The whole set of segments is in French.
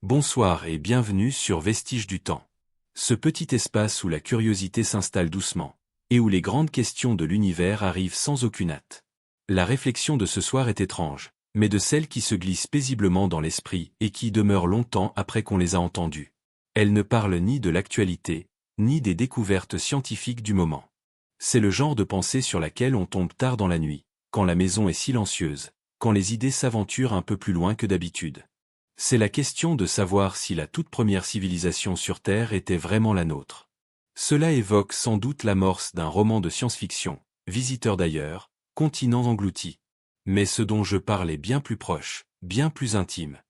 Bonsoir et bienvenue sur Vestiges du temps. Ce petit espace où la curiosité s'installe doucement, et où les grandes questions de l'univers arrivent sans aucune hâte. La réflexion de ce soir est étrange, mais de celles qui se glissent paisiblement dans l'esprit et qui demeurent longtemps après qu'on les a entendues. Elle ne parle ni de l'actualité, ni des découvertes scientifiques du moment. C'est le genre de pensée sur laquelle on tombe tard dans la nuit, quand la maison est silencieuse, quand les idées s'aventurent un peu plus loin que d'habitude. C'est la question de savoir si la toute première civilisation sur Terre était vraiment la nôtre. Cela évoque sans doute l'amorce d'un roman de science-fiction, Visiteur d'ailleurs, continent englouti. Mais ce dont je parle est bien plus proche, bien plus intime.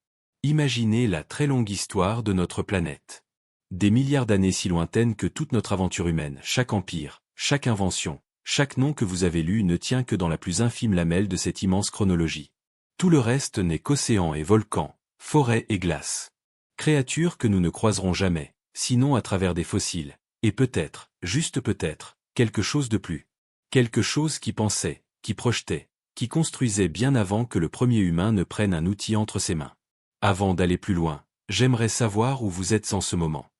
Imaginez la très longue histoire de notre planète. Des milliards d'années si lointaines que toute notre aventure humaine, chaque empire, chaque invention, chaque nom que vous avez lu ne tient que dans la plus infime lamelle de cette immense chronologie. Tout le reste n'est qu'océan et volcans, forêt et glace. Créatures que nous ne croiserons jamais, sinon à travers des fossiles, et peut-être, juste peut-être, quelque chose de plus. Quelque chose qui pensait, qui projetait, qui construisait bien avant que le premier humain ne prenne un outil entre ses mains. Avant d'aller plus loin, j'aimerais savoir où vous êtes en ce moment.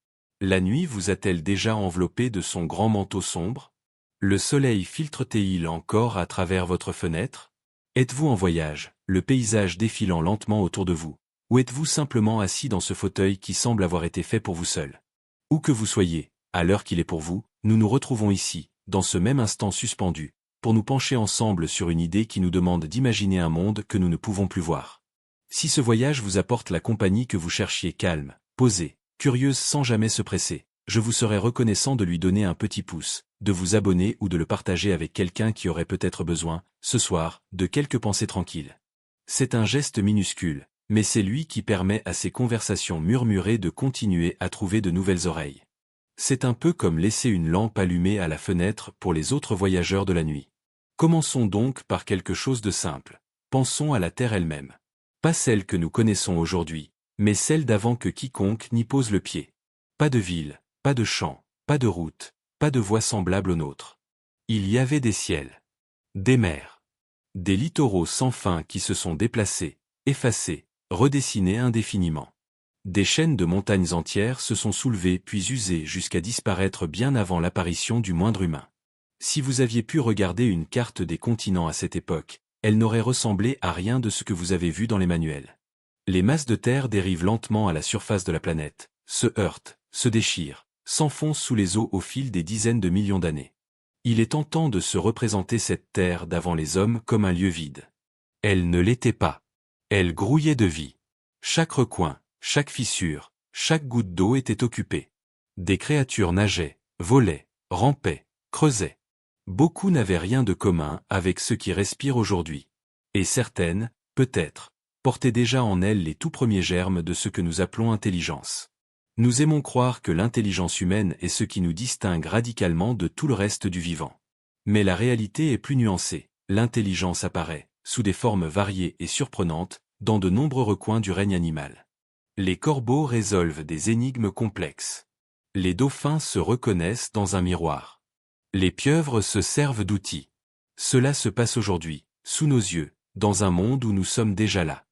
La nuit vous a-t-elle déjà enveloppé de son grand manteau sombre? Le soleil filtre-t-il encore à travers votre fenêtre? Êtes-vous en voyage, le paysage défilant lentement autour de vous? Ou êtes-vous simplement assis dans ce fauteuil qui semble avoir été fait pour vous seul? Où que vous soyez, à l'heure qu'il est pour vous, nous nous retrouvons ici, dans ce même instant suspendu, pour nous pencher ensemble sur une idée qui nous demande d'imaginer un monde que nous ne pouvons plus voir. Si ce voyage vous apporte la compagnie que vous cherchiez calme, posée, curieuse sans jamais se presser, je vous serais reconnaissant de lui donner un petit pouce, de vous abonner ou de le partager avec quelqu'un qui aurait peut-être besoin, ce soir, de quelques pensées tranquilles. C'est un geste minuscule, mais c'est lui qui permet à ces conversations murmurées de continuer à trouver de nouvelles oreilles. C'est un peu comme laisser une lampe allumée à la fenêtre pour les autres voyageurs de la nuit. Commençons donc par quelque chose de simple. Pensons à la Terre elle-même. Pas celle que nous connaissons aujourd'hui, mais celle d'avant que quiconque n'y pose le pied. Pas de ville, pas de champs, pas de route, pas de voie semblable aux nôtres. Il y avait des ciels, des mers, des littoraux sans fin qui se sont déplacés, effacés, redessinés indéfiniment. Des chaînes de montagnes entières se sont soulevées puis usées jusqu'à disparaître bien avant l'apparition du moindre humain. Si vous aviez pu regarder une carte des continents à cette époque, elle n'aurait ressemblé à rien de ce que vous avez vu dans les manuels. Les masses de terre dérivent lentement à la surface de la planète, se heurtent, se déchirent, s'enfoncent sous les eaux au fil des dizaines de millions d'années. Il est tentant de se représenter cette terre d'avant les hommes comme un lieu vide. Elle ne l'était pas. Elle grouillait de vie. Chaque recoin, chaque fissure, chaque goutte d'eau était occupée. Des créatures nageaient, volaient, rampaient, creusaient. Beaucoup n'avaient rien de commun avec ceux qui respirent aujourd'hui. Et certaines, peut-être, portaient déjà en elles les tout premiers germes de ce que nous appelons intelligence. Nous aimons croire que l'intelligence humaine est ce qui nous distingue radicalement de tout le reste du vivant. Mais la réalité est plus nuancée. L'intelligence apparaît, sous des formes variées et surprenantes, dans de nombreux recoins du règne animal. Les corbeaux résolvent des énigmes complexes. Les dauphins se reconnaissent dans un miroir. Les pieuvres se servent d'outils. Cela se passe aujourd'hui, sous nos yeux, dans un monde où nous sommes déjà là.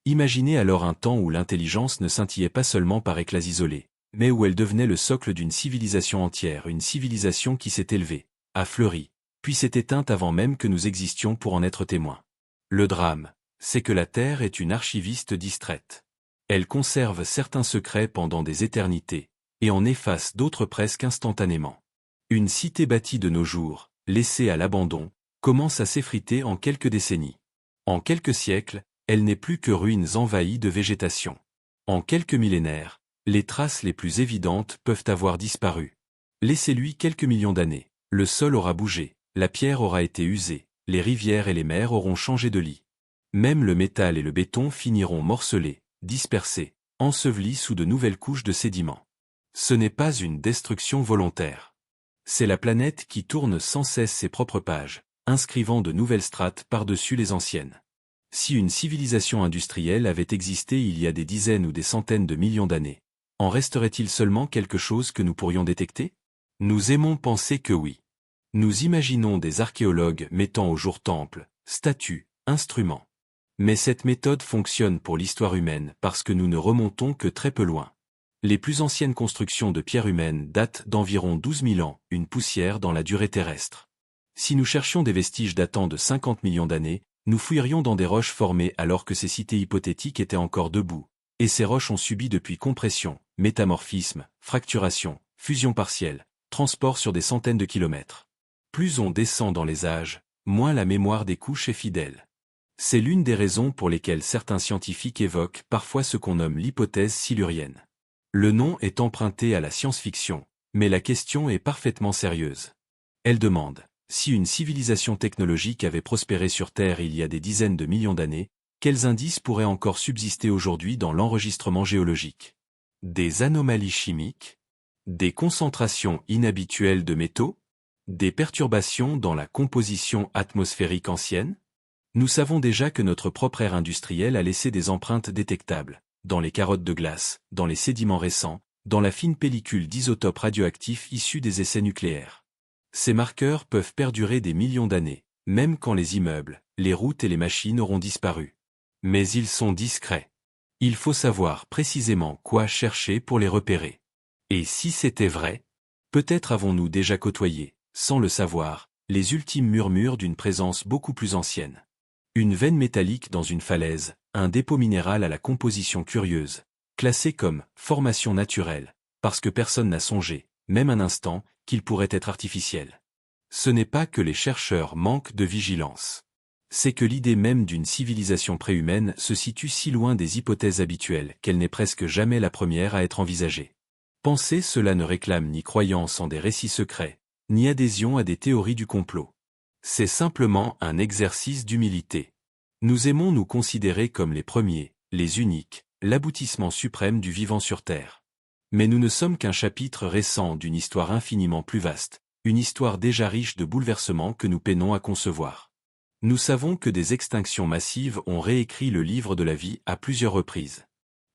Imaginez alors un temps où l'intelligence ne scintillait pas seulement par éclats isolés, mais où elle devenait le socle d'une civilisation entière, une civilisation qui s'est élevée, a fleuri, puis s'est éteinte avant même que nous existions pour en être témoins. Le drame, c'est que la Terre est une archiviste distraite. Elle conserve certains secrets pendant des éternités, et en efface d'autres presque instantanément. Une cité bâtie de nos jours, laissée à l'abandon, commence à s'effriter en quelques décennies. En quelques siècles, elle n'est plus que ruines envahies de végétation. En quelques millénaires, les traces les plus évidentes peuvent avoir disparu. Laissez-lui quelques millions d'années, le sol aura bougé, la pierre aura été usée, les rivières et les mers auront changé de lit. Même le métal et le béton finiront morcelés, dispersés, ensevelis sous de nouvelles couches de sédiments. Ce n'est pas une destruction volontaire. C'est la planète qui tourne sans cesse ses propres pages, inscrivant de nouvelles strates par-dessus les anciennes. Si une civilisation industrielle avait existé il y a des dizaines ou des centaines de millions d'années, en resterait-il seulement quelque chose que nous pourrions détecter? Nous aimons penser que oui. Nous imaginons des archéologues mettant au jour temples, statues, instruments. Mais cette méthode fonctionne pour l'histoire humaine parce que nous ne remontons que très peu loin. Les plus anciennes constructions de pierre humaine datent d'environ 12 000 ans, une poussière dans la durée terrestre. Si nous cherchions des vestiges datant de 50 millions d'années, nous fouillerions dans des roches formées alors que ces cités hypothétiques étaient encore debout, et ces roches ont subi depuis compression, métamorphisme, fracturation, fusion partielle, transport sur des centaines de kilomètres. Plus on descend dans les âges, moins la mémoire des couches est fidèle. C'est l'une des raisons pour lesquelles certains scientifiques évoquent parfois ce qu'on nomme l'hypothèse silurienne. Le nom est emprunté à la science-fiction, mais la question est parfaitement sérieuse. Elle demande, si une civilisation technologique avait prospéré sur Terre il y a des dizaines de millions d'années, quels indices pourraient encore subsister aujourd'hui dans l'enregistrement géologique? Des anomalies chimiques? Des concentrations inhabituelles de métaux? Des perturbations dans la composition atmosphérique ancienne? Nous savons déjà que notre propre ère industrielle a laissé des empreintes détectables, dans les carottes de glace, dans les sédiments récents, dans la fine pellicule d'isotopes radioactifs issus des essais nucléaires. Ces marqueurs peuvent perdurer des millions d'années, même quand les immeubles, les routes et les machines auront disparu. Mais ils sont discrets. Il faut savoir précisément quoi chercher pour les repérer. Et si c'était vrai, peut-être avons-nous déjà côtoyé, sans le savoir, les ultimes murmures d'une présence beaucoup plus ancienne. Une veine métallique dans une falaise, un dépôt minéral à la composition curieuse, classé comme « formation naturelle », parce que personne n'a songé, même un instant, qu'il pourrait être artificiel. Ce n'est pas que les chercheurs manquent de vigilance. C'est que l'idée même d'une civilisation préhumaine se situe si loin des hypothèses habituelles qu'elle n'est presque jamais la première à être envisagée. Penser cela ne réclame ni croyance en des récits secrets, ni adhésion à des théories du complot. C'est simplement un exercice d'humilité. Nous aimons nous considérer comme les premiers, les uniques, l'aboutissement suprême du vivant sur Terre. Mais nous ne sommes qu'un chapitre récent d'une histoire infiniment plus vaste, une histoire déjà riche de bouleversements que nous peinons à concevoir. Nous savons que des extinctions massives ont réécrit le livre de la vie à plusieurs reprises.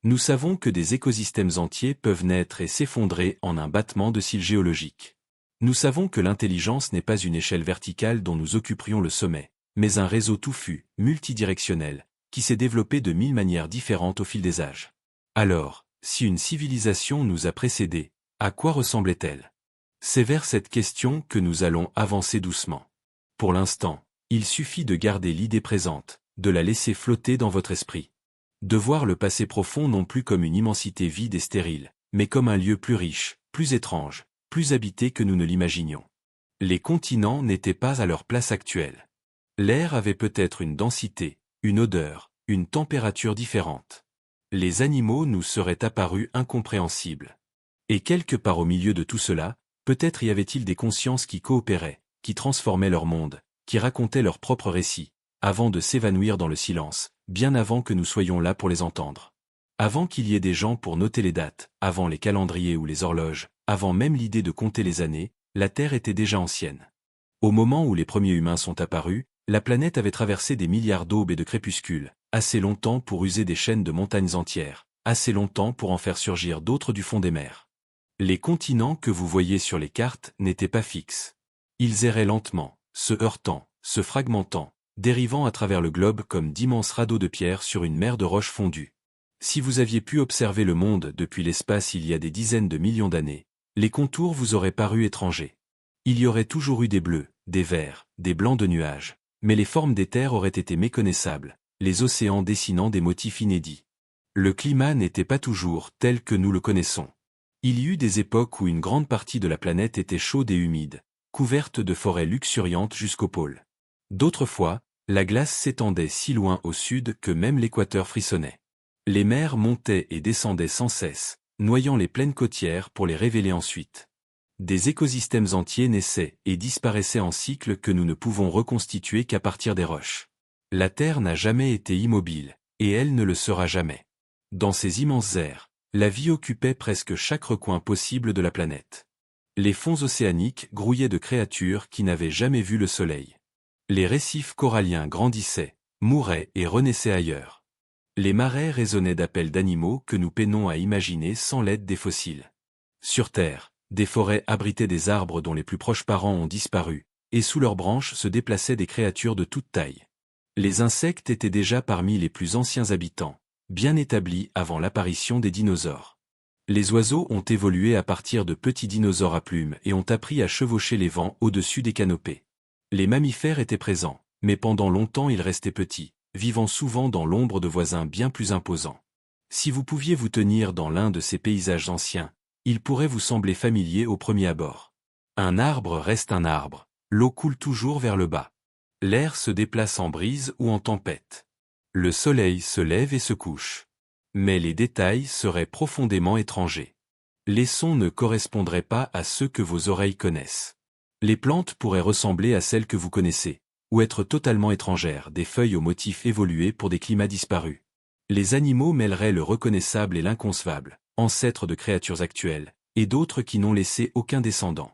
Nous savons que des écosystèmes entiers peuvent naître et s'effondrer en un battement de cils géologique. Nous savons que l'intelligence n'est pas une échelle verticale dont nous occuperions le sommet, mais un réseau touffu, multidirectionnel, qui s'est développé de 1000 manières différentes au fil des âges. Alors, si une civilisation nous a précédés, à quoi ressemblait-elle? C'est vers cette question que nous allons avancer doucement. Pour l'instant, il suffit de garder l'idée présente, de la laisser flotter dans votre esprit. De voir le passé profond non plus comme une immensité vide et stérile, mais comme un lieu plus riche, plus étrange, plus habité que nous ne l'imaginions. Les continents n'étaient pas à leur place actuelle. L'air avait peut-être une densité, une odeur, une température différente. Les animaux nous seraient apparus incompréhensibles. Et quelque part au milieu de tout cela, peut-être y avait-il des consciences qui coopéraient, qui transformaient leur monde, qui racontaient leurs propres récits, avant de s'évanouir dans le silence, bien avant que nous soyons là pour les entendre. Avant qu'il y ait des gens pour noter les dates, avant les calendriers ou les horloges, avant même l'idée de compter les années, la Terre était déjà ancienne. Au moment où les premiers humains sont apparus, la planète avait traversé des milliards d'aubes et de crépuscules, assez longtemps pour user des chaînes de montagnes entières, assez longtemps pour en faire surgir d'autres du fond des mers. Les continents que vous voyez sur les cartes n'étaient pas fixes. Ils erraient lentement, se heurtant, se fragmentant, dérivant à travers le globe comme d'immenses radeaux de pierre sur une mer de roches fondues. Si vous aviez pu observer le monde depuis l'espace il y a des dizaines de millions d'années, les contours vous auraient paru étrangers. Il y aurait toujours eu des bleus, des verts, des blancs de nuages, mais les formes des terres auraient été méconnaissables, les océans dessinant des motifs inédits. Le climat n'était pas toujours tel que nous le connaissons. Il y eut des époques où une grande partie de la planète était chaude et humide, couverte de forêts luxuriantes jusqu'au pôle. D'autres fois, la glace s'étendait si loin au sud que même l'équateur frissonnait. Les mers montaient et descendaient sans cesse, noyant les plaines côtières pour les révéler ensuite. Des écosystèmes entiers naissaient et disparaissaient en cycles que nous ne pouvons reconstituer qu'à partir des roches. La Terre n'a jamais été immobile, et elle ne le sera jamais. Dans ces immenses aires, la vie occupait presque chaque recoin possible de la planète. Les fonds océaniques grouillaient de créatures qui n'avaient jamais vu le soleil. Les récifs coralliens grandissaient, mouraient et renaissaient ailleurs. Les marais résonnaient d'appels d'animaux que nous peinons à imaginer sans l'aide des fossiles. Sur Terre, des forêts abritaient des arbres dont les plus proches parents ont disparu, et sous leurs branches se déplaçaient des créatures de toute taille. Les insectes étaient déjà parmi les plus anciens habitants, bien établis avant l'apparition des dinosaures. Les oiseaux ont évolué à partir de petits dinosaures à plumes et ont appris à chevaucher les vents au-dessus des canopées. Les mammifères étaient présents, mais pendant longtemps ils restaient petits, vivant souvent dans l'ombre de voisins bien plus imposants. Si vous pouviez vous tenir dans l'un de ces paysages anciens, il pourrait vous sembler familier au premier abord. Un arbre reste un arbre, l'eau coule toujours vers le bas. L'air se déplace en brise ou en tempête. Le soleil se lève et se couche. Mais les détails seraient profondément étrangers. Les sons ne correspondraient pas à ceux que vos oreilles connaissent. Les plantes pourraient ressembler à celles que vous connaissez, ou être totalement étrangères, des feuilles aux motifs évolués pour des climats disparus. Les animaux mêleraient le reconnaissable et l'inconcevable, ancêtres de créatures actuelles, et d'autres qui n'ont laissé aucun descendant.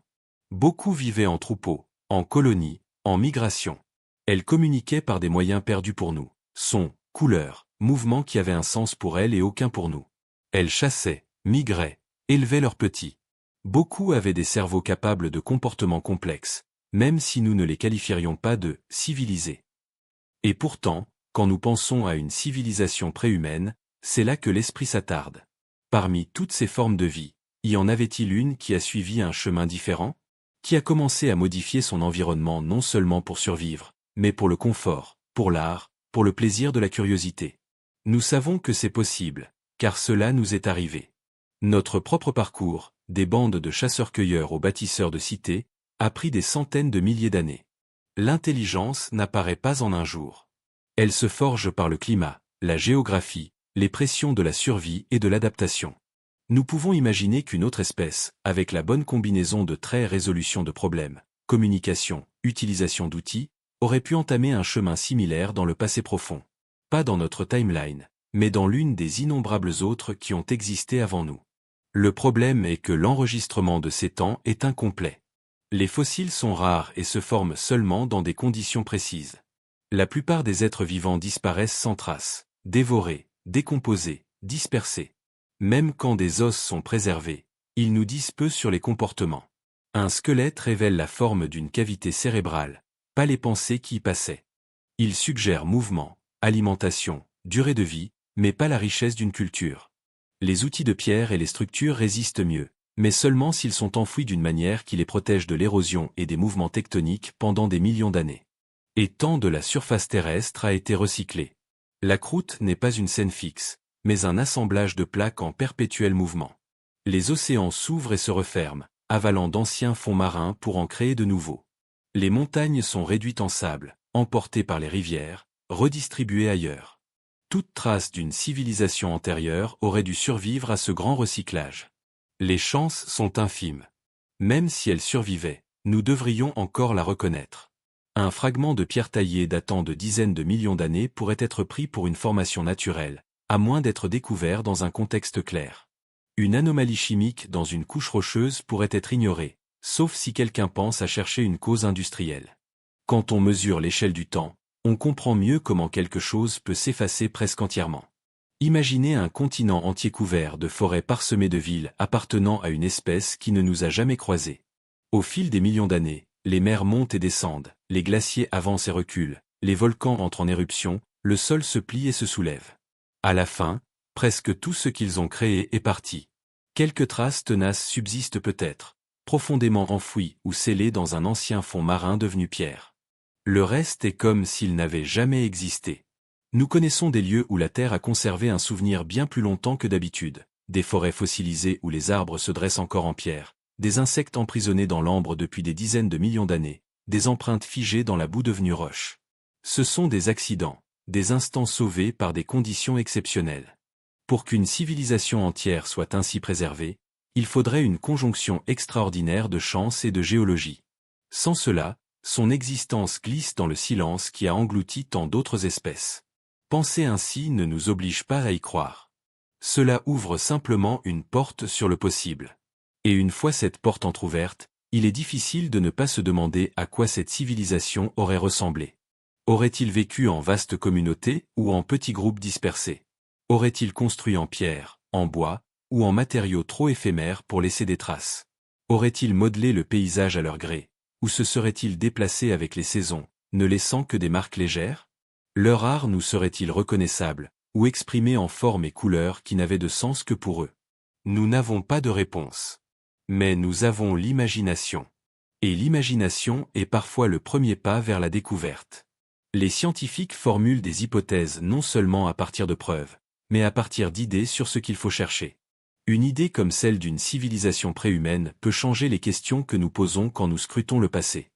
Beaucoup vivaient en troupeaux, en colonies, en migration. Elles communiquaient par des moyens perdus pour nous, sons, couleurs, mouvements qui avaient un sens pour elles et aucun pour nous. Elles chassaient, migraient, élevaient leurs petits. Beaucoup avaient des cerveaux capables de comportements complexes, même si nous ne les qualifierions pas de « civilisés ». Et pourtant, quand nous pensons à une civilisation préhumaine, c'est là que l'esprit s'attarde. Parmi toutes ces formes de vie, y en avait-il une qui a suivi un chemin différent? Qui a commencé à modifier son environnement non seulement pour survivre, mais pour le confort, pour l'art, pour le plaisir de la curiosité. Nous savons que c'est possible, car cela nous est arrivé. Notre propre parcours, des bandes de chasseurs-cueilleurs aux bâtisseurs de cités, a pris des centaines de milliers d'années. L'intelligence n'apparaît pas en un jour. Elle se forge par le climat, la géographie, les pressions de la survie et de l'adaptation. Nous pouvons imaginer qu'une autre espèce, avec la bonne combinaison de traits et résolution de problèmes, communication, utilisation d'outils, aurait pu entamer un chemin similaire dans le passé profond. Pas dans notre timeline, mais dans l'une des innombrables autres qui ont existé avant nous. Le problème est que l'enregistrement de ces temps est incomplet. Les fossiles sont rares et se forment seulement dans des conditions précises. La plupart des êtres vivants disparaissent sans trace, dévorés, décomposés, dispersés. Même quand des os sont préservés, ils nous disent peu sur les comportements. Un squelette révèle la forme d'une cavité cérébrale, pas les pensées qui y passaient. Il suggère mouvement, alimentation, durée de vie, mais pas la richesse d'une culture. Les outils de pierre et les structures résistent mieux, mais seulement s'ils sont enfouis d'une manière qui les protège de l'érosion et des mouvements tectoniques pendant des millions d'années. Et tant de la surface terrestre a été recyclée. La croûte n'est pas une scène fixe, mais un assemblage de plaques en perpétuel mouvement. Les océans s'ouvrent et se referment, avalant d'anciens fonds marins pour en créer de nouveaux. Les montagnes sont réduites en sable, emportées par les rivières, redistribuées ailleurs. Toute trace d'une civilisation antérieure aurait dû survivre à ce grand recyclage. Les chances sont infimes. Même si elle survivait, nous devrions encore la reconnaître. Un fragment de pierre taillée datant de dizaines de millions d'années pourrait être pris pour une formation naturelle, à moins d'être découvert dans un contexte clair. Une anomalie chimique dans une couche rocheuse pourrait être ignorée, sauf si quelqu'un pense à chercher une cause industrielle. Quand on mesure l'échelle du temps, on comprend mieux comment quelque chose peut s'effacer presque entièrement. Imaginez un continent entier couvert de forêts parsemées de villes appartenant à une espèce qui ne nous a jamais croisés. Au fil des millions d'années, les mers montent et descendent, les glaciers avancent et reculent, les volcans entrent en éruption, le sol se plie et se soulève. À la fin, presque tout ce qu'ils ont créé est parti. Quelques traces tenaces subsistent peut-être, profondément enfouies ou scellées dans un ancien fond marin devenu pierre. Le reste est comme s'il n'avait jamais existé. Nous connaissons des lieux où la Terre a conservé un souvenir bien plus longtemps que d'habitude, des forêts fossilisées où les arbres se dressent encore en pierre, des insectes emprisonnés dans l'ambre depuis des dizaines de millions d'années, des empreintes figées dans la boue devenue roche. Ce sont des accidents, des instants sauvés par des conditions exceptionnelles. Pour qu'une civilisation entière soit ainsi préservée, il faudrait une conjonction extraordinaire de chance et de géologie. Sans cela, son existence glisse dans le silence qui a englouti tant d'autres espèces. Penser ainsi ne nous oblige pas à y croire. Cela ouvre simplement une porte sur le possible. Et une fois cette porte entr'ouverte, il est difficile de ne pas se demander à quoi cette civilisation aurait ressemblé. Aurait-il vécu en vaste communauté ou en petits groupes dispersés? Aurait-il construit en pierre, en bois, ou en matériaux trop éphémères pour laisser des traces? Aurait-il modelé le paysage à leur gré, ou se serait-il déplacé avec les saisons, ne laissant que des marques légères? Leur art nous serait-il reconnaissable, ou exprimé en forme et couleurs qui n'avaient de sens que pour eux? Nous n'avons pas de réponse. Mais nous avons l'imagination. Et l'imagination est parfois le premier pas vers la découverte. Les scientifiques formulent des hypothèses non seulement à partir de preuves, mais à partir d'idées sur ce qu'il faut chercher. Une idée comme celle d'une civilisation préhumaine peut changer les questions que nous posons quand nous scrutons le passé.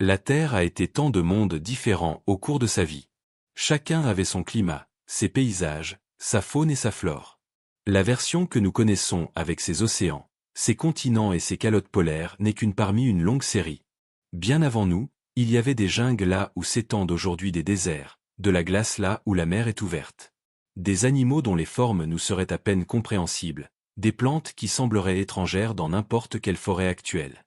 La Terre a été tant de mondes différents au cours de sa vie. Chacun avait son climat, ses paysages, sa faune et sa flore. La version que nous connaissons avec ses océans, ses continents et ses calottes polaires n'est qu'une parmi une longue série. Bien avant nous, il y avait des jungles là où s'étendent aujourd'hui des déserts, de la glace là où la mer est ouverte. Des animaux dont les formes nous seraient à peine compréhensibles, des plantes qui sembleraient étrangères dans n'importe quelle forêt actuelle.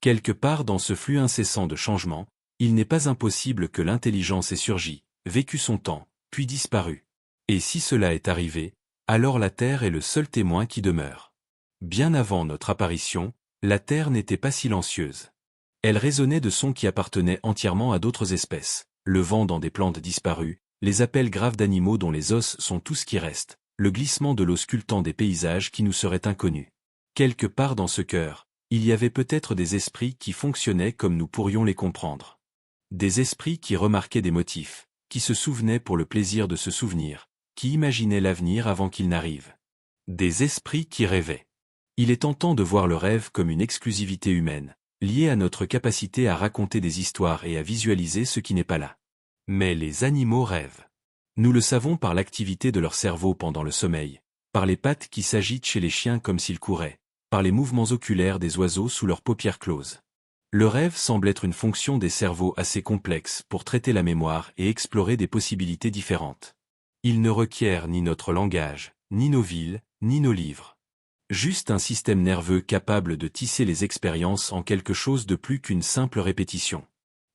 Quelque part dans ce flux incessant de changements, il n'est pas impossible que l'intelligence ait surgi, vécu son temps, puis disparu. Et si cela est arrivé, alors la Terre est le seul témoin qui demeure. Bien avant notre apparition, la Terre n'était pas silencieuse. Elle résonnait de sons qui appartenaient entièrement à d'autres espèces, le vent dans des plantes disparues, les appels graves d'animaux dont les os sont tout ce qui reste, le glissement de l'eau sculptant des paysages qui nous seraient inconnus. Quelque part dans ce cœur, il y avait peut-être des esprits qui fonctionnaient comme nous pourrions les comprendre. Des esprits qui remarquaient des motifs, qui se souvenaient pour le plaisir de se souvenir, qui imaginaient l'avenir avant qu'il n'arrive. Des esprits qui rêvaient. Il est tentant de voir le rêve comme une exclusivité humaine, liée à notre capacité à raconter des histoires et à visualiser ce qui n'est pas là. Mais les animaux rêvent. Nous le savons par l'activité de leur cerveau pendant le sommeil, par les pattes qui s'agitent chez les chiens comme s'ils couraient, par les mouvements oculaires des oiseaux sous leurs paupières closes. Le rêve semble être une fonction des cerveaux assez complexe pour traiter la mémoire et explorer des possibilités différentes. Il ne requiert ni notre langage, ni nos villes, ni nos livres. Juste un système nerveux capable de tisser les expériences en quelque chose de plus qu'une simple répétition.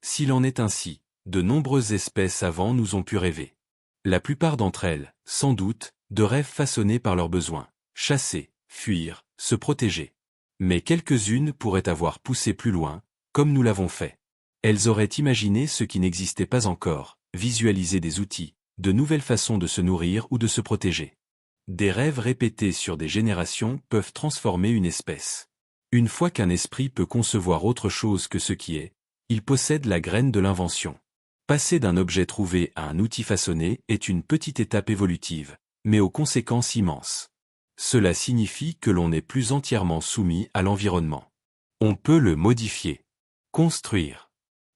S'il en est ainsi, de nombreuses espèces avant nous ont pu rêver. La plupart d'entre elles, sans doute, de rêves façonnés par leurs besoins, chasser, fuir, se protéger. Mais quelques-unes pourraient avoir poussé plus loin, comme nous l'avons fait. Elles auraient imaginé ce qui n'existait pas encore, visualisé des outils, de nouvelles façons de se nourrir ou de se protéger. Des rêves répétés sur des générations peuvent transformer une espèce. Une fois qu'un esprit peut concevoir autre chose que ce qui est, il possède la graine de l'invention. Passer d'un objet trouvé à un outil façonné est une petite étape évolutive, mais aux conséquences immenses. Cela signifie que l'on n'est plus entièrement soumis à l'environnement. On peut le modifier, construire,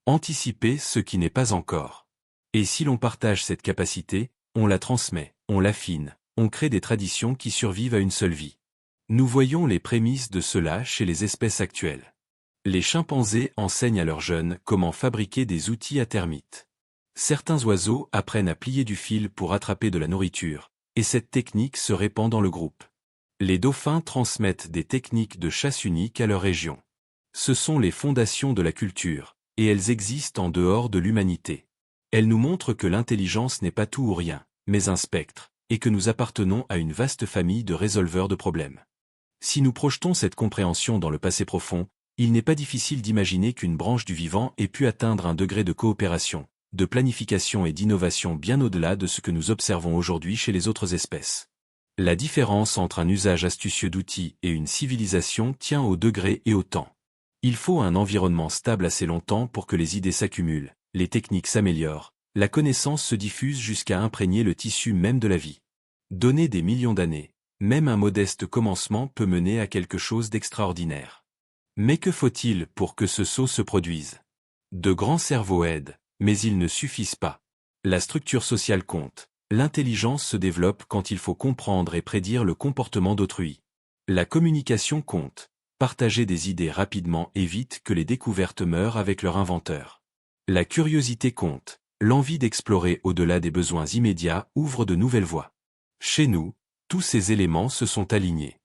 anticiper ce qui n'est pas encore. Et si l'on partage cette capacité, on la transmet, on l'affine, on crée des traditions qui survivent à une seule vie. Nous voyons les prémices de cela chez les espèces actuelles. Les chimpanzés enseignent à leurs jeunes comment fabriquer des outils à termites. Certains oiseaux apprennent à plier du fil pour attraper de la nourriture, et cette technique se répand dans le groupe. Les dauphins transmettent des techniques de chasse uniques à leur région. Ce sont les fondations de la culture, et elles existent en dehors de l'humanité. Elles nous montrent que l'intelligence n'est pas tout ou rien, mais un spectre, et que nous appartenons à une vaste famille de résolveurs de problèmes. Si nous projetons cette compréhension dans le passé profond, il n'est pas difficile d'imaginer qu'une branche du vivant ait pu atteindre un degré de coopération, de planification et d'innovation bien au-delà de ce que nous observons aujourd'hui chez les autres espèces. La différence entre un usage astucieux d'outils et une civilisation tient au degré et au temps. Il faut un environnement stable assez longtemps pour que les idées s'accumulent, les techniques s'améliorent, la connaissance se diffuse jusqu'à imprégner le tissu même de la vie. Donner des millions d'années, même un modeste commencement peut mener à quelque chose d'extraordinaire. Mais que faut-il pour que ce saut se produise? De grands cerveaux aident, mais ils ne suffisent pas. La structure sociale compte. L'intelligence se développe quand il faut comprendre et prédire le comportement d'autrui. La communication compte. Partager des idées rapidement évite que les découvertes meurent avec leur inventeur. La curiosité compte. L'envie d'explorer au-delà des besoins immédiats ouvre de nouvelles voies. Chez nous, tous ces éléments se sont alignés.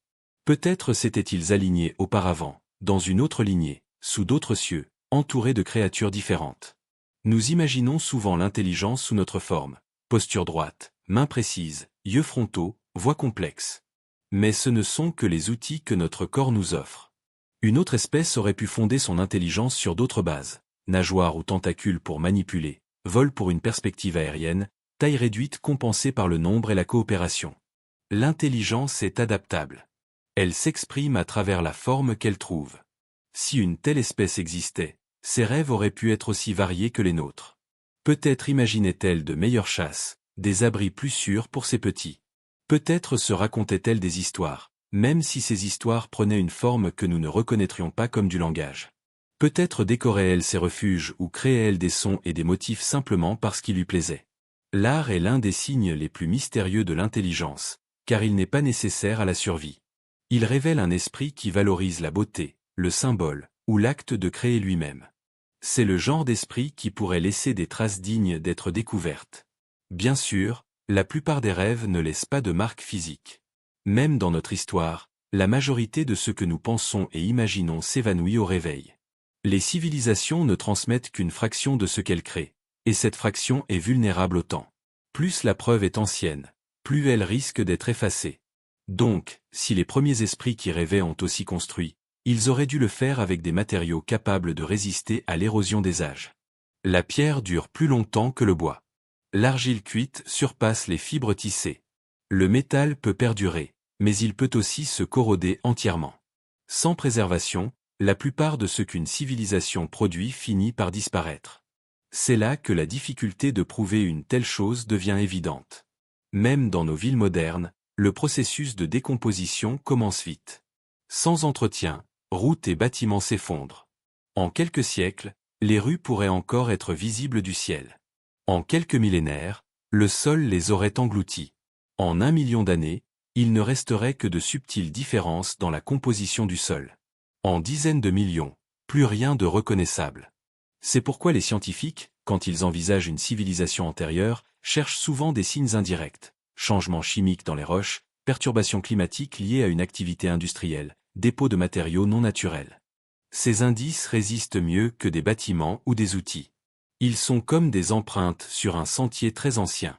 Peut-être s'étaient-ils alignés auparavant, dans une autre lignée, sous d'autres cieux, entourés de créatures différentes. Nous imaginons souvent l'intelligence sous notre forme, posture droite, mains précises, yeux frontaux, voix complexe. Mais ce ne sont que les outils que notre corps nous offre. Une autre espèce aurait pu fonder son intelligence sur d'autres bases, nageoires ou tentacules pour manipuler, vol pour une perspective aérienne, taille réduite compensée par le nombre et la coopération. L'intelligence est adaptable. Elle s'exprime à travers la forme qu'elle trouve. Si une telle espèce existait, ses rêves auraient pu être aussi variés que les nôtres. Peut-être imaginait-elle de meilleures chasses, des abris plus sûrs pour ses petits. Peut-être se racontait-elle des histoires, même si ces histoires prenaient une forme que nous ne reconnaîtrions pas comme du langage. Peut-être décorait-elle ses refuges ou créait-elle des sons et des motifs simplement parce qu'il lui plaisait. L'art est l'un des signes les plus mystérieux de l'intelligence, car il n'est pas nécessaire à la survie. Il révèle un esprit qui valorise la beauté, le symbole, ou l'acte de créer lui-même. C'est le genre d'esprit qui pourrait laisser des traces dignes d'être découvertes. Bien sûr, la plupart des rêves ne laissent pas de marque physique. Même dans notre histoire, la majorité de ce que nous pensons et imaginons s'évanouit au réveil. Les civilisations ne transmettent qu'une fraction de ce qu'elles créent, et cette fraction est vulnérable au temps. Plus la preuve est ancienne, plus elle risque d'être effacée. Donc, si les premiers esprits qui rêvaient ont aussi construit, ils auraient dû le faire avec des matériaux capables de résister à l'érosion des âges. La pierre dure plus longtemps que le bois. L'argile cuite surpasse les fibres tissées. Le métal peut perdurer, mais il peut aussi se corroder entièrement. Sans préservation, la plupart de ce qu'une civilisation produit finit par disparaître. C'est là que la difficulté de prouver une telle chose devient évidente. Même dans nos villes modernes, le processus de décomposition commence vite. Sans entretien, routes et bâtiments s'effondrent. En quelques siècles, les rues pourraient encore être visibles du ciel. En quelques millénaires, le sol les aurait engloutis. En 1 million d'années, il ne resterait que de subtiles différences dans la composition du sol. En dizaines de millions, plus rien de reconnaissable. C'est pourquoi les scientifiques, quand ils envisagent une civilisation antérieure, cherchent souvent des signes indirects. Changements chimiques dans les roches, perturbations climatiques liées à une activité industrielle, dépôts de matériaux non naturels. Ces indices résistent mieux que des bâtiments ou des outils. Ils sont comme des empreintes sur un sentier très ancien.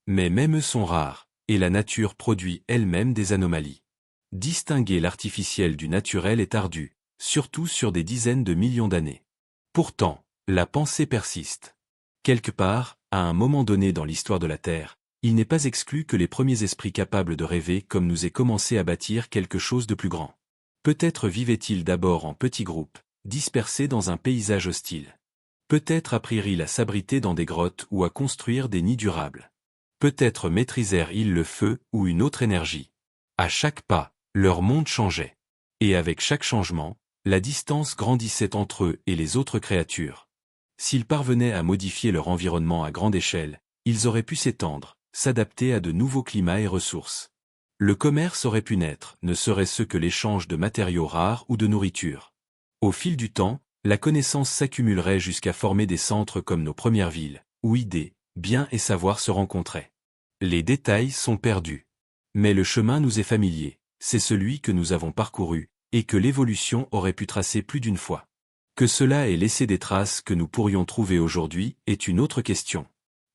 Mais même eux sont rares, et la nature produit elle-même des anomalies. Distinguer l'artificiel du naturel est ardu, surtout sur des dizaines de millions d'années. Pourtant, la pensée persiste. Quelque part, à un moment donné dans l'histoire de la Terre, il n'est pas exclu que les premiers esprits capables de rêver comme nous aient commencé à bâtir quelque chose de plus grand. Peut-être vivaient-ils d'abord en petits groupes, dispersés dans un paysage hostile. Peut-être apprirent-ils à s'abriter dans des grottes ou à construire des nids durables. Peut-être maîtrisèrent-ils le feu ou une autre énergie. À chaque pas, leur monde changeait. Et avec chaque changement, la distance grandissait entre eux et les autres créatures. S'ils parvenaient à modifier leur environnement à grande échelle, ils auraient pu s'étendre, s'adapter à de nouveaux climats et ressources. Le commerce aurait pu naître, ne serait-ce que l'échange de matériaux rares ou de nourriture. Au fil du temps, la connaissance s'accumulerait jusqu'à former des centres comme nos premières villes, où idées, biens et savoirs se rencontraient. Les détails sont perdus. Mais le chemin nous est familier, c'est celui que nous avons parcouru, et que l'évolution aurait pu tracer plus d'une fois. Que cela ait laissé des traces que nous pourrions trouver aujourd'hui est une autre question.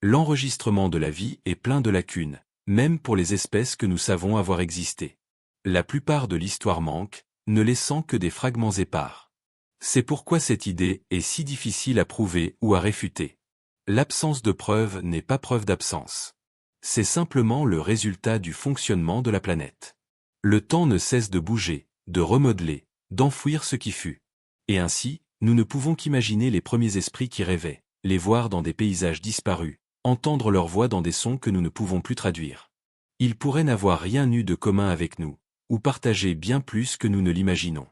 L'enregistrement de la vie est plein de lacunes, même pour les espèces que nous savons avoir existé. La plupart de l'histoire manque, ne laissant que des fragments épars. C'est pourquoi cette idée est si difficile à prouver ou à réfuter. L'absence de preuve n'est pas preuve d'absence. C'est simplement le résultat du fonctionnement de la planète. Le temps ne cesse de bouger, de remodeler, d'enfouir ce qui fut. Et ainsi, nous ne pouvons qu'imaginer les premiers esprits qui rêvaient, les voir dans des paysages disparus, entendre leur voix dans des sons que nous ne pouvons plus traduire. Ils pourraient n'avoir rien eu de commun avec nous, ou partager bien plus que nous ne l'imaginons.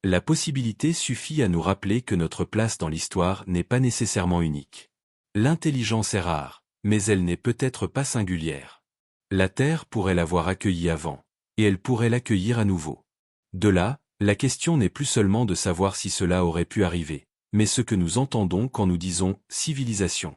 La possibilité suffit à nous rappeler que notre place dans l'histoire n'est pas nécessairement unique. L'intelligence est rare, mais elle n'est peut-être pas singulière. La Terre pourrait l'avoir accueillie avant, et elle pourrait l'accueillir à nouveau. De là, la question n'est plus seulement de savoir si cela aurait pu arriver, mais ce que nous entendons quand nous disons « civilisation ».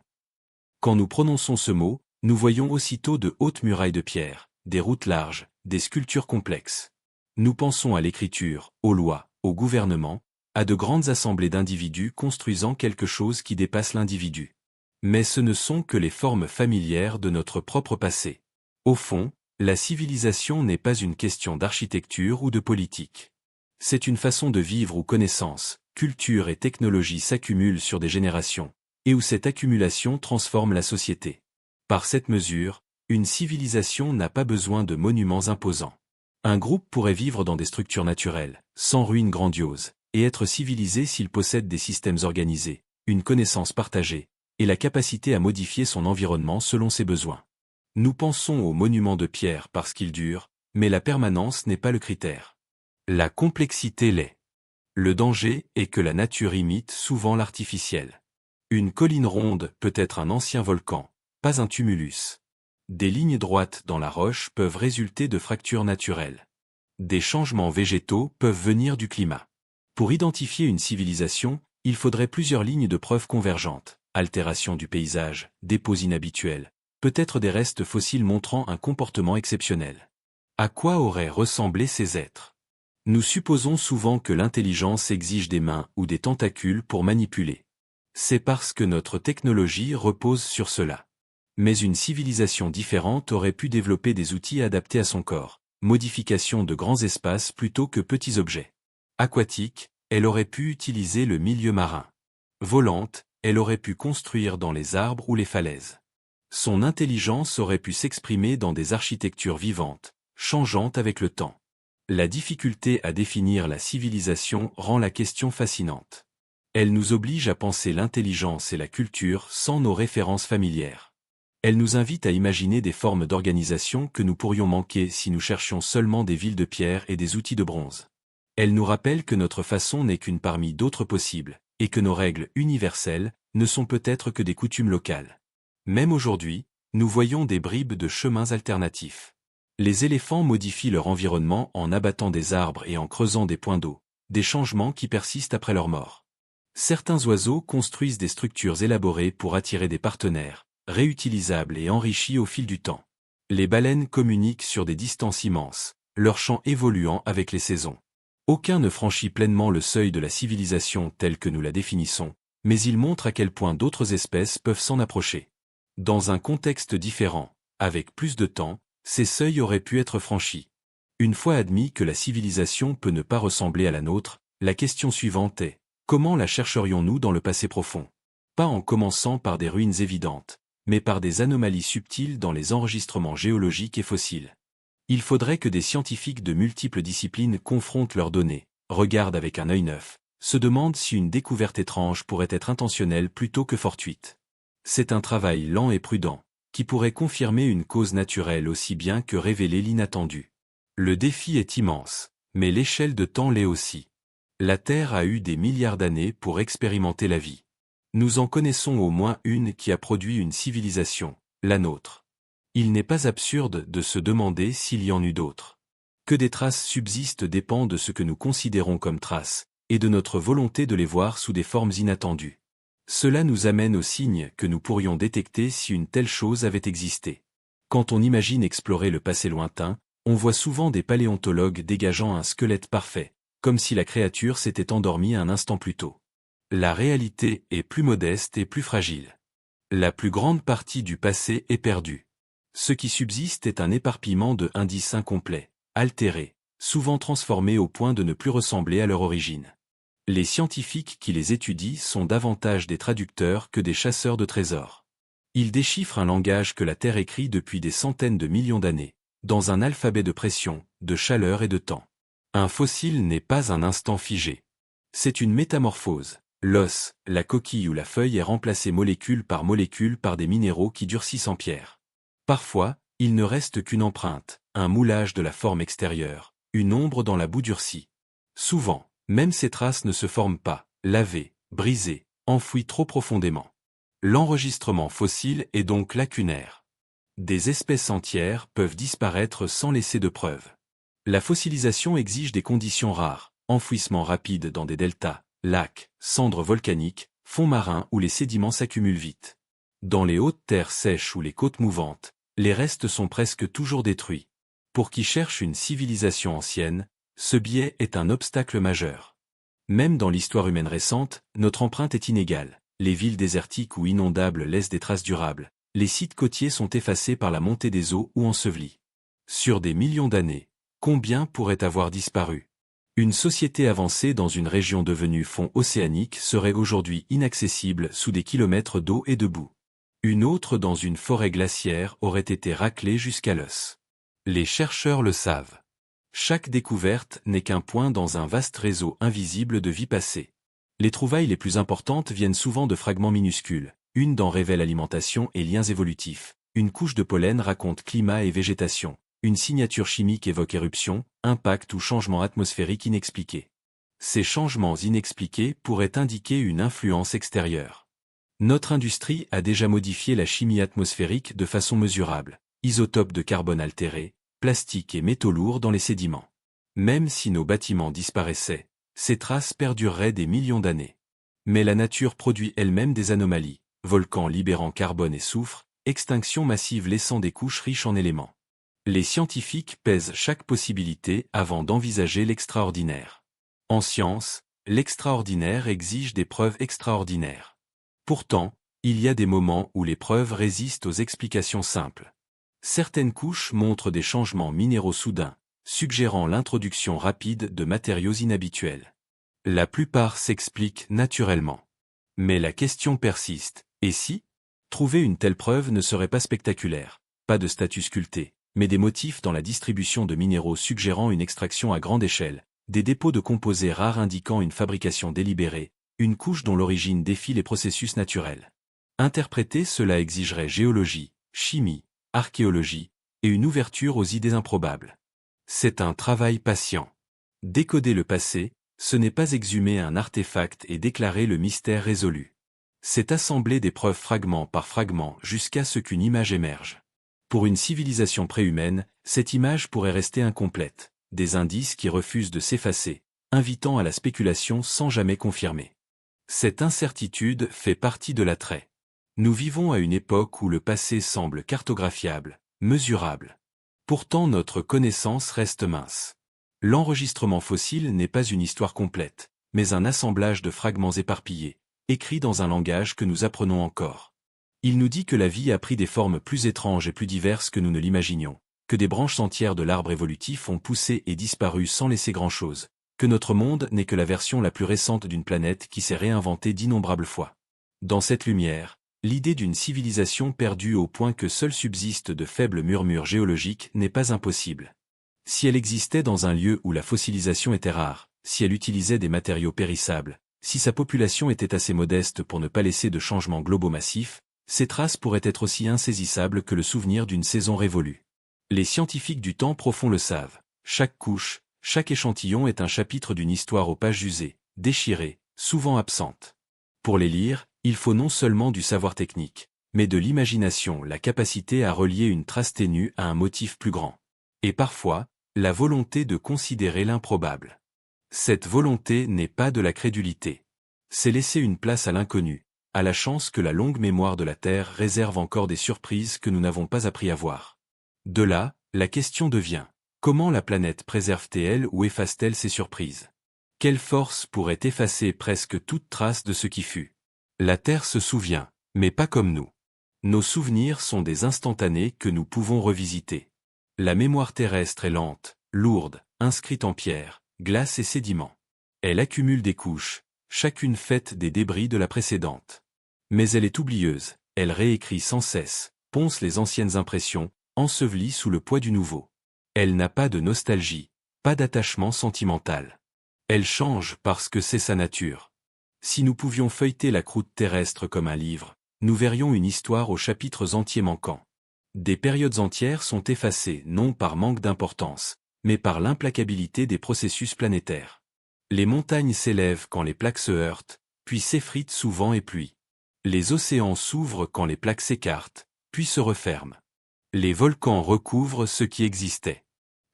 Quand nous prononçons ce mot, nous voyons aussitôt de hautes murailles de pierre, des routes larges, des sculptures complexes. Nous pensons à l'écriture, aux lois, au gouvernement, à de grandes assemblées d'individus construisant quelque chose qui dépasse l'individu. Mais ce ne sont que les formes familières de notre propre passé. Au fond, la civilisation n'est pas une question d'architecture ou de politique. C'est une façon de vivre où connaissances, culture et technologie s'accumulent sur des générations, et où cette accumulation transforme la société. Par cette mesure, une civilisation n'a pas besoin de monuments imposants. Un groupe pourrait vivre dans des structures naturelles, sans ruines grandioses, et être civilisé s'il possède des systèmes organisés, une connaissance partagée, et la capacité à modifier son environnement selon ses besoins. Nous pensons aux monuments de pierre parce qu'ils durent, mais la permanence n'est pas le critère. La complexité l'est. Le danger est que la nature imite souvent l'artificiel. Une colline ronde peut être un ancien volcan, pas un tumulus. Des lignes droites dans la roche peuvent résulter de fractures naturelles. Des changements végétaux peuvent venir du climat. Pour identifier une civilisation, il faudrait plusieurs lignes de preuves convergentes. Altération du paysage, dépôts inhabituels, peut-être des restes fossiles montrant un comportement exceptionnel. À quoi auraient ressemblé ces êtres? Nous supposons souvent que l'intelligence exige des mains ou des tentacules pour manipuler. C'est parce que notre technologie repose sur cela. Mais une civilisation différente aurait pu développer des outils adaptés à son corps, modification de grands espaces plutôt que petits objets. Aquatique, elle aurait pu utiliser le milieu marin. Volante, elle aurait pu construire dans les arbres ou les falaises. Son intelligence aurait pu s'exprimer dans des architectures vivantes, changeantes avec le temps. La difficulté à définir la civilisation rend la question fascinante. Elle nous oblige à penser l'intelligence et la culture sans nos références familières. Elle nous invite à imaginer des formes d'organisation que nous pourrions manquer si nous cherchions seulement des villes de pierre et des outils de bronze. Elle nous rappelle que notre façon n'est qu'une parmi d'autres possibles, et que nos règles universelles ne sont peut-être que des coutumes locales. Même aujourd'hui, nous voyons des bribes de chemins alternatifs. Les éléphants modifient leur environnement en abattant des arbres et en creusant des points d'eau, des changements qui persistent après leur mort. Certains oiseaux construisent des structures élaborées pour attirer des partenaires, réutilisables et enrichis au fil du temps. Les baleines communiquent sur des distances immenses, leur chant évoluant avec les saisons. Aucun ne franchit pleinement le seuil de la civilisation telle que nous la définissons, mais il montre à quel point d'autres espèces peuvent s'en approcher. Dans un contexte différent, avec plus de temps, ces seuils auraient pu être franchis. Une fois admis que la civilisation peut ne pas ressembler à la nôtre, la question suivante est, comment la chercherions-nous dans le passé profond? Pas en commençant par des ruines évidentes, mais par des anomalies subtiles dans les enregistrements géologiques et fossiles. Il faudrait que des scientifiques de multiples disciplines confrontent leurs données, regardent avec un œil neuf, se demandent si une découverte étrange pourrait être intentionnelle plutôt que fortuite. C'est un travail lent et prudent, qui pourrait confirmer une cause naturelle aussi bien que révéler l'inattendu. Le défi est immense, mais l'échelle de temps l'est aussi. La Terre a eu des milliards d'années pour expérimenter la vie. Nous en connaissons au moins une qui a produit une civilisation, la nôtre. Il n'est pas absurde de se demander s'il y en eut d'autres. Que des traces subsistent dépend de ce que nous considérons comme traces, et de notre volonté de les voir sous des formes inattendues. Cela nous amène aux signes que nous pourrions détecter si une telle chose avait existé. Quand on imagine explorer le passé lointain, on voit souvent des paléontologues dégageant un squelette parfait, comme si la créature s'était endormie un instant plus tôt. La réalité est plus modeste et plus fragile. La plus grande partie du passé est perdue. Ce qui subsiste est un éparpillement de indices incomplets, altérés, souvent transformés au point de ne plus ressembler à leur origine. Les scientifiques qui les étudient sont davantage des traducteurs que des chasseurs de trésors. Ils déchiffrent un langage que la Terre écrit depuis des centaines de millions d'années, dans un alphabet de pression, de chaleur et de temps. Un fossile n'est pas un instant figé. C'est une métamorphose. L'os, la coquille ou la feuille est remplacée molécule par des minéraux qui durcissent en pierre. Parfois, il ne reste qu'une empreinte, un moulage de la forme extérieure, une ombre dans la boue durcie. Souvent, même ces traces ne se forment pas, lavées, brisées, enfouies trop profondément. L'enregistrement fossile est donc lacunaire. Des espèces entières peuvent disparaître sans laisser de preuves. La fossilisation exige des conditions rares, enfouissement rapide dans des deltas, lacs, cendres volcaniques, fonds marins où les sédiments s'accumulent vite. Dans les hautes terres sèches ou les côtes mouvantes, les restes sont presque toujours détruits. Pour qui cherche une civilisation ancienne, ce biais est un obstacle majeur. Même dans l'histoire humaine récente, notre empreinte est inégale. Les villes désertiques ou inondables laissent des traces durables. Les sites côtiers sont effacés par la montée des eaux ou ensevelis. Sur des millions d'années, combien pourraient avoir disparu? Une société avancée dans une région devenue fond océanique serait aujourd'hui inaccessible sous des kilomètres d'eau et de boue. Une autre dans une forêt glaciaire aurait été raclée jusqu'à l'os. Les chercheurs le savent. Chaque découverte n'est qu'un point dans un vaste réseau invisible de vie passée. Les trouvailles les plus importantes viennent souvent de fragments minuscules. Une dent révèle alimentation et liens évolutifs. Une couche de pollen raconte climat et végétation. Une signature chimique évoque éruption, impact ou changement atmosphérique inexpliqué. Ces changements inexpliqués pourraient indiquer une influence extérieure. Notre industrie a déjà modifié la chimie atmosphérique de façon mesurable. Isotopes de carbone altérés, plastiques et métaux lourds dans les sédiments. Même si nos bâtiments disparaissaient, ces traces perdureraient des millions d'années. Mais la nature produit elle-même des anomalies, volcans libérant carbone et soufre, extinction massive laissant des couches riches en éléments. Les scientifiques pèsent chaque possibilité avant d'envisager l'extraordinaire. En science, l'extraordinaire exige des preuves extraordinaires. Pourtant, il y a des moments où les preuves résistent aux explications simples. Certaines couches montrent des changements minéraux soudains, suggérant l'introduction rapide de matériaux inhabituels. La plupart s'expliquent naturellement. Mais la question persiste, et si? Trouver une telle preuve ne serait pas spectaculaire, pas de statut sculpté, mais des motifs dans la distribution de minéraux suggérant une extraction à grande échelle, des dépôts de composés rares indiquant une fabrication délibérée, une couche dont l'origine défie les processus naturels. Interpréter cela exigerait géologie, chimie, archéologie, et une ouverture aux idées improbables. C'est un travail patient. Décoder le passé, ce n'est pas exhumer un artefact et déclarer le mystère résolu. C'est assembler des preuves fragment par fragment jusqu'à ce qu'une image émerge. Pour une civilisation préhumaine, cette image pourrait rester incomplète, des indices qui refusent de s'effacer, invitant à la spéculation sans jamais confirmer. Cette incertitude fait partie de l'attrait. Nous vivons à une époque où le passé semble cartographiable, mesurable. Pourtant notre connaissance reste mince. L'enregistrement fossile n'est pas une histoire complète, mais un assemblage de fragments éparpillés, écrits dans un langage que nous apprenons encore. Il nous dit que la vie a pris des formes plus étranges et plus diverses que nous ne l'imaginions, que des branches entières de l'arbre évolutif ont poussé et disparu sans laisser grand-chose, que notre monde n'est que la version la plus récente d'une planète qui s'est réinventée d'innombrables fois. Dans cette lumière, l'idée d'une civilisation perdue au point que seuls subsistent de faibles murmures géologiques n'est pas impossible. Si elle existait dans un lieu où la fossilisation était rare, si elle utilisait des matériaux périssables, si sa population était assez modeste pour ne pas laisser de changements globaux massifs, ces traces pourraient être aussi insaisissables que le souvenir d'une saison révolue. Les scientifiques du temps profond le savent. Chaque couche, chaque échantillon est un chapitre d'une histoire aux pages usées, déchirées, souvent absentes. Pour les lire, il faut non seulement du savoir technique, mais de l'imagination, la capacité à relier une trace ténue à un motif plus grand. Et parfois, la volonté de considérer l'improbable. Cette volonté n'est pas de la crédulité. C'est laisser une place à l'inconnu, à la chance que la longue mémoire de la Terre réserve encore des surprises que nous n'avons pas appris à voir. De là, la question devient, comment la planète préserve-t-elle ou efface-t-elle ses surprises? Quelle force pourrait effacer presque toute trace de ce qui fut? La Terre se souvient, mais pas comme nous. Nos souvenirs sont des instantanés que nous pouvons revisiter. La mémoire terrestre est lente, lourde, inscrite en pierre, glace et sédiments. Elle accumule des couches, chacune faite des débris de la précédente. Mais elle est oublieuse, elle réécrit sans cesse, ponce les anciennes impressions, ensevelie sous le poids du nouveau. Elle n'a pas de nostalgie, pas d'attachement sentimental. Elle change parce que c'est sa nature. Si nous pouvions feuilleter la croûte terrestre comme un livre, nous verrions une histoire aux chapitres entiers manquants. Des périodes entières sont effacées non par manque d'importance, mais par l'implacabilité des processus planétaires. Les montagnes s'élèvent quand les plaques se heurtent, puis s'effritent sous vent et pluie. Les océans s'ouvrent quand les plaques s'écartent, puis se referment. Les volcans recouvrent ce qui existait.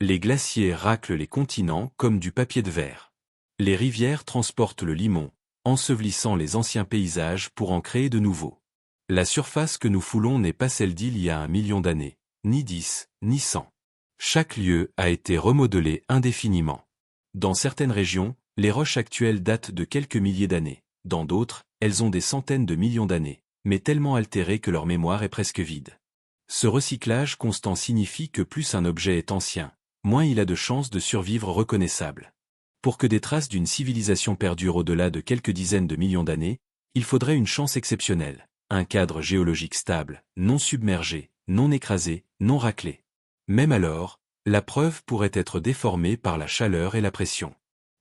Les glaciers raclent les continents comme du papier de verre. Les rivières transportent le limon, ensevelissant les anciens paysages pour en créer de nouveaux. La surface que nous foulons n'est pas celle d'il y a 1 million d'années, ni 10, ni 100. Chaque lieu a été remodelé indéfiniment. Dans certaines régions, les roches actuelles datent de quelques milliers d'années. Dans d'autres, elles ont des centaines de millions d'années, mais tellement altérées que leur mémoire est presque vide. Ce recyclage constant signifie que plus un objet est ancien, moins il a de chances de survivre reconnaissable. Pour que des traces d'une civilisation perdurent au-delà de quelques dizaines de millions d'années, il faudrait une chance exceptionnelle, un cadre géologique stable, non submergé, non écrasé, non raclé. Même alors, la preuve pourrait être déformée par la chaleur et la pression.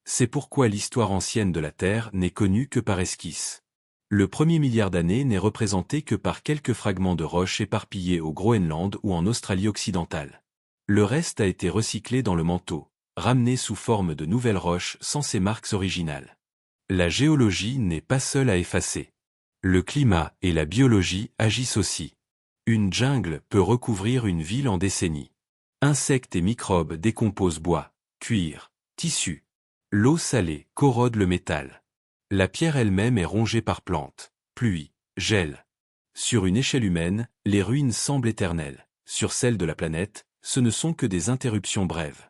C'est pourquoi l'histoire ancienne de la Terre n'est connue que par esquisse. Le premier milliard d'années n'est représenté que par quelques fragments de roches éparpillés au Groenland ou en Australie occidentale. Le reste a été recyclé dans le manteau, ramené sous forme de nouvelles roches sans ses marques originales. La géologie n'est pas seule à effacer. Le climat et la biologie agissent aussi. Une jungle peut recouvrir une ville en décennies. Insectes et microbes décomposent bois, cuir, tissus. L'eau salée corrode le métal. La pierre elle-même est rongée par plantes, pluie, gel. Sur une échelle humaine, les ruines semblent éternelles. Sur celle de la planète, ce ne sont que des interruptions brèves.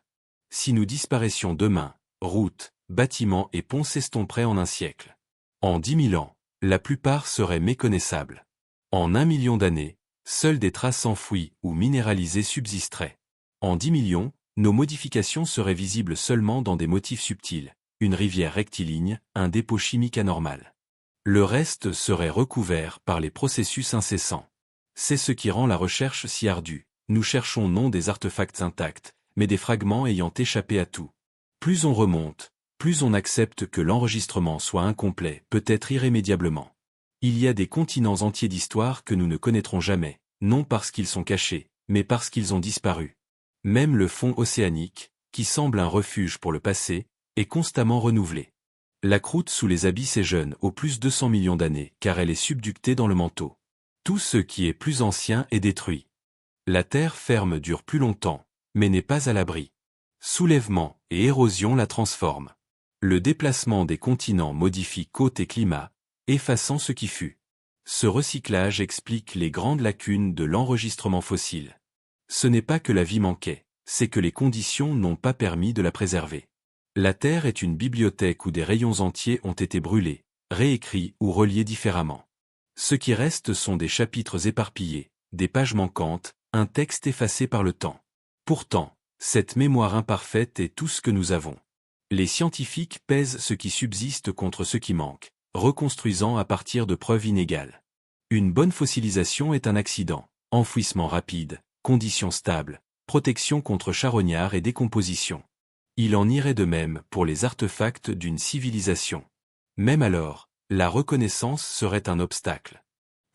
Si nous disparaissions demain, routes, bâtiments et ponts s'estomperaient en un siècle. En 10 000 ans, la plupart seraient méconnaissables. En 1 million d'années, seules des traces enfouies ou minéralisées subsisteraient. En 10 millions, nos modifications seraient visibles seulement dans des motifs subtils, une rivière rectiligne, un dépôt chimique anormal. Le reste serait recouvert par les processus incessants. C'est ce qui rend la recherche si ardue. Nous cherchons non des artefacts intacts, mais des fragments ayant échappé à tout. Plus on remonte, plus on accepte que l'enregistrement soit incomplet, peut-être irrémédiablement. Il y a des continents entiers d'histoire que nous ne connaîtrons jamais, non parce qu'ils sont cachés, mais parce qu'ils ont disparu. Même le fond océanique, qui semble un refuge pour le passé, est constamment renouvelé. La croûte sous les abysses est jeune, au plus 200 millions d'années, car elle est subductée dans le manteau. Tout ce qui est plus ancien est détruit. La terre ferme dure plus longtemps, mais n'est pas à l'abri. Soulèvement et érosion la transforment. Le déplacement des continents modifie côte et climat, effaçant ce qui fut. Ce recyclage explique les grandes lacunes de l'enregistrement fossile. Ce n'est pas que la vie manquait, c'est que les conditions n'ont pas permis de la préserver. La Terre est une bibliothèque où des rayons entiers ont été brûlés, réécrits ou reliés différemment. Ce qui reste sont des chapitres éparpillés, des pages manquantes, un texte effacé par le temps. Pourtant, cette mémoire imparfaite est tout ce que nous avons. Les scientifiques pèsent ce qui subsiste contre ce qui manque, reconstruisant à partir de preuves inégales. Une bonne fossilisation est un accident, enfouissement rapide, conditions stables, protection contre charognards et décomposition. Il en irait de même pour les artefacts d'une civilisation. Même alors, la reconnaissance serait un obstacle.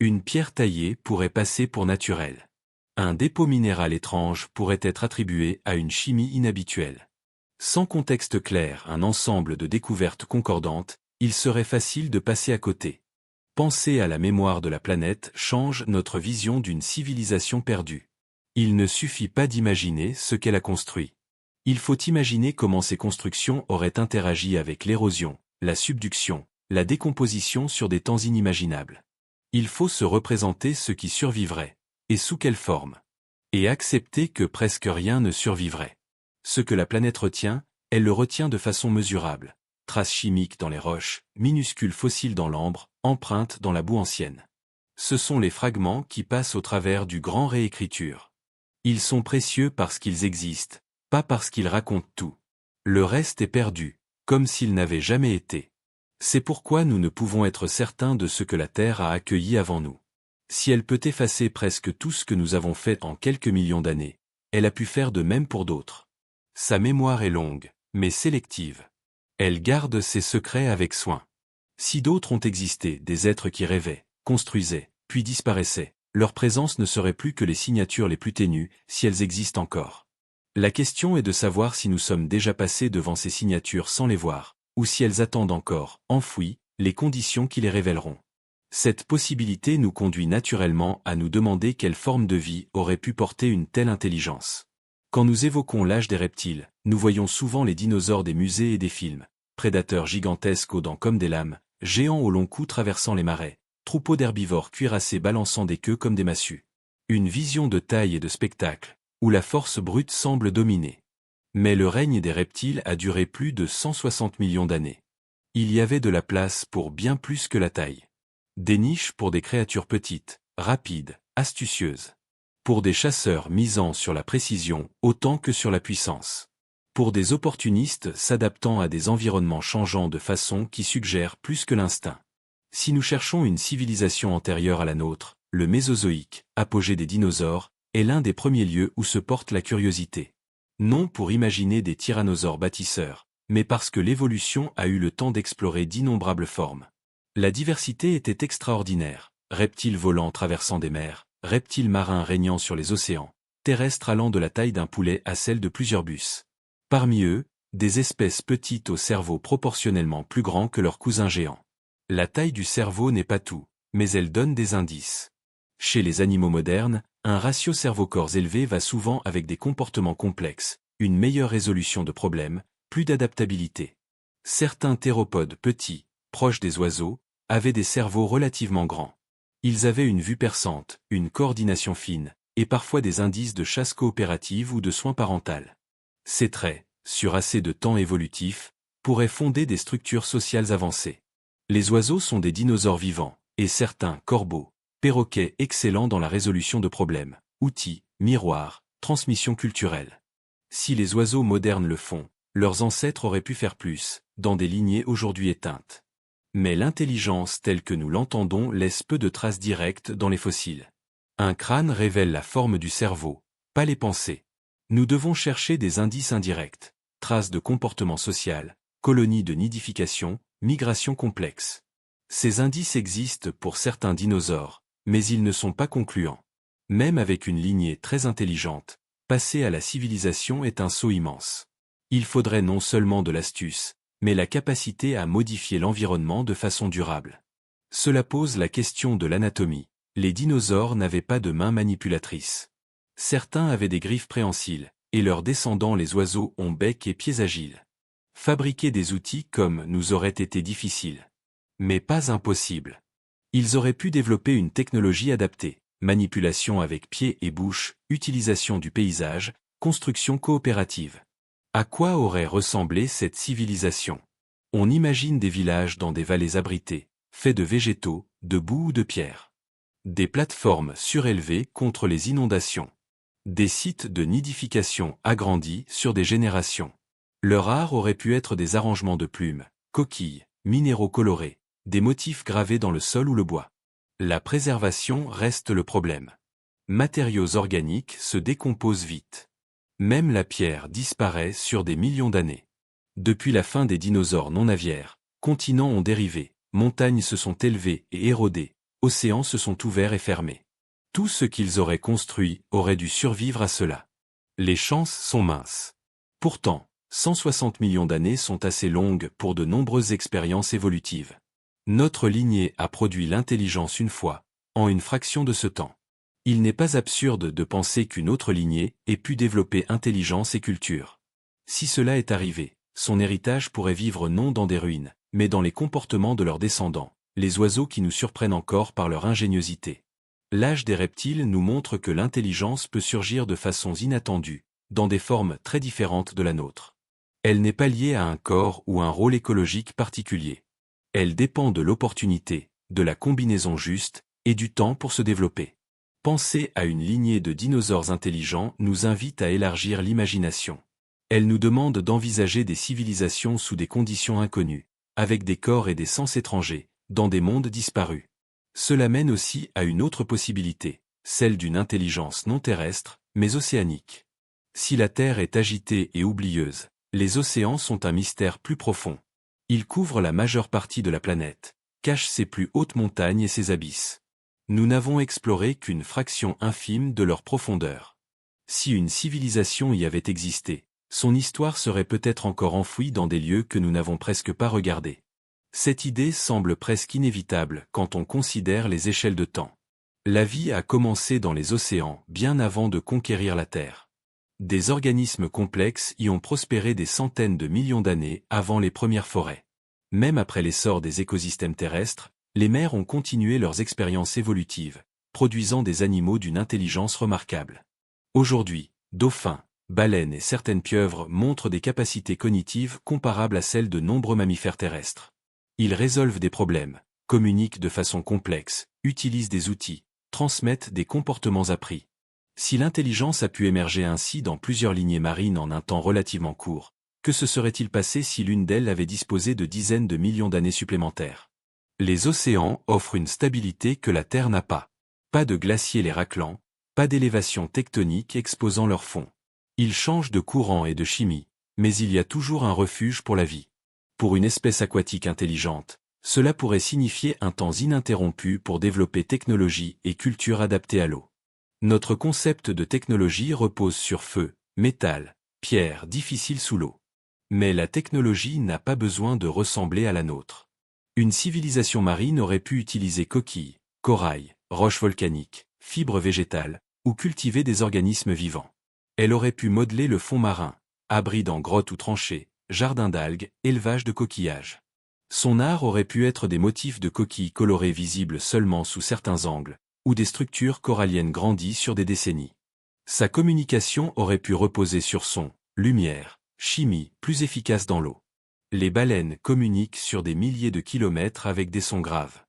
Une pierre taillée pourrait passer pour naturelle. Un dépôt minéral étrange pourrait être attribué à une chimie inhabituelle. Sans contexte clair, un ensemble de découvertes concordantes, il serait facile de passer à côté. Penser à la mémoire de la planète change notre vision d'une civilisation perdue. Il ne suffit pas d'imaginer ce qu'elle a construit. Il faut imaginer comment ces constructions auraient interagi avec l'érosion, la subduction, la décomposition sur des temps inimaginables. Il faut se représenter ce qui survivrait, et sous quelle forme. Et accepter que presque rien ne survivrait. Ce que la planète retient, elle le retient de façon mesurable. Traces chimiques dans les roches, minuscules fossiles dans l'ambre, empreintes dans la boue ancienne. Ce sont les fragments qui passent au travers du grand réécriture. Ils sont précieux parce qu'ils existent, pas parce qu'ils racontent tout. Le reste est perdu, comme s'il n'avait jamais été. C'est pourquoi nous ne pouvons être certains de ce que la Terre a accueilli avant nous. Si elle peut effacer presque tout ce que nous avons fait en quelques millions d'années, elle a pu faire de même pour d'autres. Sa mémoire est longue, mais sélective. Elle garde ses secrets avec soin. Si d'autres ont existé, des êtres qui rêvaient, construisaient, puis disparaissaient, leur présence ne serait plus que les signatures les plus ténues, si elles existent encore. La question est de savoir si nous sommes déjà passés devant ces signatures sans les voir, ou si elles attendent encore, enfouies, les conditions qui les révéleront. Cette possibilité nous conduit naturellement à nous demander quelle forme de vie aurait pu porter une telle intelligence. Quand nous évoquons l'âge des reptiles, nous voyons souvent les dinosaures des musées et des films, prédateurs gigantesques aux dents comme des lames, géants au long cou traversant les marais, troupeaux d'herbivores cuirassés balançant des queues comme des massues. Une vision de taille et de spectacle, où la force brute semble dominer. Mais le règne des reptiles a duré plus de 160 millions d'années. Il y avait de la place pour bien plus que la taille. Des niches pour des créatures petites, rapides, astucieuses. Pour des chasseurs misant sur la précision autant que sur la puissance. Pour des opportunistes s'adaptant à des environnements changeants de façon qui suggère plus que l'instinct. Si nous cherchons une civilisation antérieure à la nôtre, le Mésozoïque, apogée des dinosaures, est l'un des premiers lieux où se porte la curiosité. Non pour imaginer des tyrannosaures bâtisseurs, mais parce que l'évolution a eu le temps d'explorer d'innombrables formes. La diversité était extraordinaire, reptiles volants traversant des mers, reptiles marins régnant sur les océans, terrestres allant de la taille d'un poulet à celle de plusieurs bus. Parmi eux, des espèces petites au cerveau proportionnellement plus grand que leurs cousins géants. La taille du cerveau n'est pas tout, mais elle donne des indices. Chez les animaux modernes, un ratio cerveau-corps élevé va souvent avec des comportements complexes, une meilleure résolution de problèmes, plus d'adaptabilité. Certains théropodes petits, proches des oiseaux, avaient des cerveaux relativement grands. Ils avaient une vue perçante, une coordination fine, et parfois des indices de chasse coopérative ou de soins parental. Ces traits, sur assez de temps évolutif, pourraient fonder des structures sociales avancées. Les oiseaux sont des dinosaures vivants, et certains corbeaux, perroquets excellents dans la résolution de problèmes, outils, miroirs, transmission culturelle. Si les oiseaux modernes le font, leurs ancêtres auraient pu faire plus, dans des lignées aujourd'hui éteintes. Mais l'intelligence telle que nous l'entendons laisse peu de traces directes dans les fossiles. Un crâne révèle la forme du cerveau, pas les pensées. Nous devons chercher des indices indirects, traces de comportement social, colonies de nidification, migration complexe. Ces indices existent pour certains dinosaures, mais ils ne sont pas concluants. Même avec une lignée très intelligente, passer à la civilisation est un saut immense. Il faudrait non seulement de l'astuce, mais la capacité à modifier l'environnement de façon durable. Cela pose la question de l'anatomie. Les dinosaures n'avaient pas de mains manipulatrices. Certains avaient des griffes préhensiles, et leurs descendants les oiseaux ont bec et pieds agiles. Fabriquer des outils comme nous aurait été difficile. Mais pas impossible. Ils auraient pu développer une technologie adaptée, manipulation avec pieds et bouche, utilisation du paysage, construction coopérative. À quoi aurait ressemblé cette civilisation? On imagine des villages dans des vallées abritées, faits de végétaux, de boue ou de pierre. Des plateformes surélevées contre les inondations. Des sites de nidification agrandis sur des générations. Leur art aurait pu être des arrangements de plumes, coquilles, minéraux colorés, des motifs gravés dans le sol ou le bois. La préservation reste le problème. Matériaux organiques se décomposent vite. Même la pierre disparaît sur des millions d'années. Depuis la fin des dinosaures non aviaires, continents ont dérivé, montagnes se sont élevées et érodées, océans se sont ouverts et fermés. Tout ce qu'ils auraient construit aurait dû survivre à cela. Les chances sont minces. Pourtant, 160 millions d'années sont assez longues pour de nombreuses expériences évolutives. Notre lignée a produit l'intelligence une fois, en une fraction de ce temps. Il n'est pas absurde de penser qu'une autre lignée ait pu développer intelligence et culture. Si cela est arrivé, son héritage pourrait vivre non dans des ruines, mais dans les comportements de leurs descendants, les oiseaux qui nous surprennent encore par leur ingéniosité. L'âge des reptiles nous montre que l'intelligence peut surgir de façons inattendues, dans des formes très différentes de la nôtre. Elle n'est pas liée à un corps ou un rôle écologique particulier. Elle dépend de l'opportunité, de la combinaison juste, et du temps pour se développer. Penser à une lignée de dinosaures intelligents nous invite à élargir l'imagination. Elle nous demande d'envisager des civilisations sous des conditions inconnues, avec des corps et des sens étrangers, dans des mondes disparus. Cela mène aussi à une autre possibilité, celle d'une intelligence non terrestre, mais océanique. Si la Terre est agitée et oublieuse, les océans sont un mystère plus profond. Ils couvrent la majeure partie de la planète, cachent ses plus hautes montagnes et ses abysses. Nous n'avons exploré qu'une fraction infime de leur profondeur. Si une civilisation y avait existé, son histoire serait peut-être encore enfouie dans des lieux que nous n'avons presque pas regardés. Cette idée semble presque inévitable quand on considère les échelles de temps. La vie a commencé dans les océans bien avant de conquérir la Terre. Des organismes complexes y ont prospéré des centaines de millions d'années avant les premières forêts. Même après l'essor des écosystèmes terrestres, les mers ont continué leurs expériences évolutives, produisant des animaux d'une intelligence remarquable. Aujourd'hui, dauphins, baleines et certaines pieuvres montrent des capacités cognitives comparables à celles de nombreux mammifères terrestres. Ils résolvent des problèmes, communiquent de façon complexe, utilisent des outils, transmettent des comportements appris. Si l'intelligence a pu émerger ainsi dans plusieurs lignées marines en un temps relativement court, que se serait-il passé si l'une d'elles avait disposé de dizaines de millions d'années supplémentaires? Les océans offrent une stabilité que la Terre n'a pas. Pas de glaciers les raclant, pas d'élévation tectonique exposant leur fond. Ils changent de courant et de chimie, mais il y a toujours un refuge pour la vie. Pour une espèce aquatique intelligente, cela pourrait signifier un temps ininterrompu pour développer technologie et culture adaptées à l'eau. Notre concept de technologie repose sur feu, métal, pierre difficile sous l'eau. Mais la technologie n'a pas besoin de ressembler à la nôtre. Une civilisation marine aurait pu utiliser coquilles, corail, roches volcaniques, fibres végétales, ou cultiver des organismes vivants. Elle aurait pu modeler le fond marin, abri dans grottes ou tranchées, jardins d'algues, élevage de coquillages. Son art aurait pu être des motifs de coquilles colorées visibles seulement sous certains angles, ou des structures coralliennes grandies sur des décennies. Sa communication aurait pu reposer sur son, lumière, chimie, plus efficace dans l'eau. Les baleines communiquent sur des milliers de kilomètres avec des sons graves.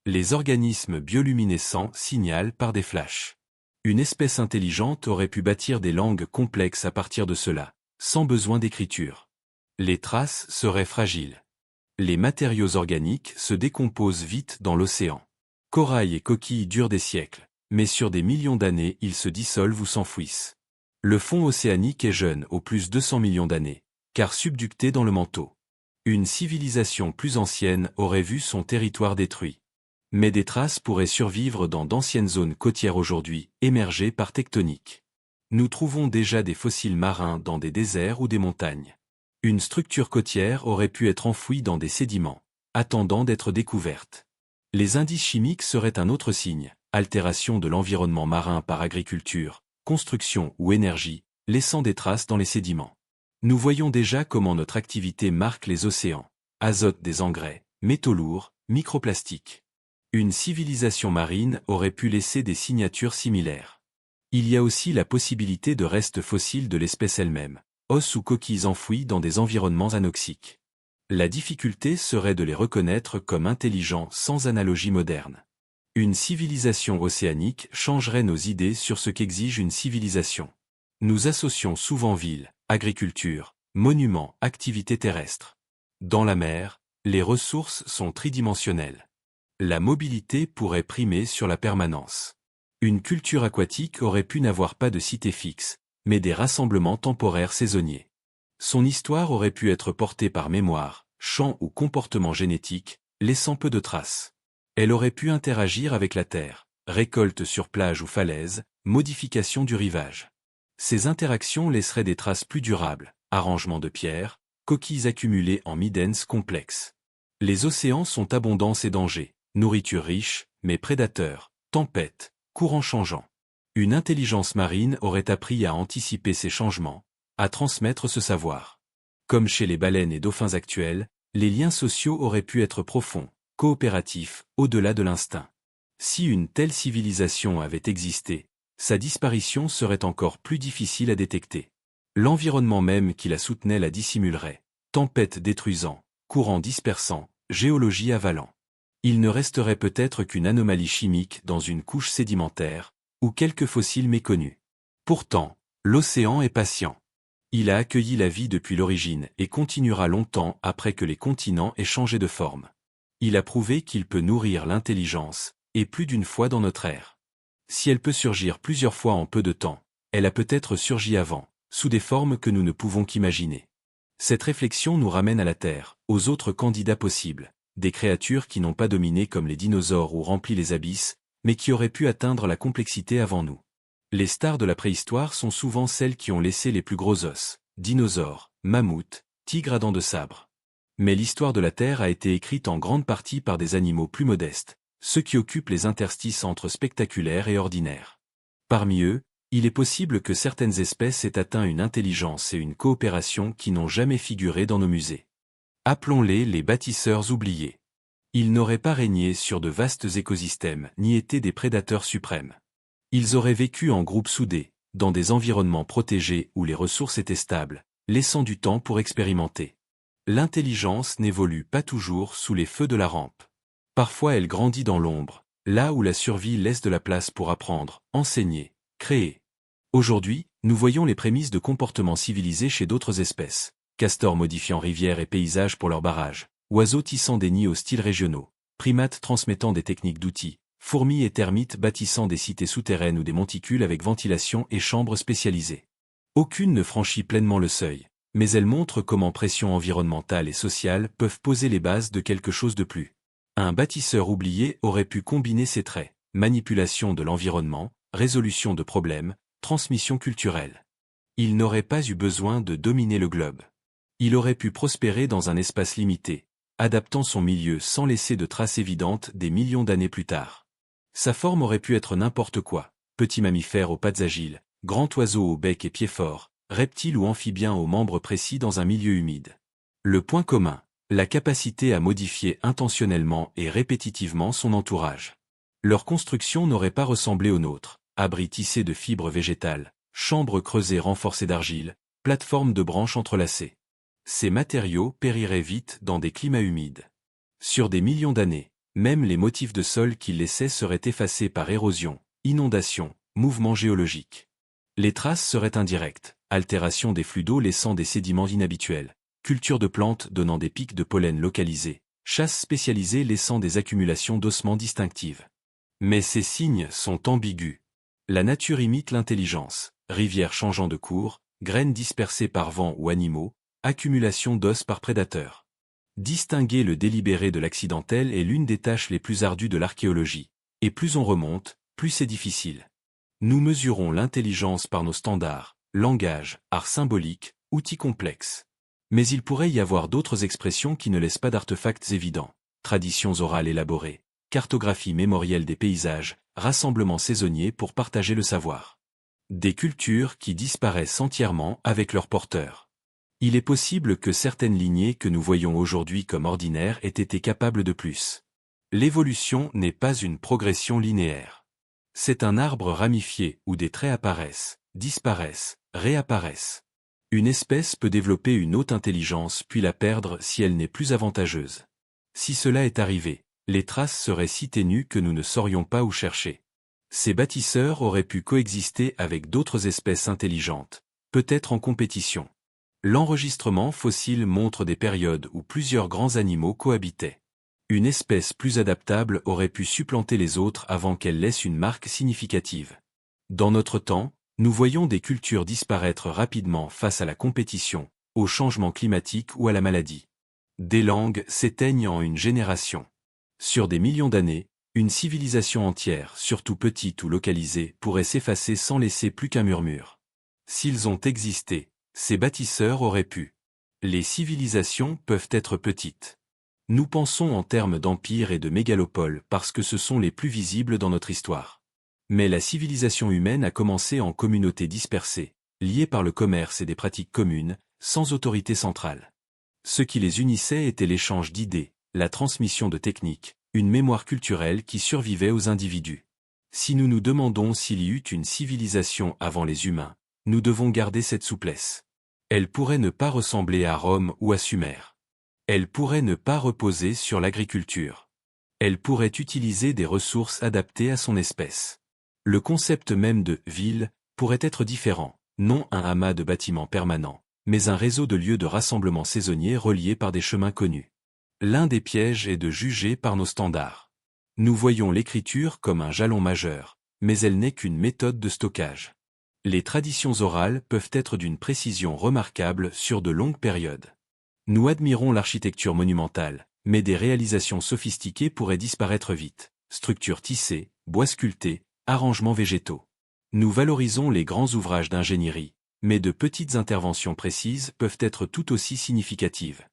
Les organismes bioluminescents signalent par des flashs. Une espèce intelligente aurait pu bâtir des langues complexes à partir de cela, sans besoin d'écriture. Les traces seraient fragiles. Les matériaux organiques se décomposent vite dans l'océan. Corail et coquilles durent des siècles, mais sur des millions d'années ils se dissolvent ou s'enfouissent. Le fond océanique est jeune, au plus 200 millions d'années, car subducté dans le manteau. Une civilisation plus ancienne aurait vu son territoire détruit. Mais des traces pourraient survivre dans d'anciennes zones côtières aujourd'hui, émergées par tectonique. Nous trouvons déjà des fossiles marins dans des déserts ou des montagnes. Une structure côtière aurait pu être enfouie dans des sédiments, attendant d'être découverte. Les indices chimiques seraient un autre signe, altération de l'environnement marin par agriculture, construction ou énergie, laissant des traces dans les sédiments. Nous voyons déjà comment notre activité marque les océans. Azote des engrais, métaux lourds, microplastiques. Une civilisation marine aurait pu laisser des signatures similaires. Il y a aussi la possibilité de restes fossiles de l'espèce elle-même, os ou coquilles enfouis dans des environnements anoxiques. La difficulté serait de les reconnaître comme intelligents sans analogie moderne. Une civilisation océanique changerait nos idées sur ce qu'exige une civilisation. Nous associons souvent ville, agriculture, monuments, activités terrestres. Dans la mer, les ressources sont tridimensionnelles. La mobilité pourrait primer sur la permanence. Une culture aquatique aurait pu n'avoir pas de cité fixe, mais des rassemblements temporaires saisonniers. Son histoire aurait pu être portée par mémoire, chant ou comportement génétique, laissant peu de traces. Elle aurait pu interagir avec la terre, récolte sur plage ou falaise, modification du rivage. Ces interactions laisseraient des traces plus durables, arrangement de pierres, coquilles accumulées en middense complexes. Les océans sont abondants et dangers, nourriture riche, mais prédateurs, tempêtes, courants changeants. Une intelligence marine aurait appris à anticiper ces changements, à transmettre ce savoir. Comme chez les baleines et dauphins actuels, les liens sociaux auraient pu être profonds, coopératifs, au-delà de l'instinct. Si une telle civilisation avait existé, sa disparition serait encore plus difficile à détecter. L'environnement même qui la soutenait la dissimulerait. Tempêtes détruisant, courants dispersant, géologie avalant. Il ne resterait peut-être qu'une anomalie chimique dans une couche sédimentaire, ou quelques fossiles méconnus. Pourtant, l'océan est patient. Il a accueilli la vie depuis l'origine et continuera longtemps après que les continents aient changé de forme. Il a prouvé qu'il peut nourrir l'intelligence, et plus d'une fois dans notre ère. Si elle peut surgir plusieurs fois en peu de temps, elle a peut-être surgi avant, sous des formes que nous ne pouvons qu'imaginer. Cette réflexion nous ramène à la Terre, aux autres candidats possibles, des créatures qui n'ont pas dominé comme les dinosaures ou rempli les abysses, mais qui auraient pu atteindre la complexité avant nous. Les stars de la préhistoire sont souvent celles qui ont laissé les plus gros os, dinosaures, mammouths, tigres à dents de sabre. Mais l'histoire de la Terre a été écrite en grande partie par des animaux plus modestes, ceux qui occupent les interstices entre spectaculaire et ordinaire. Parmi eux, il est possible que certaines espèces aient atteint une intelligence et une coopération qui n'ont jamais figuré dans nos musées. Appelons-les les bâtisseurs oubliés. Ils n'auraient pas régné sur de vastes écosystèmes ni été des prédateurs suprêmes. Ils auraient vécu en groupes soudés, dans des environnements protégés où les ressources étaient stables, laissant du temps pour expérimenter. L'intelligence n'évolue pas toujours sous les feux de la rampe. Parfois elle grandit dans l'ombre, là où la survie laisse de la place pour apprendre, enseigner, créer. Aujourd'hui, nous voyons les prémices de comportements civilisés chez d'autres espèces. Castors modifiant rivières et paysages pour leurs barrages, oiseaux tissant des nids aux styles régionaux, primates transmettant des techniques d'outils, fourmis et termites bâtissant des cités souterraines ou des monticules avec ventilation et chambres spécialisées. Aucune ne franchit pleinement le seuil, mais elle montre comment pression environnementale et sociale peuvent poser les bases de quelque chose de plus. Un bâtisseur oublié aurait pu combiner ces traits: manipulation de l'environnement, résolution de problèmes, transmission culturelle. Il n'aurait pas eu besoin de dominer le globe. Il aurait pu prospérer dans un espace limité, adaptant son milieu sans laisser de traces évidentes des millions d'années plus tard. Sa forme aurait pu être n'importe quoi: petit mammifère aux pattes agiles, grand oiseau au bec et pieds forts, reptile ou amphibien aux membres précis dans un milieu humide. Le point commun: la capacité à modifier intentionnellement et répétitivement son entourage. Leur construction n'aurait pas ressemblé aux nôtres: abris tissés de fibres végétales, chambres creusées renforcées d'argile, plateformes de branches entrelacées. Ces matériaux périraient vite dans des climats humides. Sur des millions d'années, même les motifs de sol qu'ils laissaient seraient effacés par érosion, inondation, mouvements géologiques. Les traces seraient indirectes: altération des flux d'eau laissant des sédiments inhabituels, culture de plantes donnant des pics de pollen localisés, chasse spécialisée laissant des accumulations d'ossements distinctives. Mais ces signes sont ambigus. La nature imite l'intelligence: rivières changeant de cours, graines dispersées par vent ou animaux, accumulation d'os par prédateurs. Distinguer le délibéré de l'accidentel est l'une des tâches les plus ardues de l'archéologie, et plus on remonte, plus c'est difficile. Nous mesurons l'intelligence par nos standards, langage, art symbolique, outils complexes. Mais il pourrait y avoir d'autres expressions qui ne laissent pas d'artefacts évidents: traditions orales élaborées, cartographie mémorielle des paysages, rassemblements saisonniers pour partager le savoir. Des cultures qui disparaissent entièrement avec leurs porteurs. Il est possible que certaines lignées que nous voyons aujourd'hui comme ordinaires aient été capables de plus. L'évolution n'est pas une progression linéaire. C'est un arbre ramifié où des traits apparaissent, disparaissent, réapparaissent. Une espèce peut développer une haute intelligence puis la perdre si elle n'est plus avantageuse. Si cela est arrivé, les traces seraient si ténues que nous ne saurions pas où chercher. Ces bâtisseurs auraient pu coexister avec d'autres espèces intelligentes, peut-être en compétition. L'enregistrement fossile montre des périodes où plusieurs grands animaux cohabitaient. Une espèce plus adaptable aurait pu supplanter les autres avant qu'elle laisse une marque significative. Dans notre temps, nous voyons des cultures disparaître rapidement face à la compétition, au changement climatique ou à la maladie. Des langues s'éteignent en une génération. Sur des millions d'années, une civilisation entière, surtout petite ou localisée, pourrait s'effacer sans laisser plus qu'un murmure. S'ils ont existé, ces bâtisseurs auraient pu. Les civilisations peuvent être petites. Nous pensons en termes d'empire et de mégalopole parce que ce sont les plus visibles dans notre histoire. Mais la civilisation humaine a commencé en communautés dispersées, liées par le commerce et des pratiques communes, sans autorité centrale. Ce qui les unissait était l'échange d'idées, la transmission de techniques, une mémoire culturelle qui survivait aux individus. Si nous nous demandons s'il y eut une civilisation avant les humains, nous devons garder cette souplesse. Elle pourrait ne pas ressembler à Rome ou à Sumer. Elle pourrait ne pas reposer sur l'agriculture. Elle pourrait utiliser des ressources adaptées à son espèce. Le concept même de « ville » pourrait être différent, non un amas de bâtiments permanents, mais un réseau de lieux de rassemblement saisonniers reliés par des chemins connus. L'un des pièges est de juger par nos standards. Nous voyons l'écriture comme un jalon majeur, mais elle n'est qu'une méthode de stockage. Les traditions orales peuvent être d'une précision remarquable sur de longues périodes. Nous admirons l'architecture monumentale, mais des réalisations sophistiquées pourraient disparaître vite: structures tissées, bois sculptés, arrangements végétaux. Nous valorisons les grands ouvrages d'ingénierie, mais de petites interventions précises peuvent être tout aussi significatives.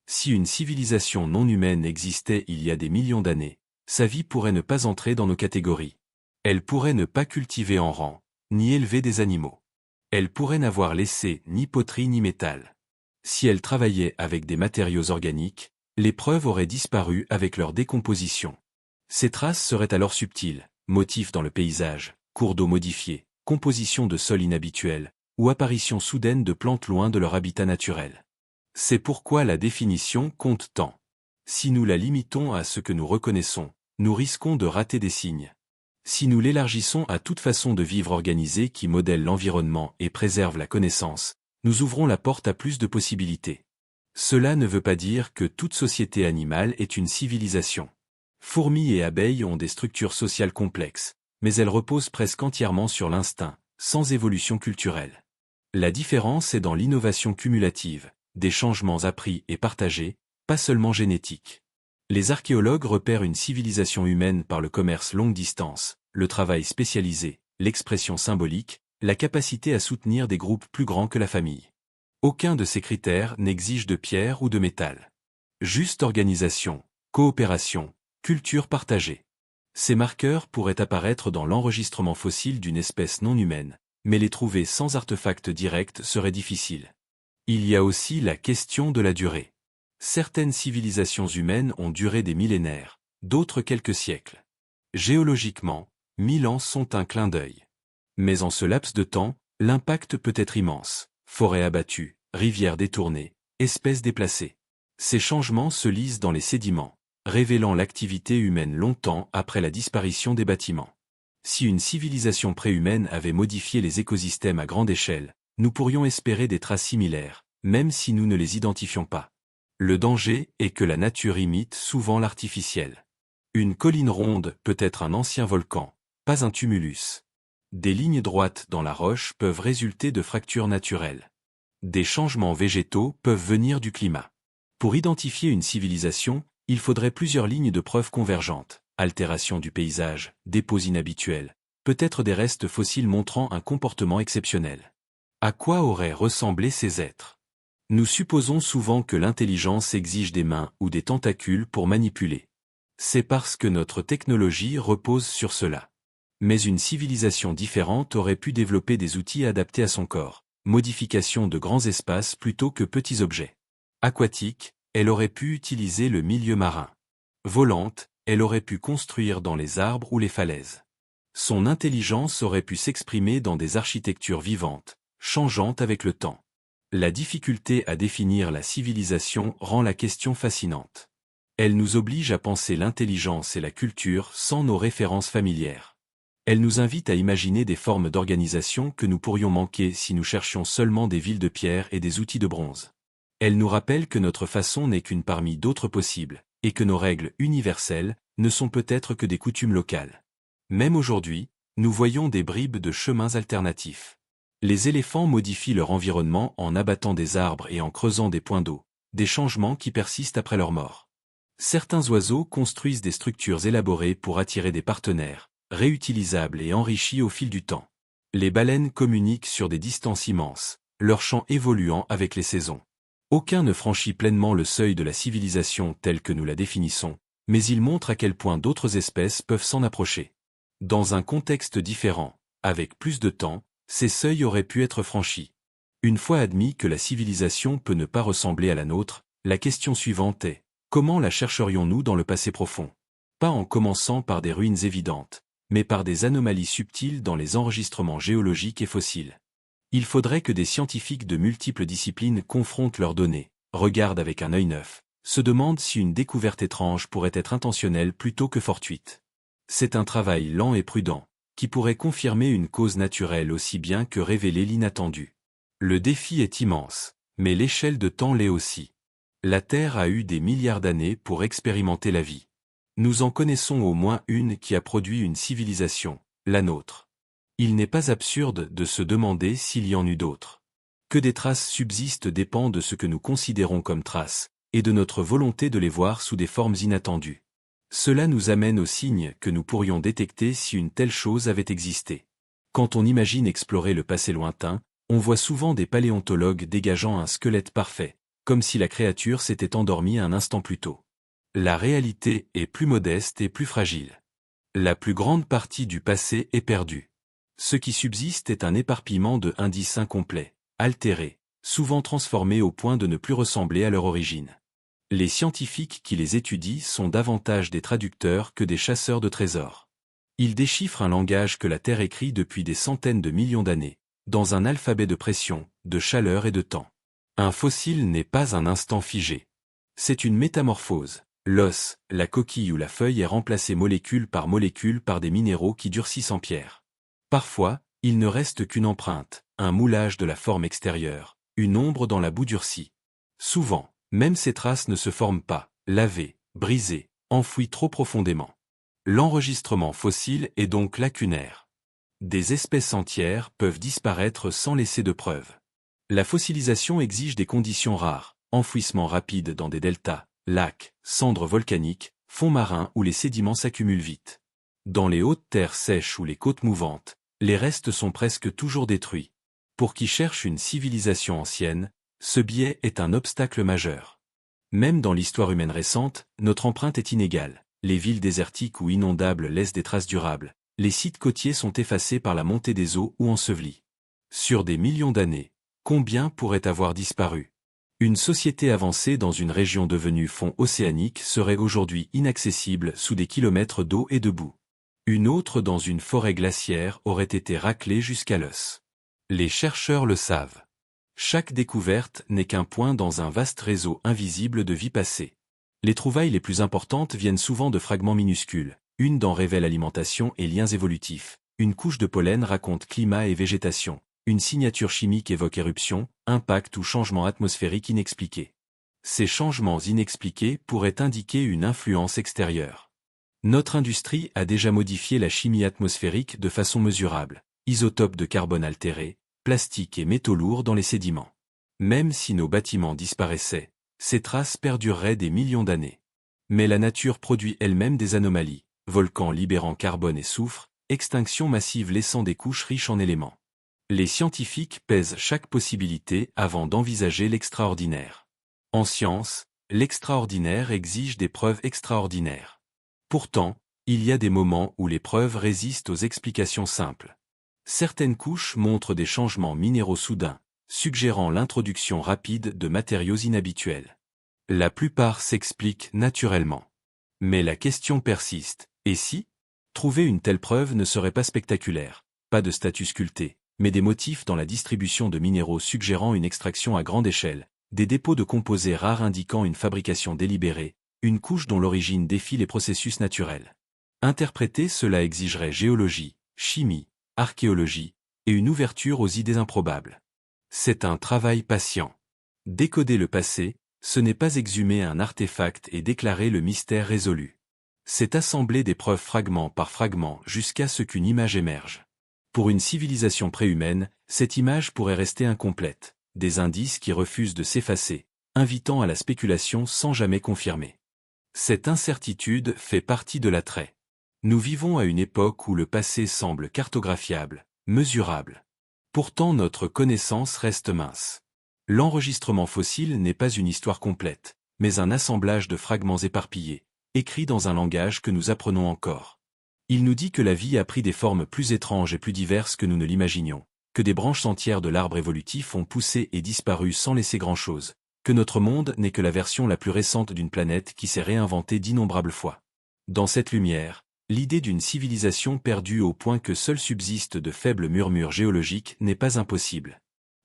Si une civilisation non humaine existait il y a des millions d'années, sa vie pourrait ne pas entrer dans nos catégories. Elle pourrait ne pas cultiver en rang, ni élever des animaux. Elle pourrait n'avoir laissé ni poterie ni métal. Si elle travaillait avec des matériaux organiques, les preuves auraient disparu avec leur décomposition. Ces traces seraient alors subtiles: motifs dans le paysage, cours d'eau modifiés, composition de sol inhabituelle, ou apparition soudaine de plantes loin de leur habitat naturel. C'est pourquoi la définition compte tant. Si nous la limitons à ce que nous reconnaissons, nous risquons de rater des signes. Si nous l'élargissons à toute façon de vivre organisée qui modèle l'environnement et préserve la connaissance, nous ouvrons la porte à plus de possibilités. Cela ne veut pas dire que toute société animale est une civilisation. Fourmis et abeilles ont des structures sociales complexes, mais elles reposent presque entièrement sur l'instinct, sans évolution culturelle. La différence est dans l'innovation cumulative, des changements appris et partagés, pas seulement génétiques. Les archéologues repèrent une civilisation humaine par le commerce longue distance, le travail spécialisé, l'expression symbolique, la capacité à soutenir des groupes plus grands que la famille. Aucun de ces critères n'exige de pierre ou de métal. Juste organisation, coopération, culture partagée. Ces marqueurs pourraient apparaître dans l'enregistrement fossile d'une espèce non humaine, mais les trouver sans artefact direct serait difficile. Il y a aussi la question de la durée. Certaines civilisations humaines ont duré des millénaires, d'autres quelques siècles. Géologiquement, 1000 ans sont un clin d'œil. Mais en ce laps de temps, l'impact peut être immense. Forêts abattues, rivières détournées, espèces déplacées. Ces changements se lisent dans les sédiments, révélant l'activité humaine longtemps après la disparition des bâtiments. Si une civilisation préhumaine avait modifié les écosystèmes à grande échelle, nous pourrions espérer des traces similaires, même si nous ne les identifions pas. Le danger est que la nature imite souvent l'artificiel. Une colline ronde peut être un ancien volcan, pas un tumulus. Des lignes droites dans la roche peuvent résulter de fractures naturelles. Des changements végétaux peuvent venir du climat. Pour identifier une civilisation, il faudrait plusieurs lignes de preuves convergentes. Altération du paysage, dépôts inhabituels, peut-être des restes fossiles montrant un comportement exceptionnel. À quoi auraient ressemblé ces êtres? Nous supposons souvent que l'intelligence exige des mains ou des tentacules pour manipuler. C'est parce que notre technologie repose sur cela. Mais une civilisation différente aurait pu développer des outils adaptés à son corps, modification de grands espaces plutôt que petits objets. Aquatique, elle aurait pu utiliser le milieu marin. Volante, elle aurait pu construire dans les arbres ou les falaises. Son intelligence aurait pu s'exprimer dans des architectures vivantes, changeantes avec le temps. La difficulté à définir la civilisation rend la question fascinante. Elle nous oblige à penser l'intelligence et la culture sans nos références familières. Elle nous invite à imaginer des formes d'organisation que nous pourrions manquer si nous cherchions seulement des villes de pierre et des outils de bronze. Elle nous rappelle que notre façon n'est qu'une parmi d'autres possibles, et que nos règles universelles ne sont peut-être que des coutumes locales. Même aujourd'hui, nous voyons des bribes de chemins alternatifs. Les éléphants modifient leur environnement en abattant des arbres et en creusant des points d'eau, des changements qui persistent après leur mort. Certains oiseaux construisent des structures élaborées pour attirer des partenaires, réutilisables et enrichis au fil du temps. Les baleines communiquent sur des distances immenses, leur chant évoluant avec les saisons. Aucun ne franchit pleinement le seuil de la civilisation telle que nous la définissons, mais il montre à quel point d'autres espèces peuvent s'en approcher. Dans un contexte différent, avec plus de temps, ces seuils auraient pu être franchis. Une fois admis que la civilisation peut ne pas ressembler à la nôtre, la question suivante est, comment la chercherions-nous dans le passé profond? Pas en commençant par des ruines évidentes, mais par des anomalies subtiles dans les enregistrements géologiques et fossiles. Il faudrait que des scientifiques de multiples disciplines confrontent leurs données, regardent avec un œil neuf, se demandent si une découverte étrange pourrait être intentionnelle plutôt que fortuite. C'est un travail lent et prudent, qui pourrait confirmer une cause naturelle aussi bien que révéler l'inattendu. Le défi est immense, mais l'échelle de temps l'est aussi. La Terre a eu des milliards d'années pour expérimenter la vie. Nous en connaissons au moins une qui a produit une civilisation, la nôtre. Il n'est pas absurde de se demander s'il y en eut d'autres. Que des traces subsistent dépend de ce que nous considérons comme traces, et de notre volonté de les voir sous des formes inattendues. Cela nous amène au signe que nous pourrions détecter si une telle chose avait existé. Quand on imagine explorer le passé lointain, on voit souvent des paléontologues dégageant un squelette parfait, comme si la créature s'était endormie un instant plus tôt. La réalité est plus modeste et plus fragile. La plus grande partie du passé est perdue. Ce qui subsiste est un éparpillement de indices incomplets, altérés, souvent transformés au point de ne plus ressembler à leur origine. Les scientifiques qui les étudient sont davantage des traducteurs que des chasseurs de trésors. Ils déchiffrent un langage que la Terre écrit depuis des centaines de millions d'années, dans un alphabet de pression, de chaleur et de temps. Un fossile n'est pas un instant figé. C'est une métamorphose. L'os, la coquille ou la feuille est remplacée molécule par des minéraux qui durcissent en pierre. Parfois, il ne reste qu'une empreinte, un moulage de la forme extérieure, une ombre dans la boue durcie. Souvent, même ces traces ne se forment pas, lavées, brisées, enfouis trop profondément. L'enregistrement fossile est donc lacunaire. Des espèces entières peuvent disparaître sans laisser de preuves. La fossilisation exige des conditions rares, enfouissement rapide dans des deltas, lacs, cendres volcaniques, fonds marins où les sédiments s'accumulent vite. Dans les hautes terres sèches ou les côtes mouvantes, les restes sont presque toujours détruits. Pour qui cherche une civilisation ancienne, ce biais est un obstacle majeur. Même dans l'histoire humaine récente, notre empreinte est inégale. Les villes désertiques ou inondables laissent des traces durables. Les sites côtiers sont effacés par la montée des eaux ou ensevelis. Sur des millions d'années, combien pourraient avoir disparu? Une société avancée dans une région devenue fond océanique serait aujourd'hui inaccessible sous des kilomètres d'eau et de boue. Une autre dans une forêt glaciaire aurait été raclée jusqu'à l'os. Les chercheurs le savent. Chaque découverte n'est qu'un point dans un vaste réseau invisible de vie passée. Les trouvailles les plus importantes viennent souvent de fragments minuscules. Une dent révèle alimentation et liens évolutifs. Une couche de pollen raconte climat et végétation. Une signature chimique évoque éruption, impact ou changement atmosphérique inexpliqué. Ces changements inexpliqués pourraient indiquer une influence extérieure. Notre industrie a déjà modifié la chimie atmosphérique de façon mesurable. Isotopes de carbone altérés, plastique et métaux lourds dans les sédiments. Même si nos bâtiments disparaissaient, ces traces perdureraient des millions d'années. Mais la nature produit elle-même des anomalies, volcans libérant carbone et soufre, extinction massive laissant des couches riches en éléments. Les scientifiques pèsent chaque possibilité avant d'envisager l'extraordinaire. En science, l'extraordinaire exige des preuves extraordinaires. Pourtant, il y a des moments où les preuves résistent aux explications simples. Certaines couches montrent des changements minéraux soudains, suggérant l'introduction rapide de matériaux inhabituels. La plupart s'expliquent naturellement. Mais la question persiste, et si? Trouver une telle preuve ne serait pas spectaculaire, pas de statue sculptée, mais des motifs dans la distribution de minéraux suggérant une extraction à grande échelle, des dépôts de composés rares indiquant une fabrication délibérée, une couche dont l'origine défie les processus naturels. Interpréter cela exigerait géologie, chimie, archéologie, et une ouverture aux idées improbables. C'est un travail patient. Décoder le passé, ce n'est pas exhumer un artefact et déclarer le mystère résolu. C'est assembler des preuves fragment par fragment jusqu'à ce qu'une image émerge. Pour une civilisation préhumaine, cette image pourrait rester incomplète, des indices qui refusent de s'effacer, invitant à la spéculation sans jamais confirmer. Cette incertitude fait partie de l'attrait. Nous vivons à une époque où le passé semble cartographiable, mesurable. Pourtant notre connaissance reste mince. L'enregistrement fossile n'est pas une histoire complète, mais un assemblage de fragments éparpillés, écrits dans un langage que nous apprenons encore. Il nous dit que la vie a pris des formes plus étranges et plus diverses que nous ne l'imaginions, que des branches entières de l'arbre évolutif ont poussé et disparu sans laisser grand-chose, que notre monde n'est que la version la plus récente d'une planète qui s'est réinventée d'innombrables fois. Dans cette lumière, l'idée d'une civilisation perdue au point que seuls subsistent de faibles murmures géologiques n'est pas impossible.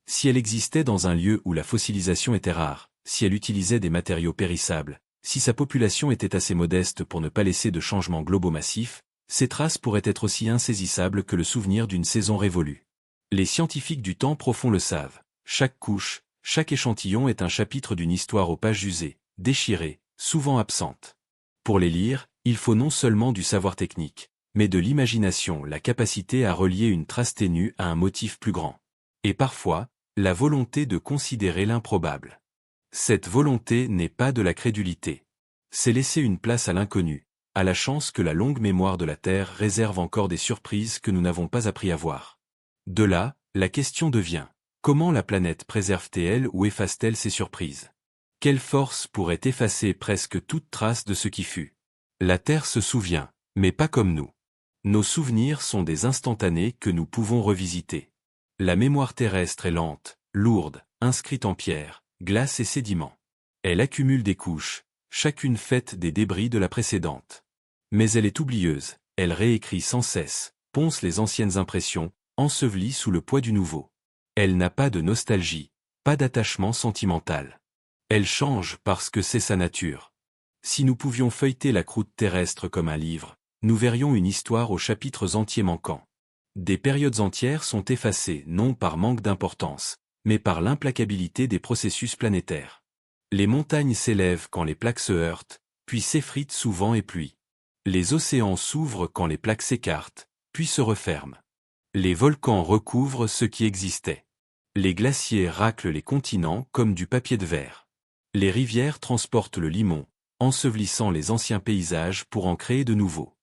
Si elle existait dans un lieu où la fossilisation était rare, si elle utilisait des matériaux périssables, si sa population était assez modeste pour ne pas laisser de changements globaux massifs, ces traces pourraient être aussi insaisissables que le souvenir d'une saison révolue. Les scientifiques du temps profond le savent. Chaque couche, chaque échantillon est un chapitre d'une histoire aux pages usées, déchirées, souvent absentes. Pour les lire, il faut non seulement du savoir technique, mais de l'imagination, la capacité à relier une trace ténue à un motif plus grand. Et parfois, la volonté de considérer l'improbable. Cette volonté n'est pas de la crédulité. C'est laisser une place à l'inconnu, à la chance que la longue mémoire de la Terre réserve encore des surprises que nous n'avons pas appris à voir. De là, la question devient, comment la planète préserve-t-elle ou efface-t-elle ces surprises? Quelle force pourrait effacer presque toute trace de ce qui fut? La Terre se souvient, mais pas comme nous. Nos souvenirs sont des instantanés que nous pouvons revisiter. La mémoire terrestre est lente, lourde, inscrite en pierre, glace et sédiments. Elle accumule des couches, chacune faite des débris de la précédente. Mais elle est oublieuse, elle réécrit sans cesse, ponce les anciennes impressions, ensevelie sous le poids du nouveau. Elle n'a pas de nostalgie, pas d'attachement sentimental. Elle change parce que c'est sa nature. Si nous pouvions feuilleter la croûte terrestre comme un livre, nous verrions une histoire aux chapitres entiers manquants. Des périodes entières sont effacées non par manque d'importance, mais par l'implacabilité des processus planétaires. Les montagnes s'élèvent quand les plaques se heurtent, puis s'effritent sous vent et pluie. Les océans s'ouvrent quand les plaques s'écartent, puis se referment. Les volcans recouvrent ce qui existait. Les glaciers raclent les continents comme du papier de verre. Les rivières transportent le limon, ensevelissant les anciens paysages pour en créer de nouveaux.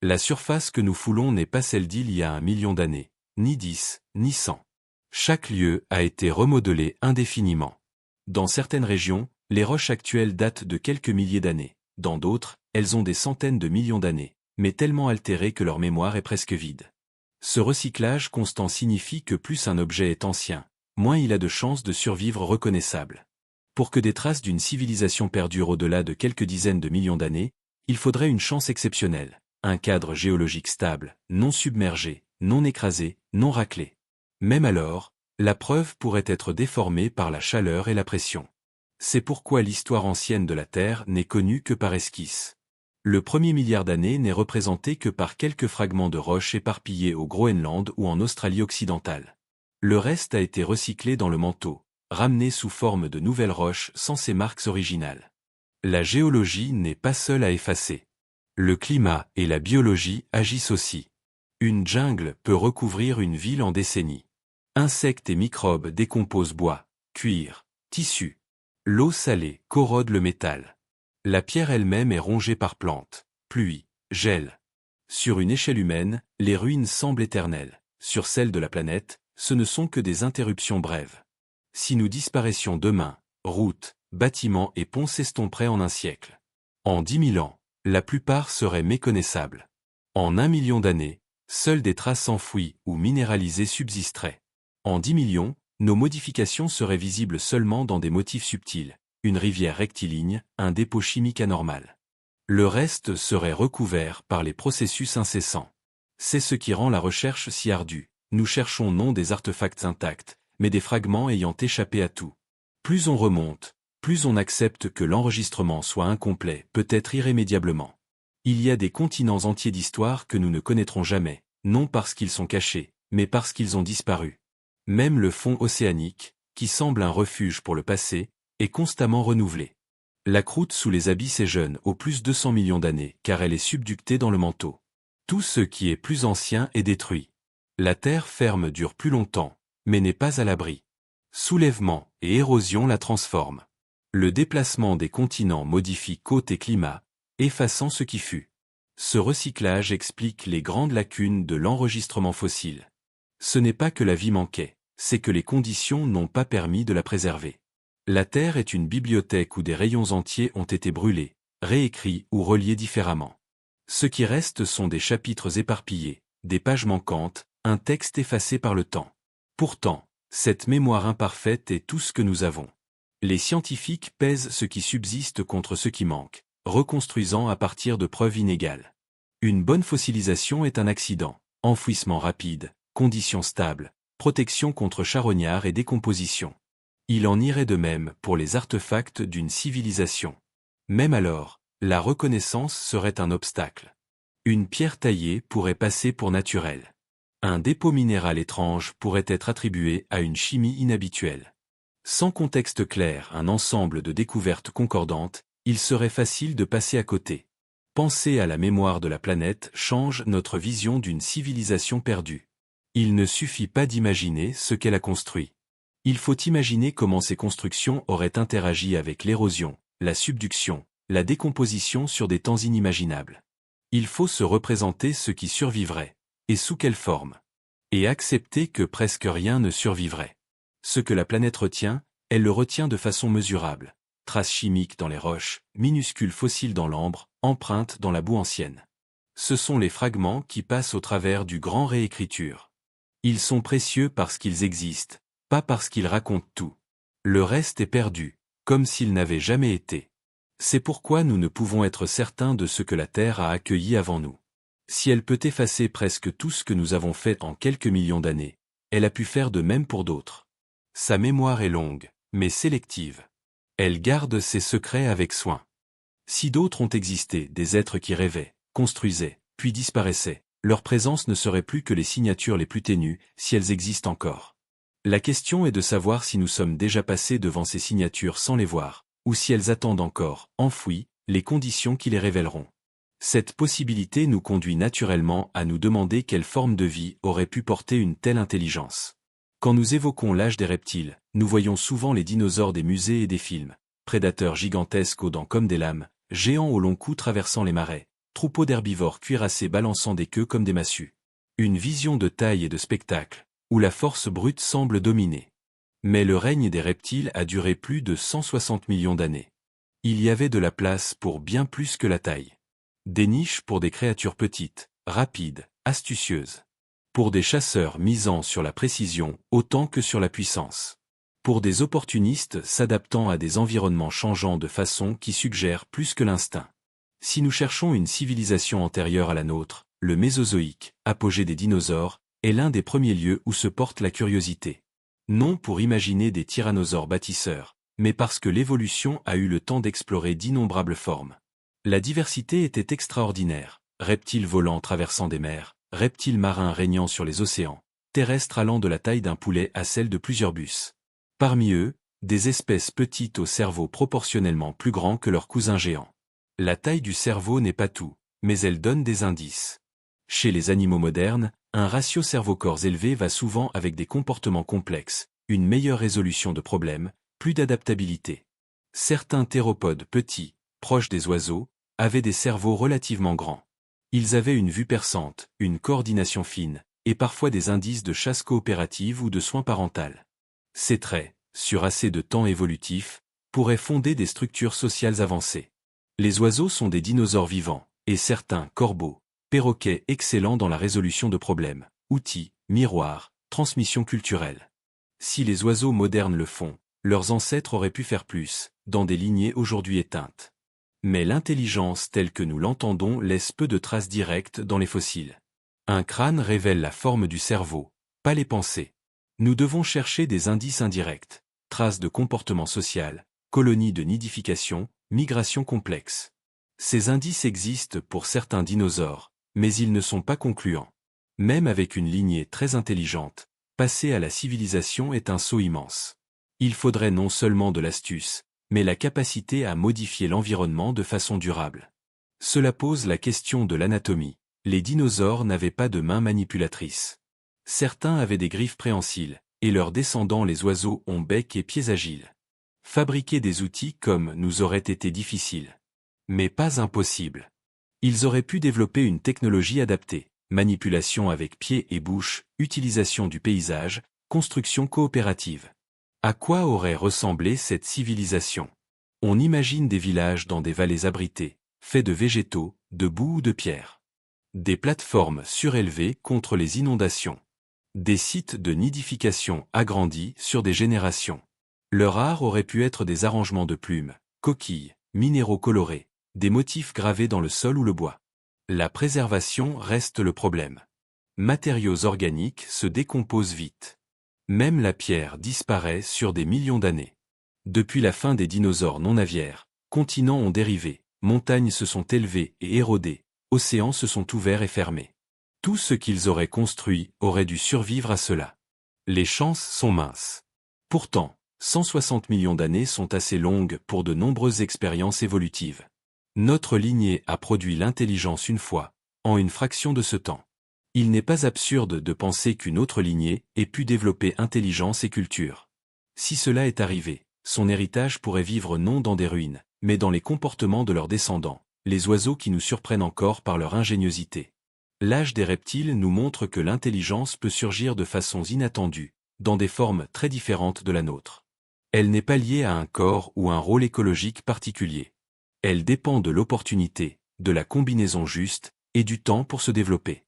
La surface que nous foulons n'est pas celle d'il y a 1 million d'années, ni 10, ni 100. Chaque lieu a été remodelé indéfiniment. Dans certaines régions, les roches actuelles datent de quelques milliers d'années. Dans d'autres, elles ont des centaines de millions d'années, mais tellement altérées que leur mémoire est presque vide. Ce recyclage constant signifie que plus un objet est ancien, moins il a de chances de survivre reconnaissable. Pour que des traces d'une civilisation perdurent au-delà de quelques dizaines de millions d'années, il faudrait une chance exceptionnelle, un cadre géologique stable, non submergé, non écrasé, non raclé. Même alors, la preuve pourrait être déformée par la chaleur et la pression. C'est pourquoi l'histoire ancienne de la Terre n'est connue que par esquisse. Le premier milliard d'années n'est représenté que par quelques fragments de roches éparpillés au Groenland ou en Australie occidentale. Le reste a été recyclé dans le manteau, ramené sous forme de nouvelles roches sans ses marques originales. La géologie n'est pas seule à effacer. Le climat et la biologie agissent aussi. Une jungle peut recouvrir une ville en décennies. Insectes et microbes décomposent bois, cuir, tissus. L'eau salée corrode le métal. La pierre elle-même est rongée par plantes, pluie, gel. Sur une échelle humaine, les ruines semblent éternelles. Sur celle de la planète, ce ne sont que des interruptions brèves. Si nous disparaissions demain, routes, bâtiments et ponts s'estomperaient en un siècle. En 10 000 ans, la plupart seraient méconnaissables. En 1 million d'années, seules des traces enfouies ou minéralisées subsisteraient. En 10 millions, nos modifications seraient visibles seulement dans des motifs subtils, une rivière rectiligne, un dépôt chimique anormal. Le reste serait recouvert par les processus incessants. C'est ce qui rend la recherche si ardue. Nous cherchons non des artefacts intacts, mais des fragments ayant échappé à tout. Plus on remonte, plus on accepte que l'enregistrement soit incomplet, peut-être irrémédiablement. Il y a des continents entiers d'histoire que nous ne connaîtrons jamais, non parce qu'ils sont cachés, mais parce qu'ils ont disparu. Même le fond océanique, qui semble un refuge pour le passé, est constamment renouvelé. La croûte sous les abysses est jeune au plus 200 millions d'années, car elle est subductée dans le manteau. Tout ce qui est plus ancien est détruit. La terre ferme dure plus longtemps, mais n'est pas à l'abri. Soulèvement et érosion la transforment. Le déplacement des continents modifie côte et climat, effaçant ce qui fut. Ce recyclage explique les grandes lacunes de l'enregistrement fossile. Ce n'est pas que la vie manquait, c'est que les conditions n'ont pas permis de la préserver. La Terre est une bibliothèque où des rayons entiers ont été brûlés, réécrits ou reliés différemment. Ce qui reste sont des chapitres éparpillés, des pages manquantes, un texte effacé par le temps. Pourtant, cette mémoire imparfaite est tout ce que nous avons. Les scientifiques pèsent ce qui subsiste contre ce qui manque, reconstruisant à partir de preuves inégales. Une bonne fossilisation est un accident, enfouissement rapide, conditions stables, protection contre charognards et décomposition. Il en irait de même pour les artefacts d'une civilisation. Même alors, la reconnaissance serait un obstacle. Une pierre taillée pourrait passer pour naturelle. Un dépôt minéral étrange pourrait être attribué à une chimie inhabituelle. Sans contexte clair, un ensemble de découvertes concordantes, il serait facile de passer à côté. Penser à la mémoire de la planète change notre vision d'une civilisation perdue. Il ne suffit pas d'imaginer ce qu'elle a construit. Il faut imaginer comment ces constructions auraient interagi avec l'érosion, la subduction, la décomposition sur des temps inimaginables. Il faut se représenter ce qui survivrait, et sous quelle forme. Et accepter que presque rien ne survivrait. Ce que la planète retient, elle le retient de façon mesurable. Traces chimiques dans les roches, minuscules fossiles dans l'ambre, empreintes dans la boue ancienne. Ce sont les fragments qui passent au travers du grand réécriture. Ils sont précieux parce qu'ils existent, pas parce qu'ils racontent tout. Le reste est perdu, comme s'il n'avait jamais été. C'est pourquoi nous ne pouvons être certains de ce que la Terre a accueilli avant nous. Si elle peut effacer presque tout ce que nous avons fait en quelques millions d'années, elle a pu faire de même pour d'autres. Sa mémoire est longue, mais sélective. Elle garde ses secrets avec soin. Si d'autres ont existé, des êtres qui rêvaient, construisaient, puis disparaissaient, leur présence ne serait plus que les signatures les plus ténues, si elles existent encore. La question est de savoir si nous sommes déjà passés devant ces signatures sans les voir, ou si elles attendent encore, enfouies, les conditions qui les révéleront. Cette possibilité nous conduit naturellement à nous demander quelle forme de vie aurait pu porter une telle intelligence. Quand nous évoquons l'âge des reptiles, nous voyons souvent les dinosaures des musées et des films, prédateurs gigantesques aux dents comme des lames, géants au long cou traversant les marais, troupeaux d'herbivores cuirassés balançant des queues comme des massues. Une vision de taille et de spectacle, où la force brute semble dominer. Mais le règne des reptiles a duré plus de 160 millions d'années. Il y avait de la place pour bien plus que la taille. Des niches pour des créatures petites, rapides, astucieuses. Pour des chasseurs misant sur la précision autant que sur la puissance. Pour des opportunistes s'adaptant à des environnements changeants de façon qui suggère plus que l'instinct. Si nous cherchons une civilisation antérieure à la nôtre, le Mésozoïque, apogée des dinosaures, est l'un des premiers lieux où se porte la curiosité. Non pour imaginer des tyrannosaures bâtisseurs, mais parce que l'évolution a eu le temps d'explorer d'innombrables formes. La diversité était extraordinaire, reptiles volants traversant des mers, reptiles marins régnant sur les océans, terrestres allant de la taille d'un poulet à celle de plusieurs bus. Parmi eux, des espèces petites au cerveau proportionnellement plus grand que leurs cousins géants. La taille du cerveau n'est pas tout, mais elle donne des indices. Chez les animaux modernes, un ratio cerveau-corps élevé va souvent avec des comportements complexes, une meilleure résolution de problèmes, plus d'adaptabilité. Certains théropodes petits, proches des oiseaux, avaient des cerveaux relativement grands. Ils avaient une vue perçante, une coordination fine, et parfois des indices de chasse coopérative ou de soins parental. Ces traits, sur assez de temps évolutif, pourraient fonder des structures sociales avancées. Les oiseaux sont des dinosaures vivants, et certains corbeaux, perroquets excellents dans la résolution de problèmes, outils, miroirs, transmission culturelle. Si les oiseaux modernes le font, leurs ancêtres auraient pu faire plus, dans des lignées aujourd'hui éteintes. Mais l'intelligence telle que nous l'entendons laisse peu de traces directes dans les fossiles. Un crâne révèle la forme du cerveau, pas les pensées. Nous devons chercher des indices indirects, traces de comportement social, colonies de nidification, migration complexe. Ces indices existent pour certains dinosaures, mais ils ne sont pas concluants. Même avec une lignée très intelligente, passer à la civilisation est un saut immense. Il faudrait non seulement de l'astuce, mais la capacité à modifier l'environnement de façon durable. Cela pose la question de l'anatomie. Les dinosaures n'avaient pas de mains manipulatrices. Certains avaient des griffes préhensiles, et leurs descendants les oiseaux ont bec et pieds agiles. Fabriquer des outils comme nous aurait été difficile. Mais pas impossible. Ils auraient pu développer une technologie adaptée, manipulation avec pieds et bouche, utilisation du paysage, construction coopérative. À quoi aurait ressemblé cette civilisation? On imagine des villages dans des vallées abritées, faits de végétaux, de boue ou de pierre. Des plateformes surélevées contre les inondations. Des sites de nidification agrandis sur des générations. Leur art aurait pu être des arrangements de plumes, coquilles, minéraux colorés, des motifs gravés dans le sol ou le bois. La préservation reste le problème. Matériaux organiques se décomposent vite. Même la pierre disparaît sur des millions d'années. Depuis la fin des dinosaures non aviaires, continents ont dérivé, montagnes se sont élevées et érodées, océans se sont ouverts et fermés. Tout ce qu'ils auraient construit aurait dû survivre à cela. Les chances sont minces. Pourtant, 160 millions d'années sont assez longues pour de nombreuses expériences évolutives. Notre lignée a produit l'intelligence une fois, en une fraction de ce temps. Il n'est pas absurde de penser qu'une autre lignée ait pu développer intelligence et culture. Si cela est arrivé, son héritage pourrait vivre non dans des ruines, mais dans les comportements de leurs descendants, les oiseaux qui nous surprennent encore par leur ingéniosité. L'âge des reptiles nous montre que l'intelligence peut surgir de façons inattendues, dans des formes très différentes de la nôtre. Elle n'est pas liée à un corps ou un rôle écologique particulier. Elle dépend de l'opportunité, de la combinaison juste, et du temps pour se développer.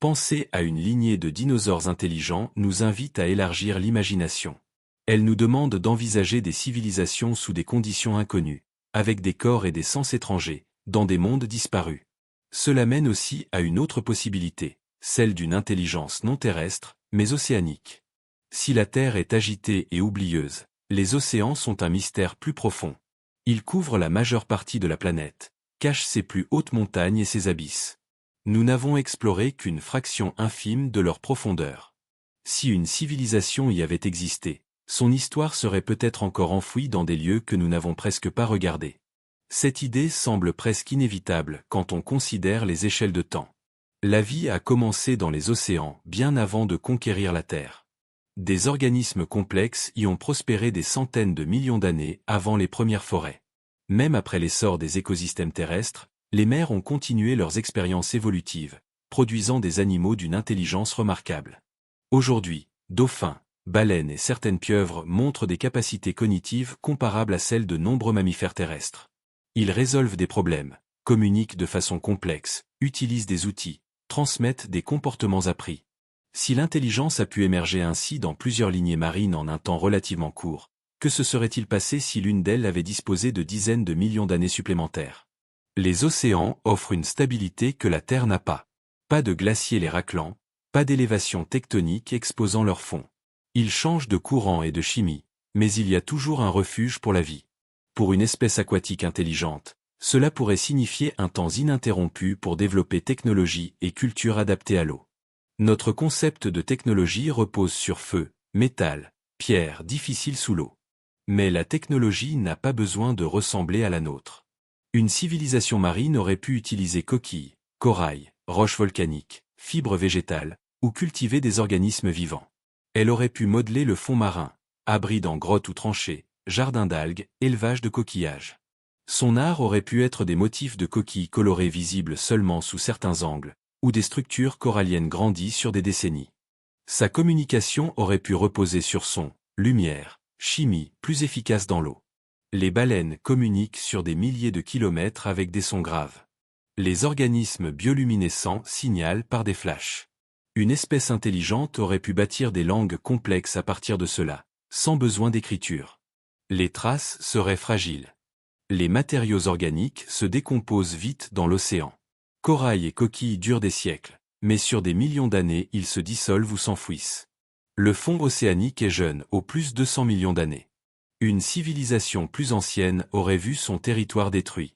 Penser à une lignée de dinosaures intelligents nous invite à élargir l'imagination. Elle nous demande d'envisager des civilisations sous des conditions inconnues, avec des corps et des sens étrangers, dans des mondes disparus. Cela mène aussi à une autre possibilité, celle d'une intelligence non terrestre, mais océanique. Si la Terre est agitée et oublieuse, les océans sont un mystère plus profond. Ils couvrent la majeure partie de la planète, cachent ses plus hautes montagnes et ses abysses. Nous n'avons exploré qu'une fraction infime de leur profondeur. Si une civilisation y avait existé, son histoire serait peut-être encore enfouie dans des lieux que nous n'avons presque pas regardés. Cette idée semble presque inévitable quand on considère les échelles de temps. La vie a commencé dans les océans bien avant de conquérir la Terre. Des organismes complexes y ont prospéré des centaines de millions d'années avant les premières forêts. Même après l'essor des écosystèmes terrestres, les mers ont continué leurs expériences évolutives, produisant des animaux d'une intelligence remarquable. Aujourd'hui, dauphins, baleines et certaines pieuvres montrent des capacités cognitives comparables à celles de nombreux mammifères terrestres. Ils résolvent des problèmes, communiquent de façon complexe, utilisent des outils, transmettent des comportements appris. Si l'intelligence a pu émerger ainsi dans plusieurs lignées marines en un temps relativement court, que se serait-il passé si l'une d'elles avait disposé de dizaines de millions d'années supplémentaires? Les océans offrent une stabilité que la Terre n'a pas. Pas de glaciers les raclant, pas d'élévation tectonique exposant leur fond. Ils changent de courant et de chimie, mais il y a toujours un refuge pour la vie. Pour une espèce aquatique intelligente, cela pourrait signifier un temps ininterrompu pour développer technologie et culture adaptées à l'eau. Notre concept de technologie repose sur feu, métal, pierre difficile sous l'eau. Mais la technologie n'a pas besoin de ressembler à la nôtre. Une civilisation marine aurait pu utiliser coquilles, corail, roches volcaniques, fibres végétales, ou cultiver des organismes vivants. Elle aurait pu modeler le fond marin, abri dans grottes ou tranchées, jardins d'algues, élevage de coquillages. Son art aurait pu être des motifs de coquilles colorées visibles seulement sous certains angles, ou des structures coralliennes grandies sur des décennies. Sa communication aurait pu reposer sur son, lumière, chimie plus efficace dans l'eau. Les baleines communiquent sur des milliers de kilomètres avec des sons graves. Les organismes bioluminescents signalent par des flashs. Une espèce intelligente aurait pu bâtir des langues complexes à partir de cela, sans besoin d'écriture. Les traces seraient fragiles. Les matériaux organiques se décomposent vite dans l'océan. Corail et coquilles durent des siècles, mais sur des millions d'années ils se dissolvent ou s'enfouissent. Le fond océanique est jeune, au plus 200 millions d'années. Une civilisation plus ancienne aurait vu son territoire détruit.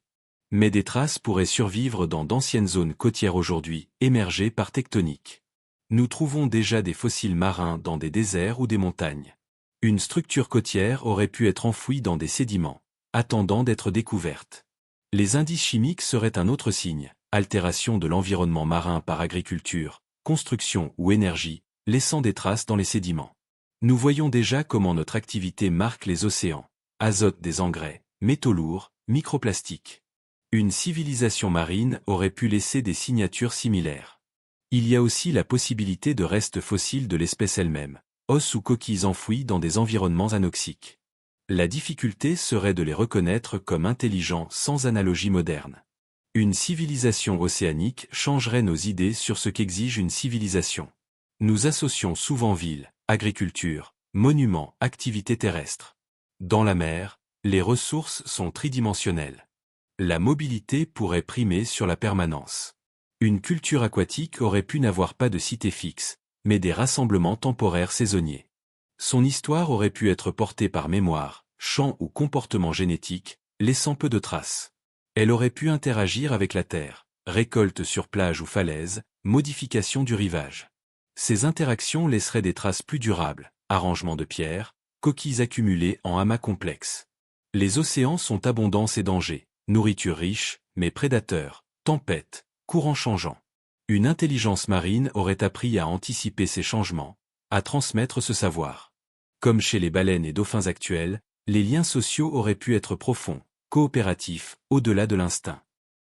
Mais des traces pourraient survivre dans d'anciennes zones côtières aujourd'hui, émergées par tectonique. Nous trouvons déjà des fossiles marins dans des déserts ou des montagnes. Une structure côtière aurait pu être enfouie dans des sédiments, attendant d'être découverte. Les indices chimiques seraient un autre signe, altération de l'environnement marin par agriculture, construction ou énergie, laissant des traces dans les sédiments. Nous voyons déjà comment notre activité marque les océans, azote des engrais, métaux lourds, microplastiques. Une civilisation marine aurait pu laisser des signatures similaires. Il y a aussi la possibilité de restes fossiles de l'espèce elle-même, os ou coquilles enfouis dans des environnements anoxiques. La difficulté serait de les reconnaître comme intelligents sans analogie moderne. Une civilisation océanique changerait nos idées sur ce qu'exige une civilisation. Nous associons souvent ville, agriculture, monuments, activités terrestres. Dans la mer, les ressources sont tridimensionnelles. La mobilité pourrait primer sur la permanence. Une culture aquatique aurait pu n'avoir pas de cité fixe, mais des rassemblements temporaires saisonniers. Son histoire aurait pu être portée par mémoire, chant ou comportement génétique, laissant peu de traces. Elle aurait pu interagir avec la terre, récolte sur plage ou falaise, modification du rivage. Ces interactions laisseraient des traces plus durables, arrangement de pierres, coquilles accumulées en amas complexes. Les océans sont abondants et dangers, nourriture riche, mais prédateurs, tempêtes, courants changeants. Une intelligence marine aurait appris à anticiper ces changements, à transmettre ce savoir. Comme chez les baleines et dauphins actuels, les liens sociaux auraient pu être profonds, coopératifs, au-delà de l'instinct.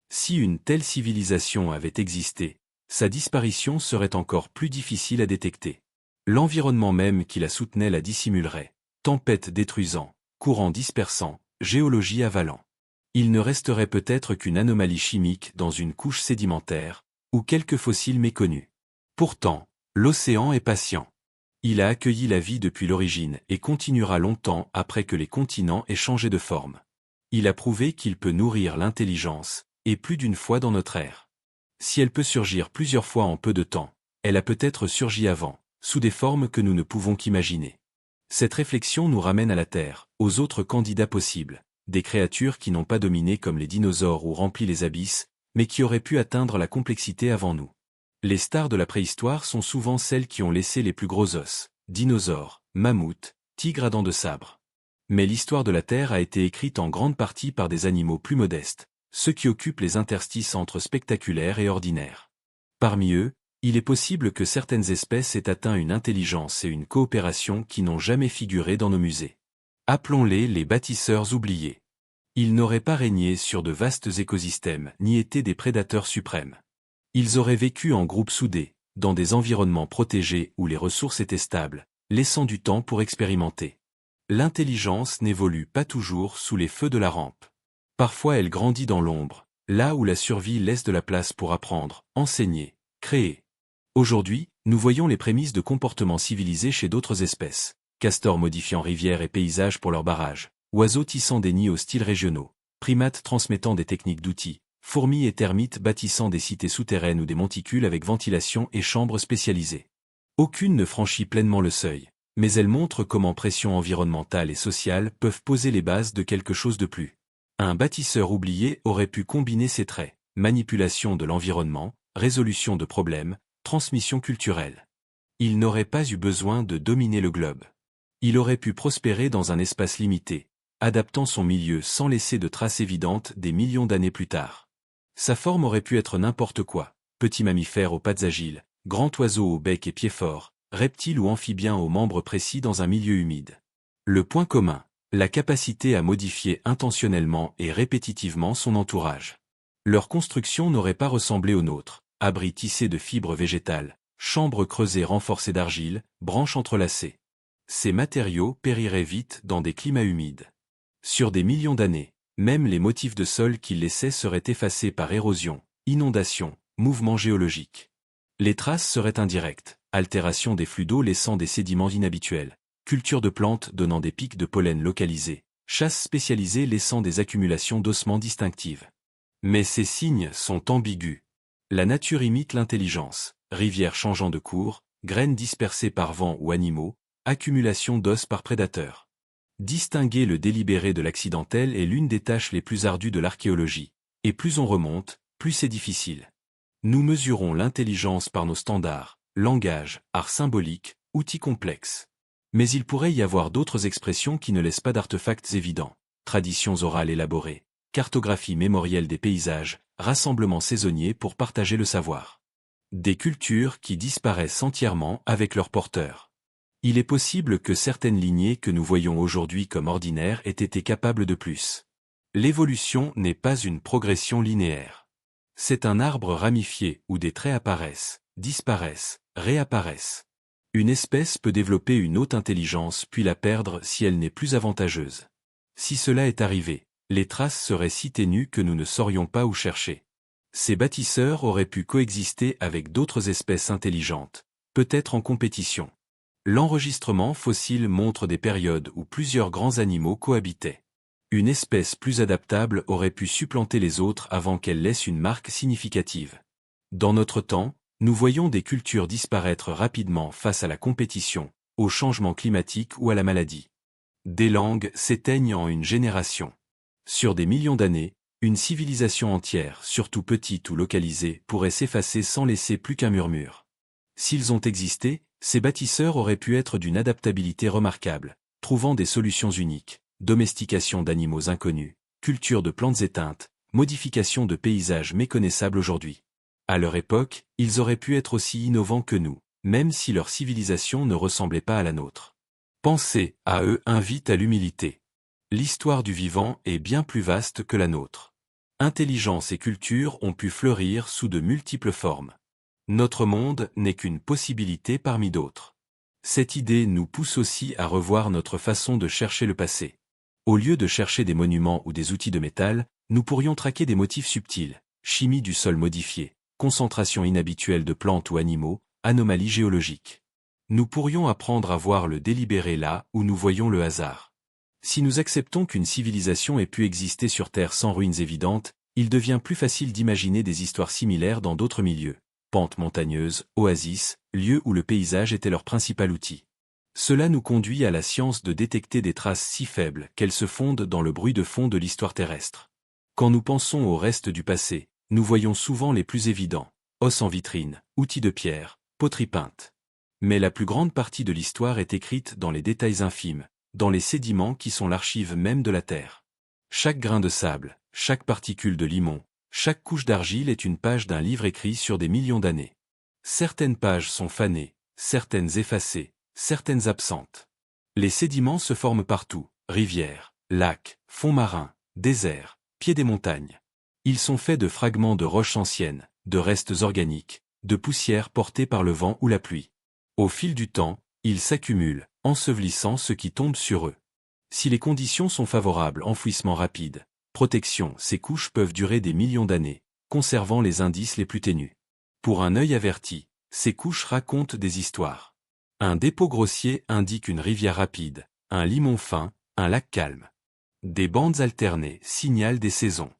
Si une telle civilisation avait existé, sa disparition serait encore plus difficile à détecter. L'environnement même qui la soutenait la dissimulerait, tempêtes détruisant, courants dispersant, géologie avalant. Il ne resterait peut-être qu'une anomalie chimique dans une couche sédimentaire, ou quelques fossiles méconnus. Pourtant, l'océan est patient. Il a accueilli la vie depuis l'origine et continuera longtemps après que les continents aient changé de forme. Il a prouvé qu'il peut nourrir l'intelligence, et plus d'une fois dans notre ère. Si elle peut surgir plusieurs fois en peu de temps, elle a peut-être surgi avant, sous des formes que nous ne pouvons qu'imaginer. Cette réflexion nous ramène à la Terre, aux autres candidats possibles, des créatures qui n'ont pas dominé comme les dinosaures ou rempli les abysses, mais qui auraient pu atteindre la complexité avant nous. Les stars de la préhistoire sont souvent celles qui ont laissé les plus gros os, dinosaures, mammouths, tigres à dents de sabre. Mais l'histoire de la Terre a été écrite en grande partie par des animaux plus modestes, ceux qui occupent les interstices entre spectaculaire et ordinaire. Parmi eux, il est possible que certaines espèces aient atteint une intelligence et une coopération qui n'ont jamais figuré dans nos musées. Appelons-les les bâtisseurs oubliés. Ils n'auraient pas régné sur de vastes écosystèmes ni été des prédateurs suprêmes. Ils auraient vécu en groupes soudés, dans des environnements protégés où les ressources étaient stables, laissant du temps pour expérimenter. L'intelligence n'évolue pas toujours sous les feux de la rampe. Parfois elle grandit dans l'ombre, là où la survie laisse de la place pour apprendre, enseigner, créer. Aujourd'hui, nous voyons les prémices de comportements civilisés chez d'autres espèces. Castors modifiant rivières et paysages pour leurs barrages, oiseaux tissant des nids aux styles régionaux, primates transmettant des techniques d'outils, fourmis et termites bâtissant des cités souterraines ou des monticules avec ventilation et chambres spécialisées. Aucune ne franchit pleinement le seuil, mais elle montre comment pression environnementale et sociale peuvent poser les bases de quelque chose de plus. Un bâtisseur oublié aurait pu combiner ces traits, manipulation de l'environnement, résolution de problèmes, transmission culturelle. Il n'aurait pas eu besoin de dominer le globe. Il aurait pu prospérer dans un espace limité, adaptant son milieu sans laisser de traces évidentes des millions d'années plus tard. Sa forme aurait pu être n'importe quoi, petit mammifère aux pattes agiles, grand oiseau au bec et pieds forts, reptile ou amphibien aux membres précis dans un milieu humide. Le point commun, la capacité à modifier intentionnellement et répétitivement son entourage. Leur construction n'aurait pas ressemblé aux nôtres, abris tissés de fibres végétales, chambres creusées renforcées d'argile, branches entrelacées. Ces matériaux périraient vite dans des climats humides. Sur des millions d'années, même les motifs de sol qu'ils laissaient seraient effacés par érosion, inondation, mouvements géologiques. Les traces seraient indirectes, altération des flux d'eau laissant des sédiments inhabituels, culture de plantes donnant des pics de pollen localisés, chasse spécialisée laissant des accumulations d'ossements distinctives. Mais ces signes sont ambigus. La nature imite l'intelligence, rivières changeant de cours, graines dispersées par vent ou animaux, accumulation d'os par prédateurs. Distinguer le délibéré de l'accidentel est l'une des tâches les plus ardues de l'archéologie, et plus on remonte, plus c'est difficile. Nous mesurons l'intelligence par nos standards, langage, art symbolique, outils complexes. Mais il pourrait y avoir d'autres expressions qui ne laissent pas d'artefacts évidents, traditions orales élaborées, cartographie mémorielle des paysages, rassemblements saisonniers pour partager le savoir. Des cultures qui disparaissent entièrement avec leurs porteurs. Il est possible que certaines lignées que nous voyons aujourd'hui comme ordinaires aient été capables de plus. L'évolution n'est pas une progression linéaire. C'est un arbre ramifié où des traits apparaissent, disparaissent, réapparaissent. Une espèce peut développer une haute intelligence puis la perdre si elle n'est plus avantageuse. Si cela est arrivé, les traces seraient si ténues que nous ne saurions pas où chercher. Ces bâtisseurs auraient pu coexister avec d'autres espèces intelligentes, peut-être en compétition. L'enregistrement fossile montre des périodes où plusieurs grands animaux cohabitaient. Une espèce plus adaptable aurait pu supplanter les autres avant qu'elle laisse une marque significative. Dans notre temps, nous voyons des cultures disparaître rapidement face à la compétition, au changement climatique ou à la maladie. Des langues s'éteignent en une génération. Sur des millions d'années, une civilisation entière, surtout petite ou localisée, pourrait s'effacer sans laisser plus qu'un murmure. S'ils ont existé, ces bâtisseurs auraient pu être d'une adaptabilité remarquable, trouvant des solutions uniques, domestication d'animaux inconnus, culture de plantes éteintes, modification de paysages méconnaissables aujourd'hui. À leur époque, ils auraient pu être aussi innovants que nous, même si leur civilisation ne ressemblait pas à la nôtre. Penser à eux invite à l'humilité. L'histoire du vivant est bien plus vaste que la nôtre. Intelligence et culture ont pu fleurir sous de multiples formes. Notre monde n'est qu'une possibilité parmi d'autres. Cette idée nous pousse aussi à revoir notre façon de chercher le passé. Au lieu de chercher des monuments ou des outils de métal, nous pourrions traquer des motifs subtils, chimie du sol modifiée, concentration inhabituelle de plantes ou animaux, anomalies géologiques. Nous pourrions apprendre à voir le délibéré là où nous voyons le hasard. Si nous acceptons qu'une civilisation ait pu exister sur Terre sans ruines évidentes, il devient plus facile d'imaginer des histoires similaires dans d'autres milieux. Pentes montagneuses, oasis, lieux où le paysage était leur principal outil. Cela nous conduit à la science de détecter des traces si faibles qu'elles se fondent dans le bruit de fond de l'histoire terrestre. Quand nous pensons au reste du passé, nous voyons souvent les plus évidents, os en vitrine, outils de pierre, poterie peinte. Mais la plus grande partie de l'histoire est écrite dans les détails infimes, dans les sédiments qui sont l'archive même de la Terre. Chaque grain de sable, chaque particule de limon, chaque couche d'argile est une page d'un livre écrit sur des millions d'années. Certaines pages sont fanées, certaines effacées, certaines absentes. Les sédiments se forment partout, rivières, lacs, fonds marins, déserts, pieds des montagnes. Ils sont faits de fragments de roches anciennes, de restes organiques, de poussières portées par le vent ou la pluie. Au fil du temps, ils s'accumulent, ensevelissant ce qui tombe sur eux. Si les conditions sont favorables, enfouissement rapide, protection, ces couches peuvent durer des millions d'années, conservant les indices les plus ténus. Pour un œil averti, ces couches racontent des histoires. Un dépôt grossier indique une rivière rapide, un limon fin, un lac calme. Des bandes alternées signalent des saisons.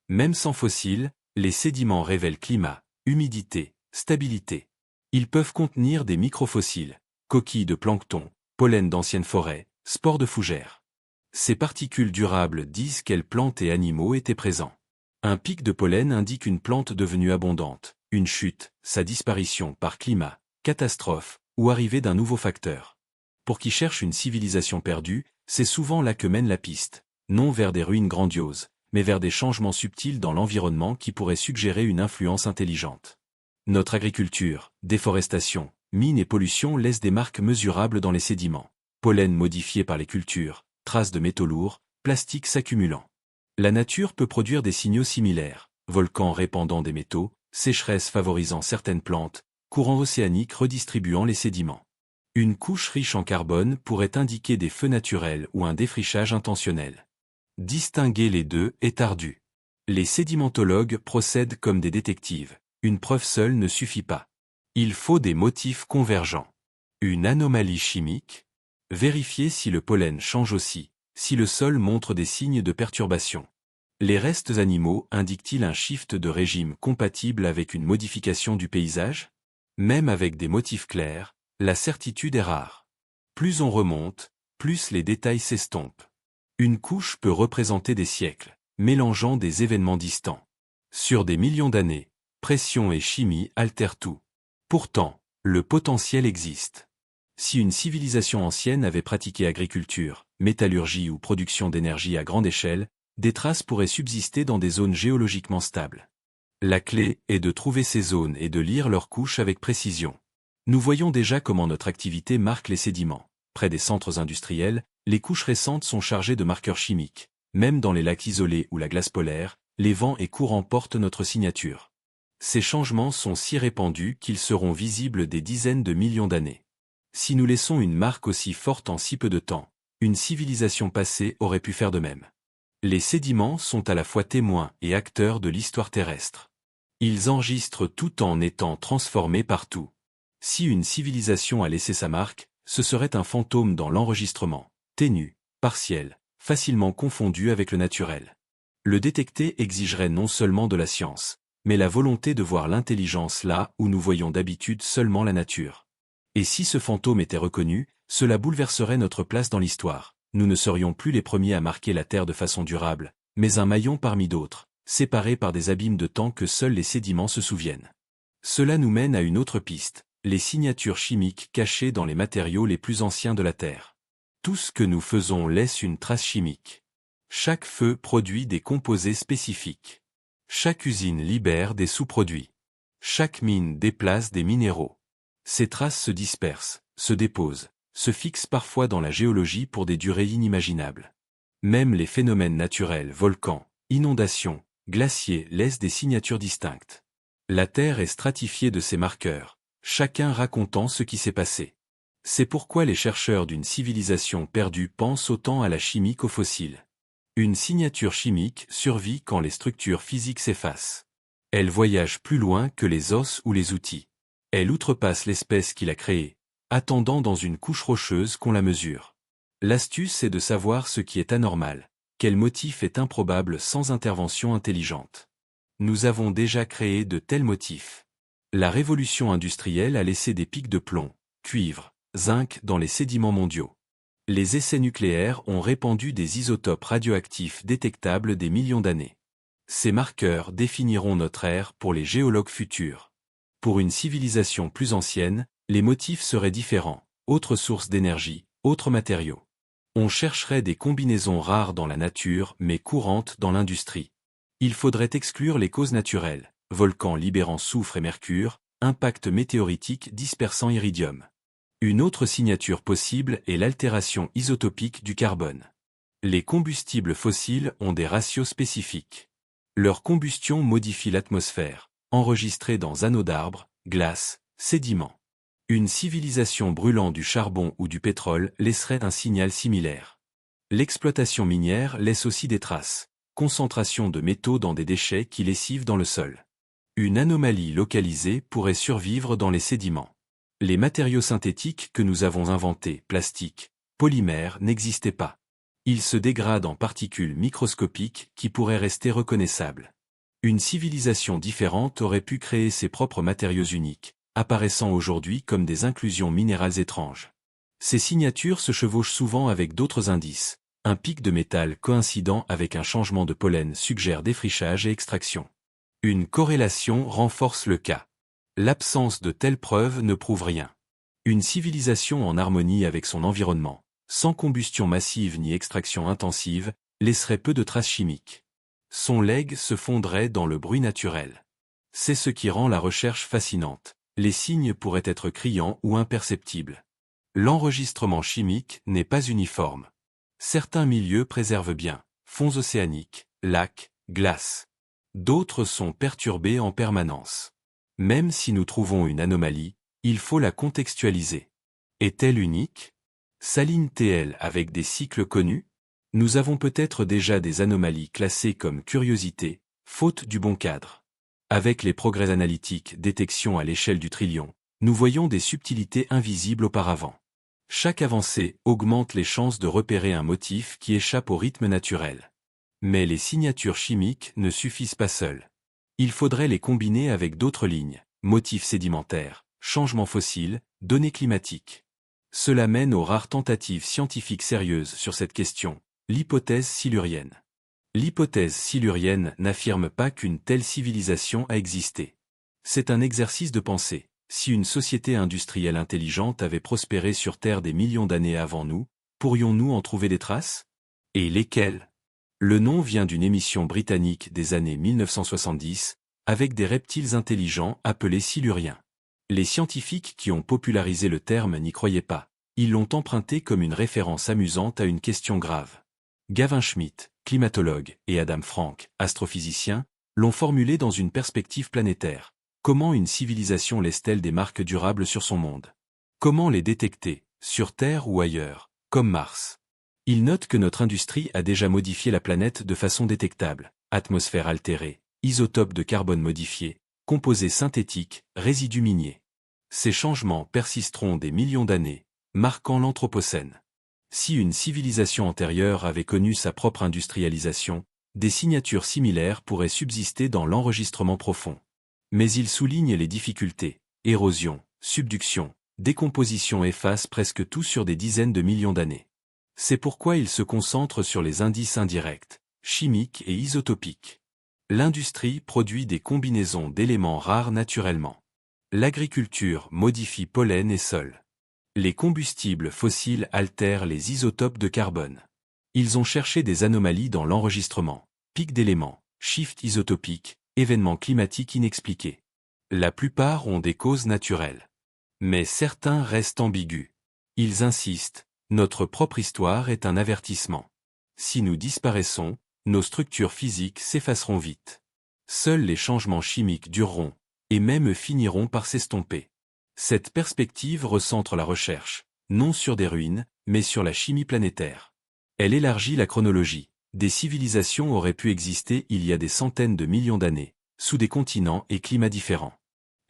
Même sans fossiles, les sédiments révèlent climat, humidité, stabilité. Ils peuvent contenir des microfossiles, coquilles de plancton, pollen d'anciennes forêts, spores de fougères. Ces particules durables disent quelles plantes et animaux étaient présents. Un pic de pollen indique une plante devenue abondante, une chute, sa disparition par climat, catastrophe, ou arrivée d'un nouveau facteur. Pour qui cherche une civilisation perdue, c'est souvent là que mène la piste, non vers des ruines grandioses, mais vers des changements subtils dans l'environnement qui pourraient suggérer une influence intelligente. Notre agriculture, déforestation, mines et pollution laissent des marques mesurables dans les sédiments. Pollen modifié par les cultures, traces de métaux lourds, plastique s'accumulant. La nature peut produire des signaux similaires, volcans répandant des métaux, sécheresse favorisant certaines plantes, courants océaniques redistribuant les sédiments. Une couche riche en carbone pourrait indiquer des feux naturels ou un défrichage intentionnel. Distinguer les deux est ardu. Les sédimentologues procèdent comme des détectives. Une preuve seule ne suffit pas. Il faut des motifs convergents. Une anomalie chimique? Vérifier si le pollen change aussi, si le sol montre des signes de perturbation. Les restes animaux indiquent-ils un shift de régime compatible avec une modification du paysage? Même avec des motifs clairs, la certitude est rare. Plus on remonte, plus les détails s'estompent. Une couche peut représenter des siècles, mélangeant des événements distants. Sur des millions d'années, pression et chimie altèrent tout. Pourtant, le potentiel existe. Si une civilisation ancienne avait pratiqué agriculture, métallurgie ou production d'énergie à grande échelle, des traces pourraient subsister dans des zones géologiquement stables. La clé est de trouver ces zones et de lire leurs couches avec précision. Nous voyons déjà comment notre activité marque les sédiments. Près des centres industriels, les couches récentes sont chargées de marqueurs chimiques. Même dans les lacs isolés ou la glace polaire, les vents et courants portent notre signature. Ces changements sont si répandus qu'ils seront visibles des dizaines de millions d'années. Si nous laissons une marque aussi forte en si peu de temps, une civilisation passée aurait pu faire de même. Les sédiments sont à la fois témoins et acteurs de l'histoire terrestre. Ils enregistrent tout en étant transformés partout. Si une civilisation a laissé sa marque, ce serait un fantôme dans l'enregistrement, ténu, partiel, facilement confondu avec le naturel. Le détecter exigerait non seulement de la science, mais la volonté de voir l'intelligence là où nous voyons d'habitude seulement la nature. Et si ce fantôme était reconnu, cela bouleverserait notre place dans l'histoire. Nous ne serions plus les premiers à marquer la Terre de façon durable, mais un maillon parmi d'autres, séparés par des abîmes de temps que seuls les sédiments se souviennent. Cela nous mène à une autre piste, les signatures chimiques cachées dans les matériaux les plus anciens de la Terre. Tout ce que nous faisons laisse une trace chimique. Chaque feu produit des composés spécifiques. Chaque usine libère des sous-produits. Chaque mine déplace des minéraux. Ces traces se dispersent, se déposent, se fixent parfois dans la géologie pour des durées inimaginables. Même les phénomènes naturels, volcans, inondations, glaciers laissent des signatures distinctes. La Terre est stratifiée de ces marqueurs, chacun racontant ce qui s'est passé. C'est pourquoi les chercheurs d'une civilisation perdue pensent autant à la chimie qu'aux fossiles. Une signature chimique survit quand les structures physiques s'effacent. Elle voyage plus loin que les os ou les outils. Elle outrepasse l'espèce qui l'a créée, attendant dans une couche rocheuse qu'on la mesure. L'astuce est de savoir ce qui est anormal, quel motif est improbable sans intervention intelligente. Nous avons déjà créé de tels motifs. La révolution industrielle a laissé des pics de plomb, cuivre, zinc dans les sédiments mondiaux. Les essais nucléaires ont répandu des isotopes radioactifs détectables des millions d'années. Ces marqueurs définiront notre ère pour les géologues futurs. Pour une civilisation plus ancienne, les motifs seraient différents, autres sources d'énergie, autres matériaux. On chercherait des combinaisons rares dans la nature mais courantes dans l'industrie. Il faudrait exclure les causes naturelles, volcans libérant soufre et mercure, impact météoritique dispersant iridium. Une autre signature possible est l'altération isotopique du carbone. Les combustibles fossiles ont des ratios spécifiques. Leur combustion modifie l'atmosphère, enregistrée dans anneaux d'arbres, glaces, sédiments. Une civilisation brûlant du charbon ou du pétrole laisserait un signal similaire. L'exploitation minière laisse aussi des traces, concentration de métaux dans des déchets qui lessivent dans le sol. Une anomalie localisée pourrait survivre dans les sédiments. Les matériaux synthétiques que nous avons inventés, plastique, polymères, n'existaient pas. Ils se dégradent en particules microscopiques qui pourraient rester reconnaissables. Une civilisation différente aurait pu créer ses propres matériaux uniques, apparaissant aujourd'hui comme des inclusions minérales étranges. Ces signatures se chevauchent souvent avec d'autres indices. Un pic de métal coïncidant avec un changement de pollen suggère défrichage et extraction. Une corrélation renforce le cas. L'absence de telles preuves ne prouve rien. Une civilisation en harmonie avec son environnement, sans combustion massive ni extraction intensive, laisserait peu de traces chimiques. Son legs se fondrait dans le bruit naturel. C'est ce qui rend la recherche fascinante. Les signes pourraient être criants ou imperceptibles. L'enregistrement chimique n'est pas uniforme. Certains milieux préservent bien, fonds océaniques, lacs, glaces. D'autres sont perturbés en permanence. Même si nous trouvons une anomalie, il faut la contextualiser. Est-elle unique? S'aligne-t-elle avec des cycles connus? Nous avons peut-être déjà des anomalies classées comme curiosité, faute du bon cadre. Avec les progrès analytiques, détection à l'échelle du trillion, nous voyons des subtilités invisibles auparavant. Chaque avancée augmente les chances de repérer un motif qui échappe au rythme naturel. Mais les signatures chimiques ne suffisent pas seules. Il faudrait les combiner avec d'autres lignes, motifs sédimentaires, changements fossiles, données climatiques. Cela mène aux rares tentatives scientifiques sérieuses sur cette question, l'hypothèse silurienne. L'hypothèse silurienne n'affirme pas qu'une telle civilisation a existé. C'est un exercice de pensée. Si une société industrielle intelligente avait prospéré sur Terre des millions d'années avant nous, pourrions-nous en trouver des traces? Et lesquelles? Le nom vient d'une émission britannique des années 1970, avec des reptiles intelligents appelés siluriens. Les scientifiques qui ont popularisé le terme n'y croyaient pas. Ils l'ont emprunté comme une référence amusante à une question grave. Gavin Schmidt, climatologue, et Adam Frank, astrophysicien, l'ont formulé dans une perspective planétaire. Comment une civilisation laisse-t-elle des marques durables sur son monde? Comment les détecter, sur Terre ou ailleurs, comme Mars? Ils notent que notre industrie a déjà modifié la planète de façon détectable. Atmosphère altérée, isotopes de carbone modifiés, composés synthétiques, résidus miniers. Ces changements persisteront des millions d'années, marquant l'Anthropocène. Si une civilisation antérieure avait connu sa propre industrialisation, des signatures similaires pourraient subsister dans l'enregistrement profond. Mais il souligne les difficultés. Érosion, subduction, décomposition effacent presque tout sur des dizaines de millions d'années. C'est pourquoi il se concentre sur les indices indirects, chimiques et isotopiques. L'industrie produit des combinaisons d'éléments rares naturellement. L'agriculture modifie pollen et sol. Les combustibles fossiles altèrent les isotopes de carbone. Ils ont cherché des anomalies dans l'enregistrement, pics d'éléments, shift isotopiques, événements climatiques inexpliqués. La plupart ont des causes naturelles. Mais certains restent ambigus. Ils insistent, notre propre histoire est un avertissement. Si nous disparaissons, nos structures physiques s'effaceront vite. Seuls les changements chimiques dureront, et même finiront par s'estomper. Cette perspective recentre la recherche, non sur des ruines, mais sur la chimie planétaire. Elle élargit la chronologie. Des civilisations auraient pu exister il y a des centaines de millions d'années, sous des continents et climats différents.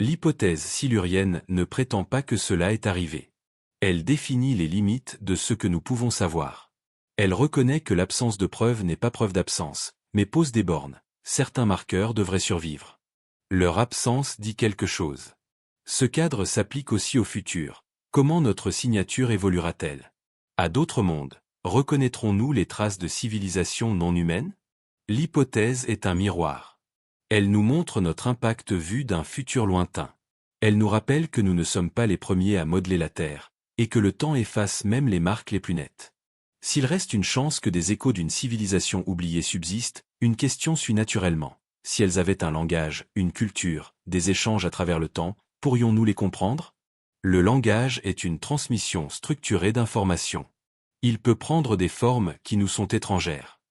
L'hypothèse silurienne ne prétend pas que cela est arrivé. Elle définit les limites de ce que nous pouvons savoir. Elle reconnaît que l'absence de preuve n'est pas preuve d'absence, mais pose des bornes. Certains marqueurs devraient survivre. Leur absence dit quelque chose. Ce cadre s'applique aussi au futur. Comment notre signature évoluera-t-elle? À d'autres mondes, reconnaîtrons-nous les traces de civilisations non humaines? L'hypothèse est un miroir. Elle nous montre notre impact vu d'un futur lointain. Elle nous rappelle que nous ne sommes pas les premiers à modeler la Terre, et que le temps efface même les marques les plus nettes. S'il reste une chance que des échos d'une civilisation oubliée subsistent, une question suit naturellement. Si elles avaient un langage, une culture, des échanges à travers le temps, pourrions-nous les comprendre? Le langage est une transmission structurée d'informations. Il peut prendre des formes qui nous sont étrangères.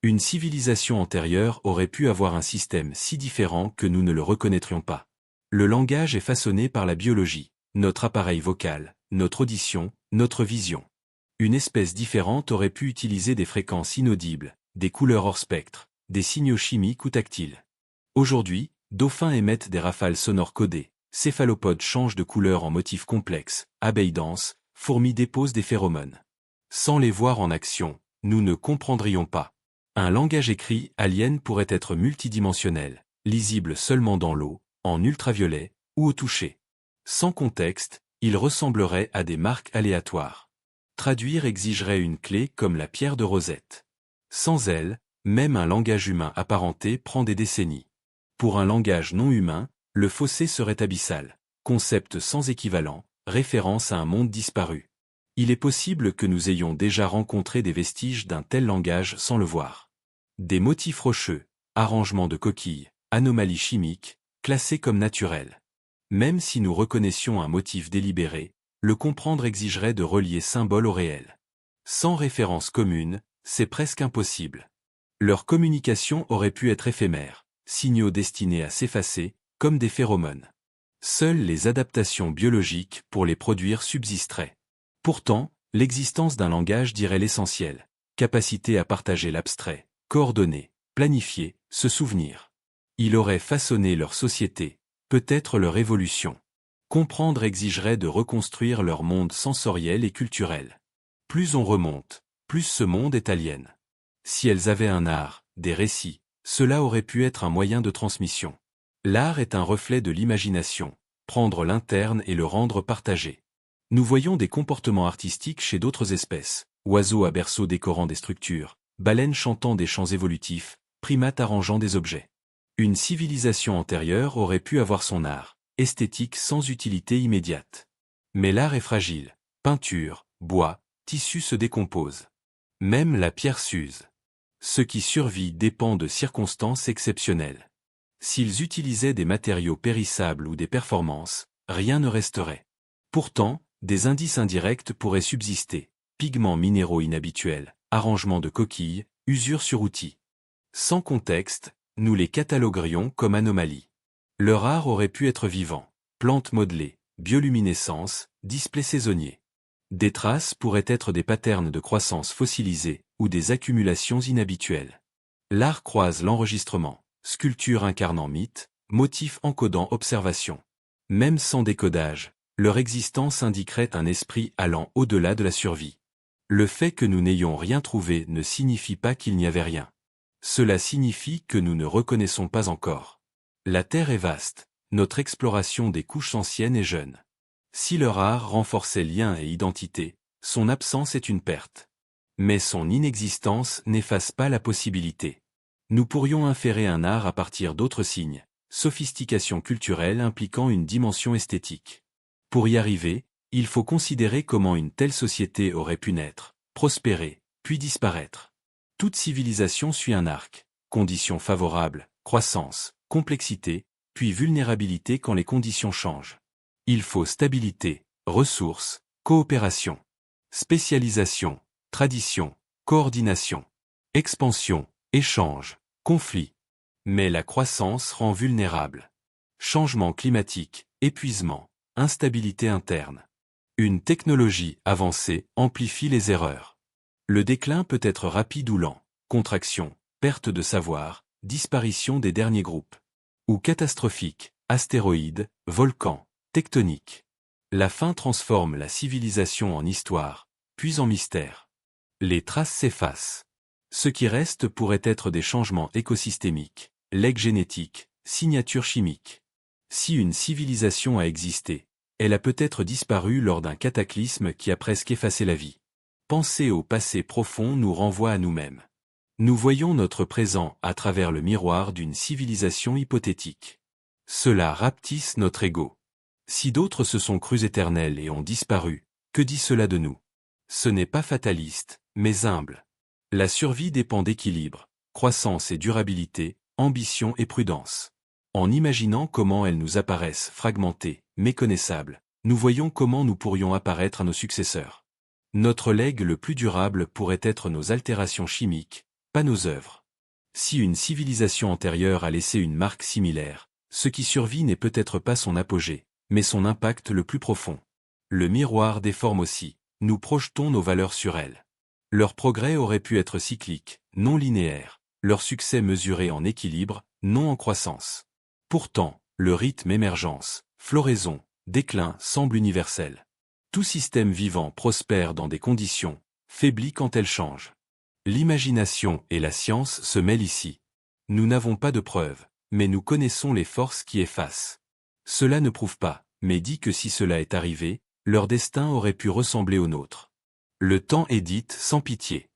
Une civilisation antérieure aurait pu avoir un système si différent que nous ne le reconnaîtrions pas. Le langage est façonné par la biologie, notre appareil vocal, notre audition, notre vision. Une espèce différente aurait pu utiliser des fréquences inaudibles, des couleurs hors spectre, des signaux chimiques ou tactiles. Aujourd'hui, dauphins émettent des rafales sonores codées, céphalopodes changent de couleur en motifs complexes, abeilles dansent, fourmis déposent des phéromones. Sans les voir en action, nous ne comprendrions pas. Un langage écrit alien pourrait être multidimensionnel, lisible seulement dans l'eau, en ultraviolet, ou au toucher. Sans contexte, il ressemblerait à des marques aléatoires. Traduire exigerait une clé comme la pierre de Rosette. Sans elle, même un langage humain apparenté prend des décennies. Pour un langage non humain, le fossé serait abyssal, concept sans équivalent, référence à un monde disparu. Il est possible que nous ayons déjà rencontré des vestiges d'un tel langage sans le voir. Des motifs rocheux, arrangements de coquilles, anomalies chimiques, classés comme naturels. Même si nous reconnaissions un motif délibéré, le comprendre exigerait de relier symbole au réel. Sans référence commune, c'est presque impossible. Leur communication aurait pu être éphémère, signaux destinés à s'effacer, comme des phéromones. Seules les adaptations biologiques pour les produire subsisteraient. Pourtant, l'existence d'un langage dirait l'essentiel, capacité à partager l'abstrait, coordonner, planifier, se souvenir. Il aurait façonné leur société, peut-être leur évolution. Comprendre exigerait de reconstruire leur monde sensoriel et culturel. Plus on remonte, plus ce monde est alien. Si elles avaient un art, des récits, cela aurait pu être un moyen de transmission. L'art est un reflet de l'imagination, prendre l'interne et le rendre partagé. Nous voyons des comportements artistiques chez d'autres espèces, oiseaux à berceau décorant des structures, baleines chantant des chants évolutifs, primates arrangeant des objets. Une civilisation antérieure aurait pu avoir son art, esthétique sans utilité immédiate. Mais l'art est fragile, peinture, bois, tissu se décomposent. Même la pierre s'use. Ce qui survit dépend de circonstances exceptionnelles. S'ils utilisaient des matériaux périssables ou des performances, rien ne resterait. Pourtant, des indices indirects pourraient subsister, pigments minéraux inhabituels, arrangements de coquilles, usure sur outils. Sans contexte, nous les cataloguerions comme anomalies. Leur art aurait pu être vivant, plantes modelées, bioluminescence, displays saisonniers. Des traces pourraient être des patterns de croissance fossilisés ou des accumulations inhabituelles. L'art croise l'enregistrement, sculpture incarnant mythe, motifs encodant observation. Même sans décodage, leur existence indiquerait un esprit allant au-delà de la survie. Le fait que nous n'ayons rien trouvé ne signifie pas qu'il n'y avait rien. Cela signifie que nous ne reconnaissons pas encore. La Terre est vaste, notre exploration des couches anciennes est jeune. Si leur art renforçait liens et identité, son absence est une perte. Mais son inexistence n'efface pas la possibilité. Nous pourrions inférer un art à partir d'autres signes, sophistication culturelle impliquant une dimension esthétique. Pour y arriver, il faut considérer comment une telle société aurait pu naître, prospérer, puis disparaître. Toute civilisation suit un arc, conditions favorables, croissance, complexité, puis vulnérabilité quand les conditions changent. Il faut stabilité, ressources, coopération, spécialisation, tradition, coordination, expansion, échange, conflit. Mais la croissance rend vulnérable. Changement climatique, épuisement, instabilité interne. Une technologie avancée amplifie les erreurs. Le déclin peut être rapide ou lent, contraction, perte de savoir, disparition des derniers groupes. Ou catastrophique, astéroïdes, volcans, tectoniques. La fin transforme la civilisation en histoire, puis en mystère. Les traces s'effacent. Ce qui reste pourrait être des changements écosystémiques, legs génétiques, signatures chimiques. Si une civilisation a existé, elle a peut-être disparu lors d'un cataclysme qui a presque effacé la vie. Penser au passé profond nous renvoie à nous-mêmes. Nous voyons notre présent à travers le miroir d'une civilisation hypothétique. Cela rapetisse notre ego. Si d'autres se sont crus éternels et ont disparu, que dit cela de nous? Ce n'est pas fataliste, mais humble. La survie dépend d'équilibre, croissance et durabilité, ambition et prudence. En imaginant comment elles nous apparaissent fragmentées, méconnaissables, nous voyons comment nous pourrions apparaître à nos successeurs. Notre legs le plus durable pourrait être nos altérations chimiques, pas nos œuvres. Si une civilisation antérieure a laissé une marque similaire, ce qui survit n'est peut-être pas son apogée, mais son impact le plus profond. Le miroir déforme aussi, nous projetons nos valeurs sur elles. Leur progrès aurait pu être cyclique, non linéaire, leur succès mesuré en équilibre, non en croissance. Pourtant, le rythme émergence, floraison, déclin semble universel. Tout système vivant prospère dans des conditions, faiblit quand elles changent. L'imagination et la science se mêlent ici. Nous n'avons pas de preuves, mais nous connaissons les forces qui effacent. Cela ne prouve pas, mais dit que si cela est arrivé, leur destin aurait pu ressembler au nôtre. Le temps édite sans pitié.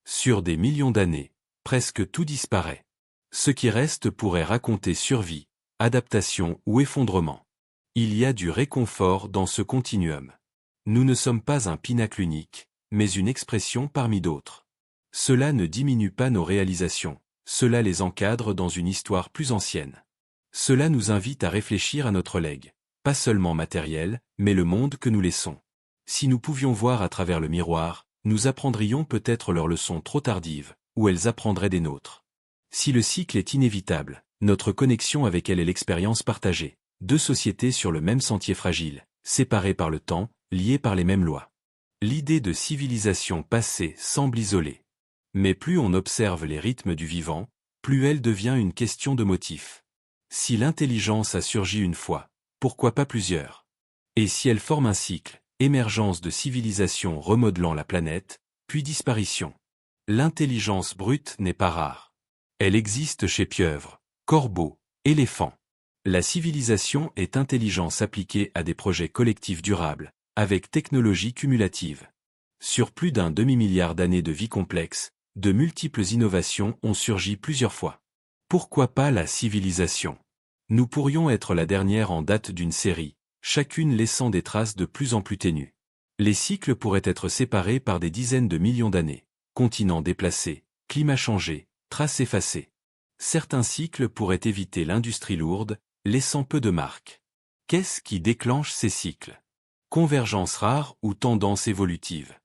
Sur des millions d'années, presque tout disparaît. Ce qui reste pourrait raconter survie, adaptation ou effondrement. Il y a du réconfort dans ce continuum. Nous ne sommes pas un pinacle unique, mais une expression parmi d'autres. Cela ne diminue pas nos réalisations, cela les encadre dans une histoire plus ancienne. Cela nous invite à réfléchir à notre legs, pas seulement matériel, mais le monde que nous laissons. Si nous pouvions voir à travers le miroir, nous apprendrions peut-être leurs leçons trop tardives, ou elles apprendraient des nôtres. Si le cycle est inévitable, notre connexion avec elle est l'expérience partagée, deux sociétés sur le même sentier fragile, séparées par le temps, liées par les mêmes lois. L'idée de civilisation passée semble isolée. Mais plus on observe les rythmes du vivant, plus elle devient une question de motif. Si l'intelligence a surgi une fois, pourquoi pas plusieurs? Et si elle forme un cycle, émergence de civilisation remodelant la planète, puis disparition? L'intelligence brute n'est pas rare. Elle existe chez pieuvres, corbeaux, éléphants. La civilisation est intelligence appliquée à des projets collectifs durables, avec technologie cumulative. Sur plus d'un demi-milliard d'années de vie complexe, de multiples innovations ont surgi plusieurs fois. Pourquoi pas la civilisation? Nous pourrions être la dernière en date d'une série, chacune laissant des traces de plus en plus ténues. Les cycles pourraient être séparés par des dizaines de millions d'années, continents déplacés, climats changés, traces effacées. Certains cycles pourraient éviter l'industrie lourde, laissant peu de marques. Qu'est-ce qui déclenche ces cycles? Convergence rare ou tendance évolutive?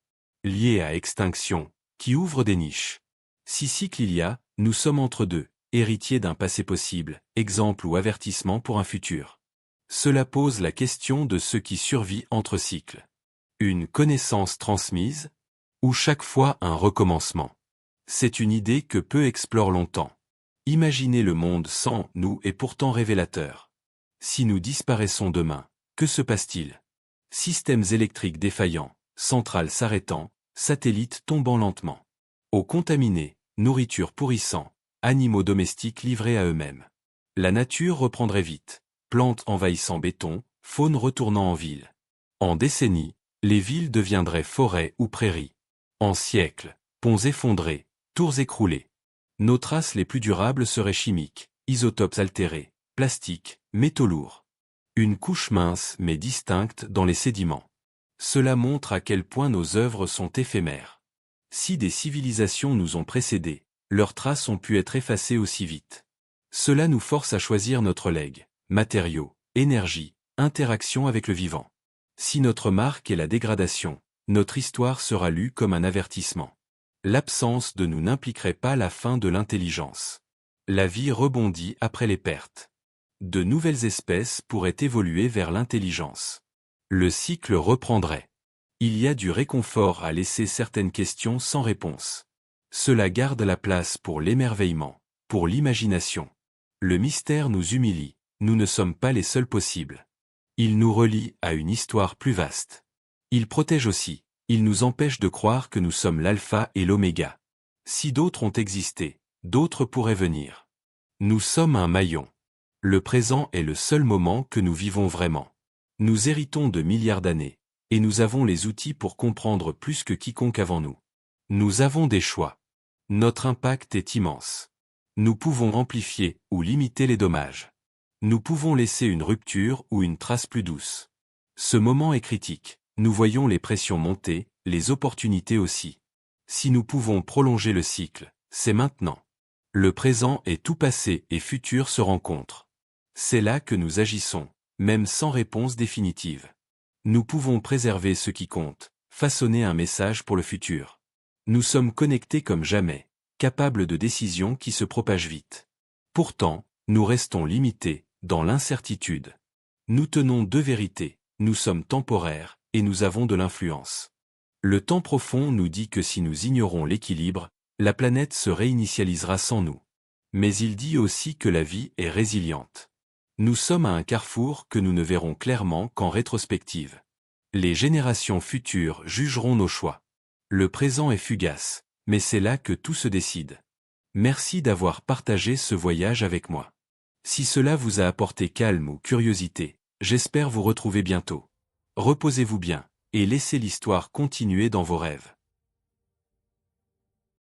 Liée à extinction, qui ouvre des niches. Si cycle il y a, nous sommes entre deux, héritiers d'un passé possible, exemple ou avertissement pour un futur. Cela pose la question de ce qui survit entre cycles. Une connaissance transmise? Ou chaque fois un recommencement? C'est une idée que peu explorent longtemps. Imaginer le monde sans nous est pourtant révélateur. Si nous disparaissons demain, que se passe-t-il? Systèmes électriques défaillants, centrales s'arrêtant, satellites tombant lentement. Eau contaminée, nourriture pourrissant, animaux domestiques livrés à eux-mêmes. La nature reprendrait vite, plantes envahissant béton, faune retournant en ville. En décennies, les villes deviendraient forêts ou prairies. En siècles, ponts effondrés, tours écroulées. Nos traces les plus durables seraient chimiques, isotopes altérés, plastiques, métaux lourds. Une couche mince mais distincte dans les sédiments. Cela montre à quel point nos œuvres sont éphémères. Si des civilisations nous ont précédés, leurs traces ont pu être effacées aussi vite. Cela nous force à choisir notre legs, matériaux, énergie, interaction avec le vivant. Si notre marque est la dégradation, notre histoire sera lue comme un avertissement. L'absence de nous n'impliquerait pas la fin de l'intelligence. La vie rebondit après les pertes. De nouvelles espèces pourraient évoluer vers l'intelligence. Le cycle reprendrait. Il y a du réconfort à laisser certaines questions sans réponse. Cela garde la place pour l'émerveillement, pour l'imagination. Le mystère nous humilie, nous ne sommes pas les seuls possibles. Il nous relie à une histoire plus vaste. Il protège aussi, il nous empêche de croire que nous sommes l'alpha et l'oméga. Si d'autres ont existé, d'autres pourraient venir. Nous sommes un maillon. Le présent est le seul moment que nous vivons vraiment. Nous héritons de milliards d'années, et nous avons les outils pour comprendre plus que quiconque avant nous. Nous avons des choix. Notre impact est immense. Nous pouvons amplifier ou limiter les dommages. Nous pouvons laisser une rupture ou une trace plus douce. Ce moment est critique. Nous voyons les pressions monter, les opportunités aussi. Si nous pouvons prolonger le cycle, c'est maintenant. Le présent et tout passé et futur se rencontrent. C'est là que nous agissons, même sans réponse définitive. Nous pouvons préserver ce qui compte, façonner un message pour le futur. Nous sommes connectés comme jamais, capables de décisions qui se propagent vite. Pourtant, nous restons limités, dans l'incertitude. Nous tenons deux vérités, nous sommes temporaires, et nous avons de l'influence. Le temps profond nous dit que si nous ignorons l'équilibre, la planète se réinitialisera sans nous. Mais il dit aussi que la vie est résiliente. Nous sommes à un carrefour que nous ne verrons clairement qu'en rétrospective. Les générations futures jugeront nos choix. Le présent est fugace, mais c'est là que tout se décide. Merci d'avoir partagé ce voyage avec moi. Si cela vous a apporté calme ou curiosité, j'espère vous retrouver bientôt. Reposez-vous bien, et laissez l'histoire continuer dans vos rêves.